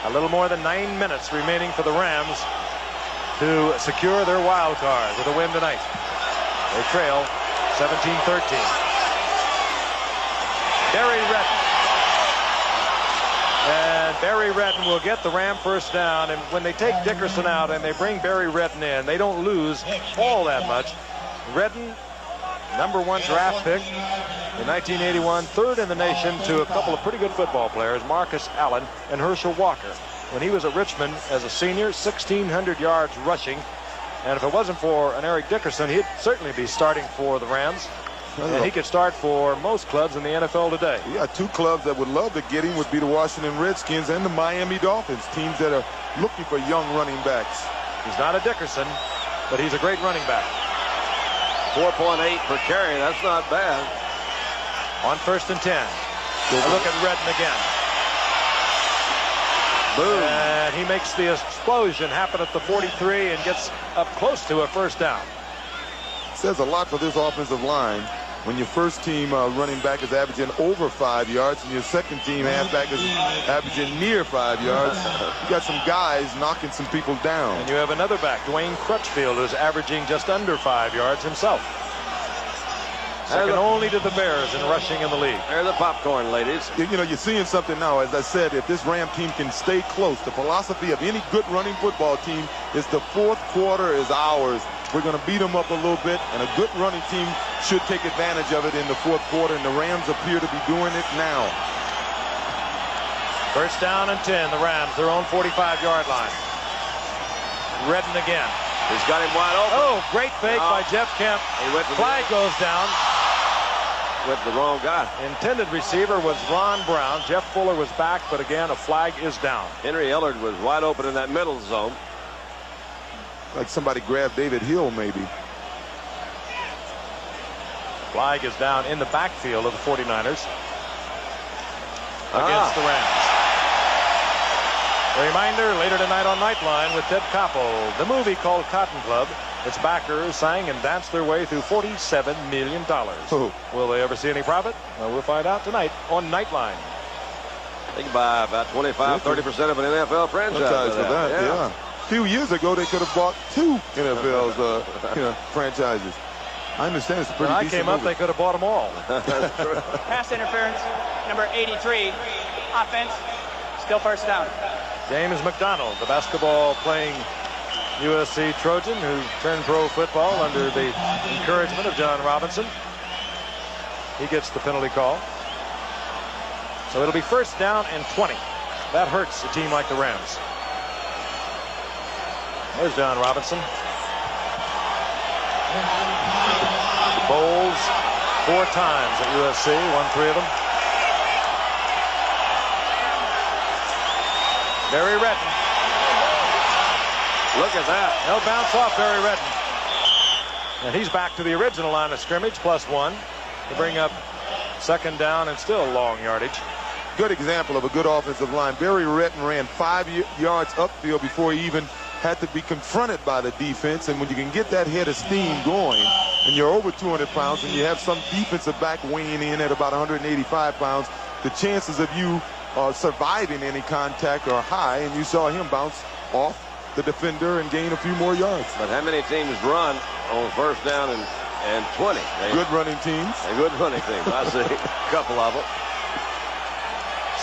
A little more than 9 minutes remaining for the Rams to secure their wild card with a win tonight. They trail 17-13. Barry Redden. And Barry Redden will get the Ram 1st down. And when they take Dickerson out and they bring Barry Redden in, they don't lose all that much. Redden, number 1 draft pick in 1981, 3rd in the nation to a couple of pretty good football players, Marcus Allen and Herschel Walker. When he was at Richmond as a senior, 1,600 yards rushing. And if it wasn't for an Eric Dickerson, he'd certainly be starting for the Rams. And he could start for most clubs in the NFL today. Yeah, 2 clubs that would love to get him would be the Washington Redskins and the Miami Dolphins, teams that are looking for young running backs. He's not a Dickerson, but he's a great running back. 4.8 per carry, that's not bad. On 1st and 10. A look at Redden again. Boom. And he makes the explosion happen at the 43 and gets up close to a 1st down. Says a lot for this offensive line when your first team running back is averaging over 5 yards and your second team halfback is averaging near 5 yards. You got some guys knocking some people down. And you have another back, Dwayne Crutchfield, who's averaging just under 5 yards himself. Second only to the Bears in rushing in the league. There's the popcorn, ladies. You know, you're seeing something now. As I said, if this Ram team can stay close, the philosophy of any good running football team is the 4th quarter is ours. We're going to beat them up a little bit, and a good running team should take advantage of it in the 4th quarter, and the Rams appear to be doing it now. 1st down and 10, the Rams, their own 45-yard line. Redden again. He's got him wide open. Oh, great fake by Jeff Kemp. Flag goes down. With the wrong guy. Intended receiver was Ron Brown. Jeff Fuller was back, but again, a flag is down. Henry Ellard was wide open in that middle zone. Like somebody grabbed David Hill, maybe. Flag is down in the backfield of the 49ers against the Rams. A reminder, later tonight on Nightline with Ted Koppel, the movie called Cotton Club. Its backers sang and danced their way through $47 million. Will they ever see any profit? Well, we'll find out tonight on Nightline. They can buy about 25-30% of an NFL franchise for that. Yeah. A few years ago, they could have bought 2 NFL's franchises. I understand it's a pretty decent When I came up, they could have bought them all. Pass interference, number 83. Offense, still 1st down. James McDonald, the basketball-playing USC Trojan who turned pro football under the encouragement of John Robinson. He gets the penalty call. So it'll be 1st down and 20. That hurts a team like the Rams. There's John Robinson. Bowls 4 times at USC, won 3 of them. Barry Redden. Look at that. They'll bounce off Barry Redden. And he's back to the original line of scrimmage, +1, to bring up 2nd down and still long yardage. good example of a good offensive line. Barry Redden ran 5 yards upfield before he even had to be confronted by the defense. And when you can get that head of steam going, and you're over 200 pounds, and you have some defensive back weighing in at about 185 pounds, the chances of you surviving any contact are high, and you saw him bounce off the defender and gain a few more yards. But how many teams run on first down and 20? Good running teams. A good running team. I see a couple of them.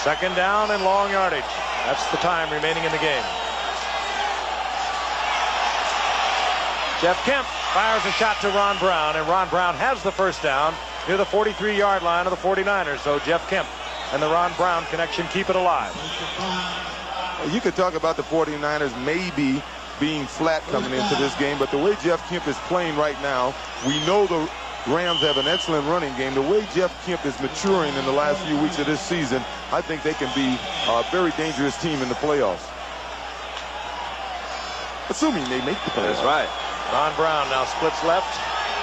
Second down and long yardage. That's the time remaining in the game. Jeff Kemp fires a shot to Ron Brown, and Ron Brown has the first down near the 43-yard line of the 49ers. So Jeff Kemp and the Ron Brown connection keep it alive. You could talk about the 49ers maybe being flat coming into this game, but the way Jeff Kemp is playing right now, we know the Rams have an excellent running game. The way Jeff Kemp is maturing in the last few weeks of this season, I think they can be a very dangerous team in the playoffs. Assuming they make the playoffs. That's right. Ron Brown now splits left.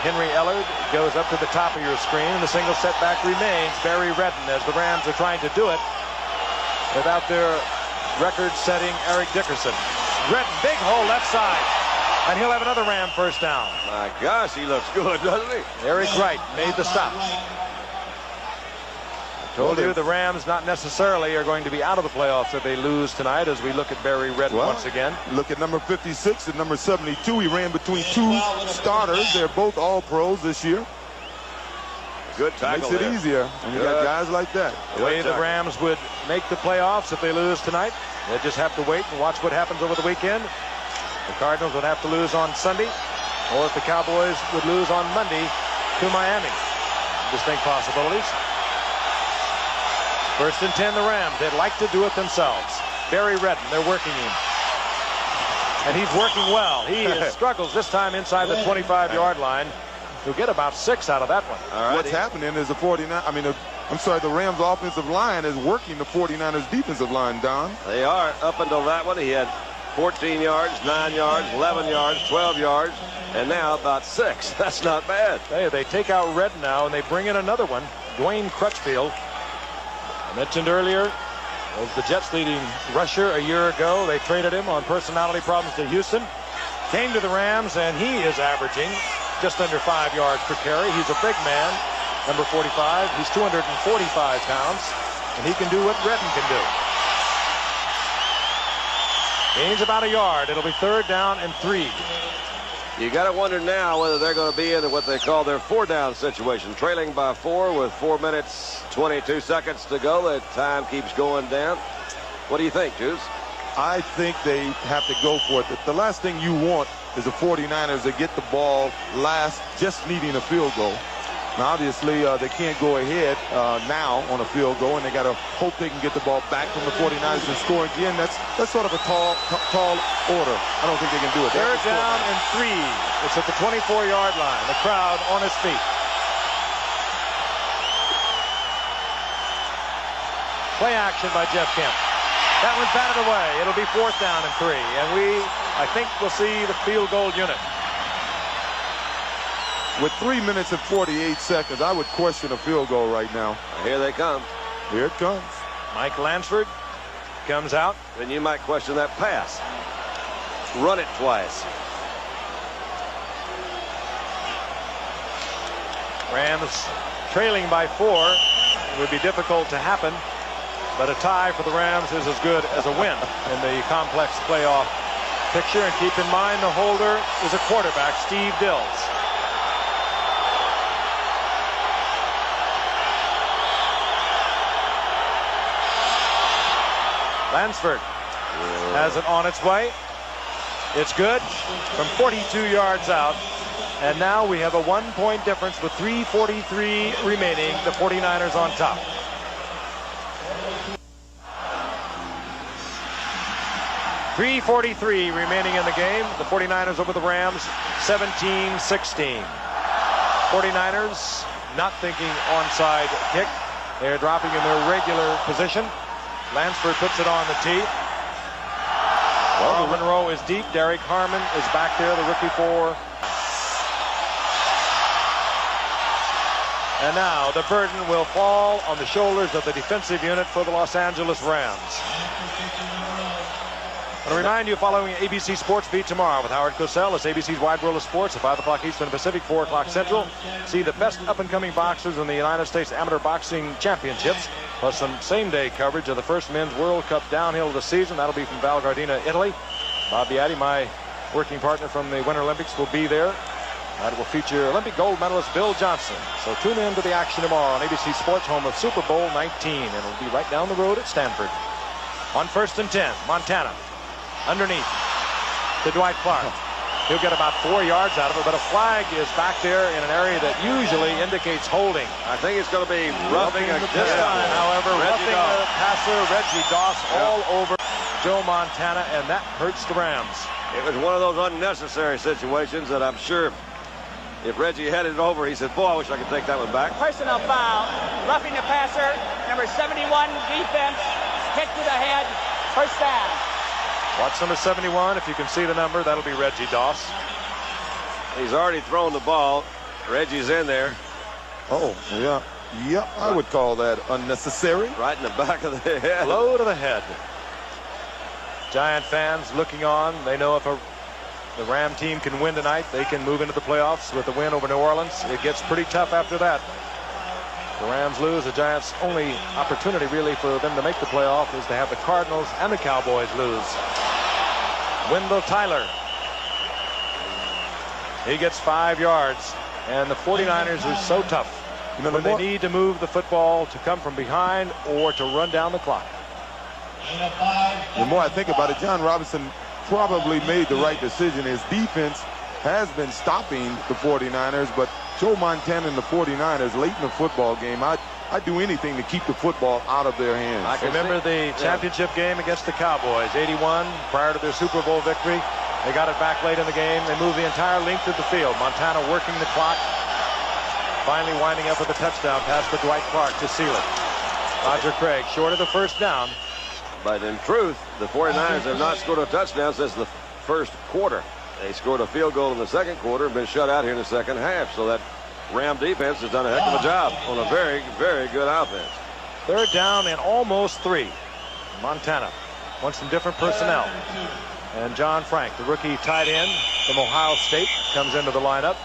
Henry Ellard goes up to the top of your screen, and the single setback remains. Barry Redden, as the Rams are trying to do it without their record-setting Eric Dickerson. Redden, big hole left side, and he'll have another Ram first down. My gosh, he looks good, doesn't he? Eric Wright made the stop. Told you the Rams not necessarily are going to be out of the playoffs if they lose tonight, as we look at Barry Redden once again. Look at number 56 and number 72. He ran between two starters. They're both all pros this year. Good tackle. Makes it easier when you got guys like that. The way the Rams would make the playoffs if they lose tonight, they just have to wait and watch what happens over the weekend. The Cardinals would have to lose on Sunday, or if the Cowboys would lose on Monday to Miami. Distinct possibilities. First and 10, the Rams. They'd like to do it themselves. Barry Redden, they're working him. And he's working well. He struggles this time inside the 25-yard line. He'll get about 6 out of that one. What's happening is the Rams offensive line is working the 49ers defensive line, Don. They are. Up until that one, he had 14 yards, 9 yards, 11 yards, 12 yards, and now about 6. That's not bad. Hey, they take out Redden now, and they bring in another one, Dwayne Crutchfield. I mentioned earlier, was the Jets' leading rusher a year ago. They traded him on personality problems to Houston. Came to the Rams, and he is averaging just under 5 yards per carry. He's a big man, number 45. He's 245 pounds, and he can do what Redden can do. Gains about a yard. It'll be third down and 3. You got to wonder now whether they're going to be in what they call their 4-down situation. Trailing by 4 with 4 minutes, 22 seconds to go. The time keeps going down. What do you think, Juice? I think they have to go for it. The last thing you want is the 49ers to get the ball last, just needing a field goal. Now, obviously, they can't go ahead now on a field goal, and they got to hope they can get the ball back from the 49ers and score again. That's sort of a tall order. I don't think they can do it. Third down and 3. It's at the 24-yard line. The crowd on its feet. Play action by Jeff Kemp. That one's batted away. It'll be fourth down and 3. And I think we'll see the field goal unit. With 3 minutes and 48 seconds, I would question a field goal right now. Here they come. Here it comes. Mike Lansford comes out. Then you might question that pass. Run it twice. Rams trailing by 4. It would be difficult to happen, but a tie for the Rams is as good as a win in the complex playoff picture. And keep in mind, the holder is a quarterback, Steve Dills. Lansford has it on its way. It's good from 42 yards out. And now we have a 1-point difference with 3:43 remaining. The 49ers on top. .343 remaining in the game. The 49ers over the Rams, 17-16. 49ers not thinking onside kick. They're dropping in their regular position. Lansford puts it on the tee. Carl Monroe is deep. Derek Harmon is back there, the rookie for. And now the burden will fall on the shoulders of the defensive unit for the Los Angeles Rams. I want to remind you, following ABC Sports Beat tomorrow with Howard Cosell. It's ABC's Wide World of Sports at 5 o'clock Eastern Pacific, 4 o'clock Central. See the best up-and-coming boxers in the United States Amateur Boxing Championships, plus some same-day coverage of the first Men's World Cup downhill of the season. That'll be from Val Gardena, Italy. Bob Beatty, my working partner from the Winter Olympics, will be there. That will feature Olympic gold medalist Bill Johnson. So tune in to the action tomorrow on ABC Sports, home of Super Bowl 19. And it'll be right down the road at Stanford. On 1st and 10, Montana. Underneath to Dwight Clark. He'll get about 4 yards out of it, but a flag is back there in an area that usually indicates holding. I think it's going to be roughing this time, however, roughing the passer, Reggie Doss, all over Joe Montana, and that hurts the Rams. It was one of those unnecessary situations that I'm sure if Reggie had it over, he said, boy, I wish I could take that one back. Personal foul, roughing the passer, number 71, defense, hit to the head, first down. Watch number 71. If you can see the number, that'll be Reggie Doss. He's already thrown the ball. Reggie's in there. Oh, yeah. Yep, I would call that unnecessary. Right in the back of the head. Low to the head. Giant fans looking on. They know if the Ram team can win tonight, they can move into the playoffs with a win over New Orleans. It gets pretty tough after that. The Rams lose. The Giants' only opportunity really for them to make the playoff is to have the Cardinals and the Cowboys lose. Wendell Tyler. He gets 5 yards. And the 49ers are so tough. You know, when they need to move the football to come from behind or to run down the clock. The more I think about it, John Robinson probably made the right decision. His defense has been stopping the 49ers, but Joe Montana and the 49ers late in the football game, I'd do anything to keep the football out of their hands. I remember the championship game against the Cowboys, 81, prior to their Super Bowl victory. They got it back late in the game. They moved the entire length of the field. Montana working the clock, finally winding up with a touchdown pass to Dwight Clark to seal it. Roger Craig short of the first down. But in truth, the 49ers have not scored a touchdown since the first quarter. They scored a field goal in the second quarter and been shut out here in the second half. So that Ram defense has done a heck of a job on a very, very good offense. Third down and almost 3. Montana wants some different personnel. And John Frank, the rookie tight end from Ohio State, comes into the lineup.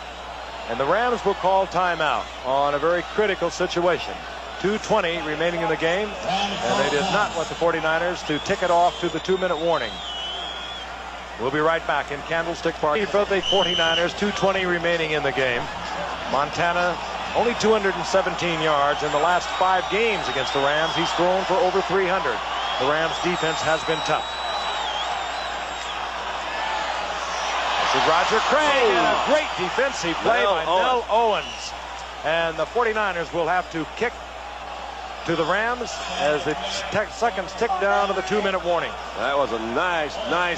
And the Rams will call timeout on a very critical situation. 2:20 remaining in the game. And they did not want the 49ers to tick it off to the 2-minute warning. We'll be right back in Candlestick Park for the 49ers. 2:20 remaining in the game. Montana only 217 yards in the last 5 games against the Rams. He's thrown for over 300. The Rams defense has been tough. This is Roger Craig and a great defensive play by Nell Owens. And the 49ers will have to kick to the Rams as the seconds tick down to the 2-minute warning. That was a nice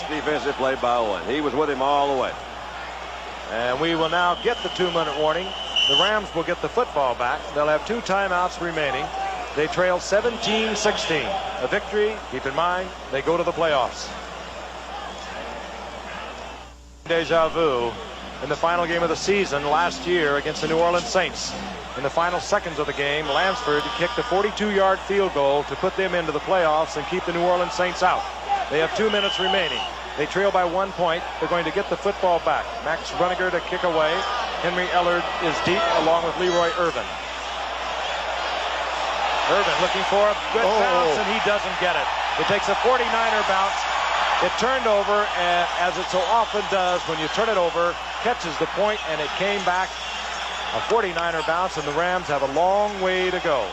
defensive play by Owen. He was with him all the way. And we will now get the 2-minute warning. The Rams will get the football back. They'll have 2 timeouts remaining. They trail 17-16. A victory, keep in mind, they go to the playoffs. Deja vu in the final game of the season last year against the New Orleans Saints. In the final seconds of the game, Lansford kicked a 42-yard field goal to put them into the playoffs and keep the New Orleans Saints out. They have 2 minutes remaining. They trail by 1 point. They're going to get the football back. Max Runiger to kick away. Henry Ellard is deep along with Leroy Irvin. Irvin looking for a good bounce, and he doesn't get it. It takes a 49er bounce. It turned over, and as it so often does, when you turn it over, catches the point, and it came back. A 49er bounce, and the Rams have a long way to go.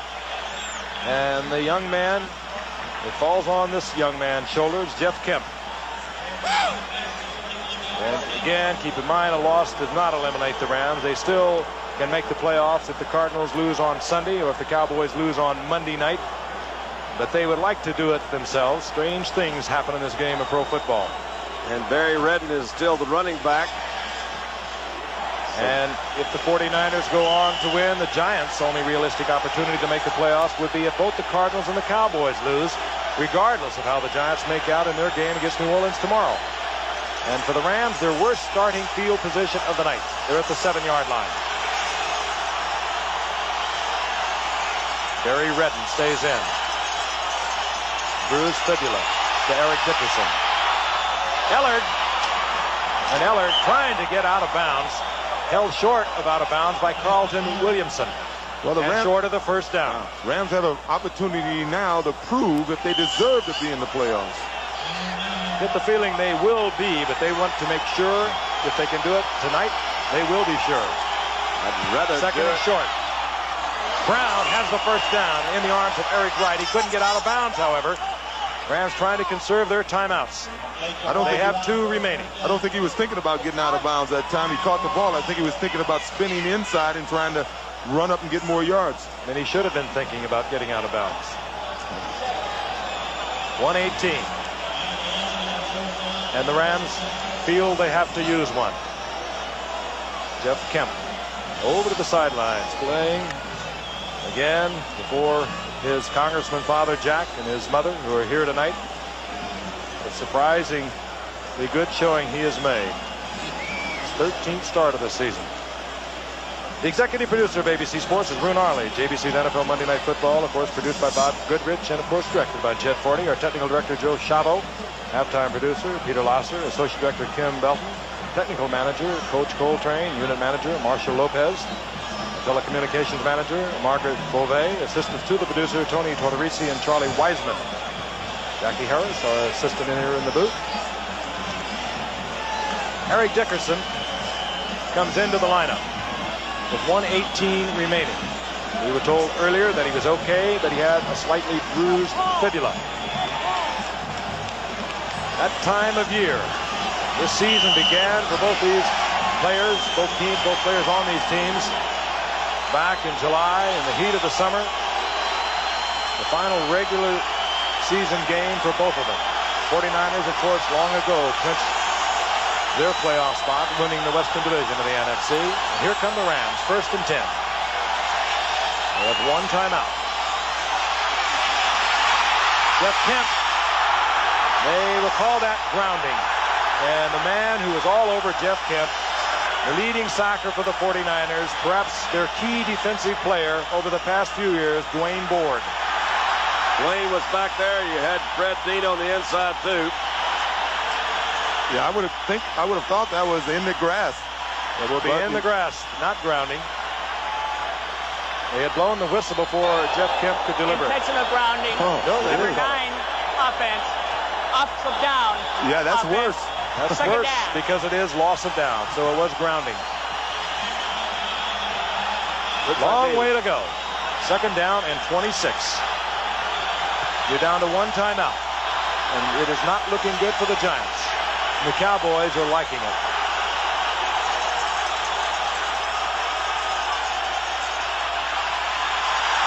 And the young man, it falls on this young man's shoulders, Jeff Kemp. And again, keep in mind, a loss does not eliminate the Rams. They still can make the playoffs if the Cardinals lose on Sunday or if the Cowboys lose on Monday night. But they would like to do it themselves. Strange things happen in this game of pro football. And Barry Redden is still the running back. And if the 49ers go on to win, the Giants' only realistic opportunity to make the playoffs would be if both the Cardinals and the Cowboys lose, regardless of how the Giants make out in their game against New Orleans tomorrow. And for the Rams, their worst starting field position of the night. They're at the 7-yard line. Barry Redden stays in. Bruised fibula to Eric Dickerson. Ellard. And Ellard trying to get out of bounds. Held short of out of bounds by Carlton Williamson. Well, the Rams, short of the first down. Rams have an opportunity now to prove if they deserve to be in the playoffs. Get the feeling they will be, but they want to make sure if they can do it tonight, they will be sure. I'd rather Second and short. Brown has the first down in the arms of Eric Wright. He couldn't get out of bounds, however. Rams trying to conserve their timeouts. They have 2 remaining. I don't think he was thinking about getting out of bounds that time he caught the ball. I think he was thinking about spinning inside and trying to run up and get more yards. And he should have been thinking about getting out of bounds. 1:18. And the Rams feel they have to use one. Jeff Kemp over to the sidelines, playing again before his Congressman father Jack and his mother, who are here tonight. A surprisingly good showing he has made. His 13th start of the season. The executive producer of ABC Sports is Roone Arley. JBC's NFL Monday Night Football, of course, produced by Bob Goodrich and, of course, directed by Chet Forney. Our technical director, Joe Shavo. Halftime producer, Peter Lasser. Associate director, Kim Belton. Technical manager, Coach Coltrane. Unit manager, Marshall Lopez. Telecommunications manager, Margaret Beauvais. Assistants to the producer, Tony Tortorisi and Charlie Wiseman. Jackie Harris, our assistant in here in the booth. Eric Dickerson comes into the lineup with 1:18 remaining. We were told earlier that he was okay, but he had a slightly bruised fibula. That time of year, this season began for both these players, both players on these teams, back in July in the heat of the summer. The final regular season game for both of them. 49ers, of course, long ago clinched their playoff spot, winning the Western Division of the NFC. And here come the Rams, 1st and 10. They have 1 timeout. Jeff Kemp, they will call that grounding. And the man who was all over Jeff Kemp, the leading sacker for the 49ers, perhaps their key defensive player over the past few years, Dwayne Board. Dwayne was back there. You had Fred Dean on the inside, too. Yeah, I would have thought that was in the grass. It will be in the grass, not grounding. They had blown the whistle before Jeff Kemp could deliver. Intentional grounding. Oh, no, they Number didn't. 9 offense. Up from down. Yeah, that's offense. worse. That's Second worse down. because it is loss of down, so it was grounding. Long way to go. 2nd down and 26. You're down to 1 timeout, and it is not looking good for the Giants. The Cowboys are liking it.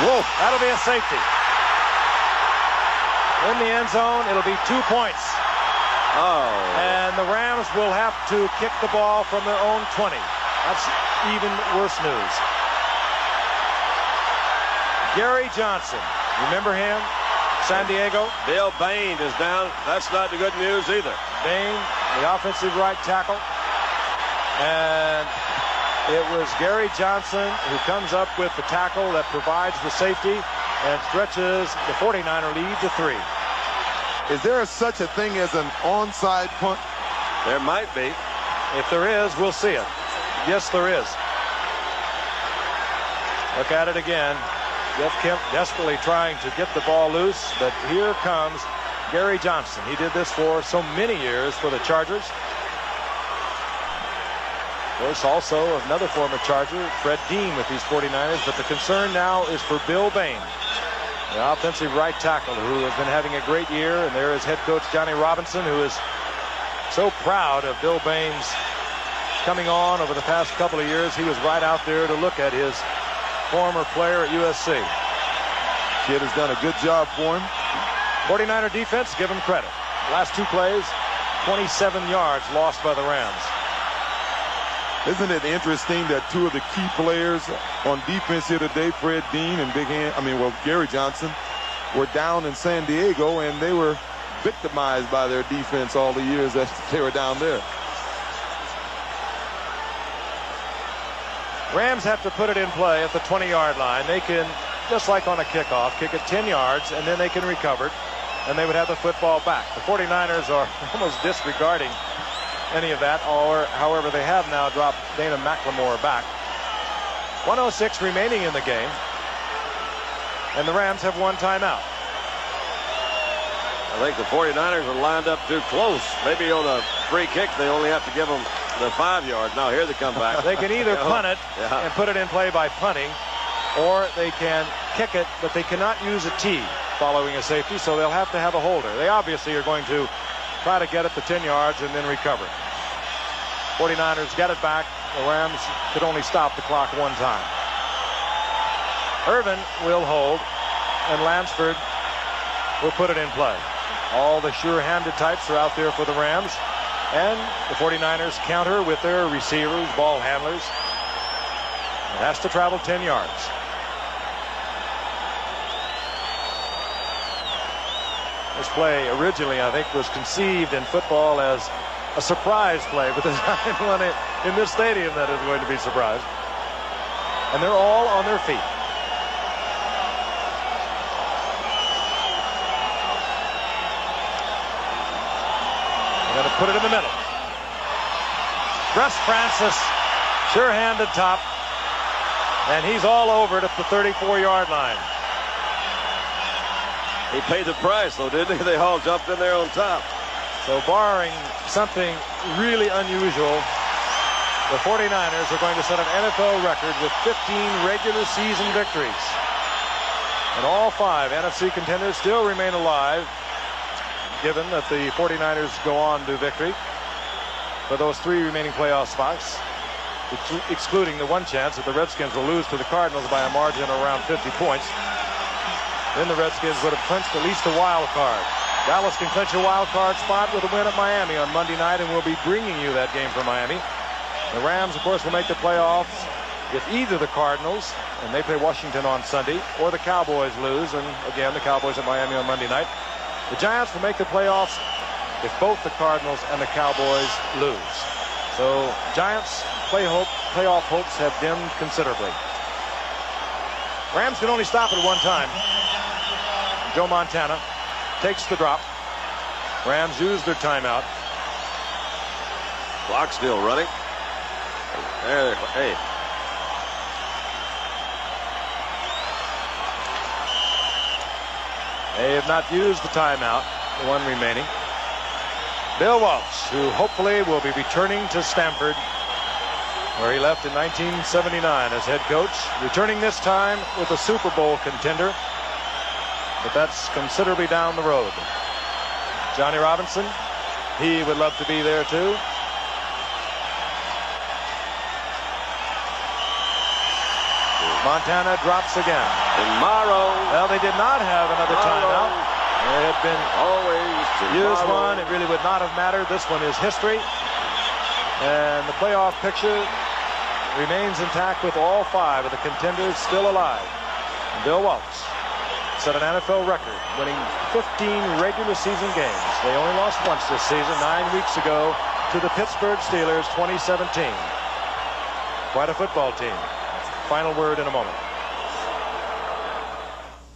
Whoa. That'll be a safety. In the end zone, it'll be 2 points. Oh. And the Rams will have to kick the ball from their own 20. That's even worse news. Gary Johnson, remember him? San Diego. Bill Bain is down. That's not the good news either. Bain, the offensive right tackle. And it was Gary Johnson who comes up with the tackle that provides the safety and stretches the 49er lead to 3. Is there such a thing as an onside punt? There might be. If there is, we'll see it. Yes, there is. Look at it again. Jeff Kemp desperately trying to get the ball loose, but here comes Gary Johnson. He did this for so many years for the Chargers. Of course, also another former Charger, Fred Dean, with these 49ers, but the concern now is for Bill Bain, the offensive right tackle, who has been having a great year, and there is head coach Johnny Robinson, who is so proud of Bill Bain's coming on over the past couple of years. He was right out there to look at his former player at USC. Kid has done a good job for him. 49er defense, give him credit. Last 2 plays, 27 yards lost by the Rams. Isn't it interesting that 2 of the key players on defense here today, Fred Dean and Gary Johnson, were down in San Diego, and they were victimized by their defense all the years that they were down there. Rams have to put it in play at the 20-yard line. They can just like on a kickoff, kick it 10 yards, and then they can recover it, and they would have the football back. The 49ers are almost disregarding any of that, or however they have now dropped Dana McLemore back. 1:06 remaining in the game, and the Rams have one timeout. I think the 49ers are lined up too close. Maybe on a free kick, they only have to give them the 5 yards. Now here they come back. They can either punt it and put it in play by punting, or they can kick it, but they cannot use a tee following a safety, so they'll have to have a holder. They obviously are going to try to get it to 10 yards and then recover. 49ers get it back. The Rams could only stop the clock one time. Irvin will hold, and Lansford will put it in play. All the sure-handed types are out there for the Rams, and the 49ers counter with their receivers, ball handlers. It has to travel 10 yards. This play originally, I think, was conceived in football as a surprise play, but there's not anyone in this stadium that is going to be surprised. And they're all on their feet. They're going to put it in the middle. Russ Francis, sure-handed top, and he's all over it at the 34-yard line. He paid the price, though, didn't he? They all jumped in there on top. So barring something really unusual, the 49ers are going to set an NFL record with 15 regular season victories. And all 5 NFC contenders still remain alive, given that the 49ers go on to victory for those 3 remaining playoff spots, excluding the one chance that the Redskins will lose to the Cardinals by a margin of around 50 points. Then the Redskins would have clinched at least a wild card. Dallas can clinch a wild card spot with a win at Miami on Monday night, and we'll be bringing you that game from Miami. The Rams, of course, will make the playoffs if either the Cardinals, and they play Washington on Sunday, or the Cowboys lose, and again, the Cowboys at Miami on Monday night. The Giants will make the playoffs if both the Cardinals and the Cowboys lose. So Giants playoff hopes have dimmed considerably. Rams can only stop it one time. Joe Montana takes the drop. Rams use their timeout. Clock still running. There, hey. They have not used the timeout, the one remaining. Bill Walsh, who hopefully will be returning to Stanford, where he left in 1979 as head coach, returning this time with a Super Bowl contender, but that's considerably down the road. Johnny Robinson, he would love to be there too. Montana drops again. Tomorrow. Well, they did not have another timeout. There had been used one. It really would not have mattered. This one is history. And the playoff picture remains intact with all 5 of the contenders still alive. And Bill Walsh set an NFL record, winning 15 regular season games. They only lost once this season, 9 weeks ago, to the Pittsburgh Steelers, 2017. Quite a football team. Final word in a moment.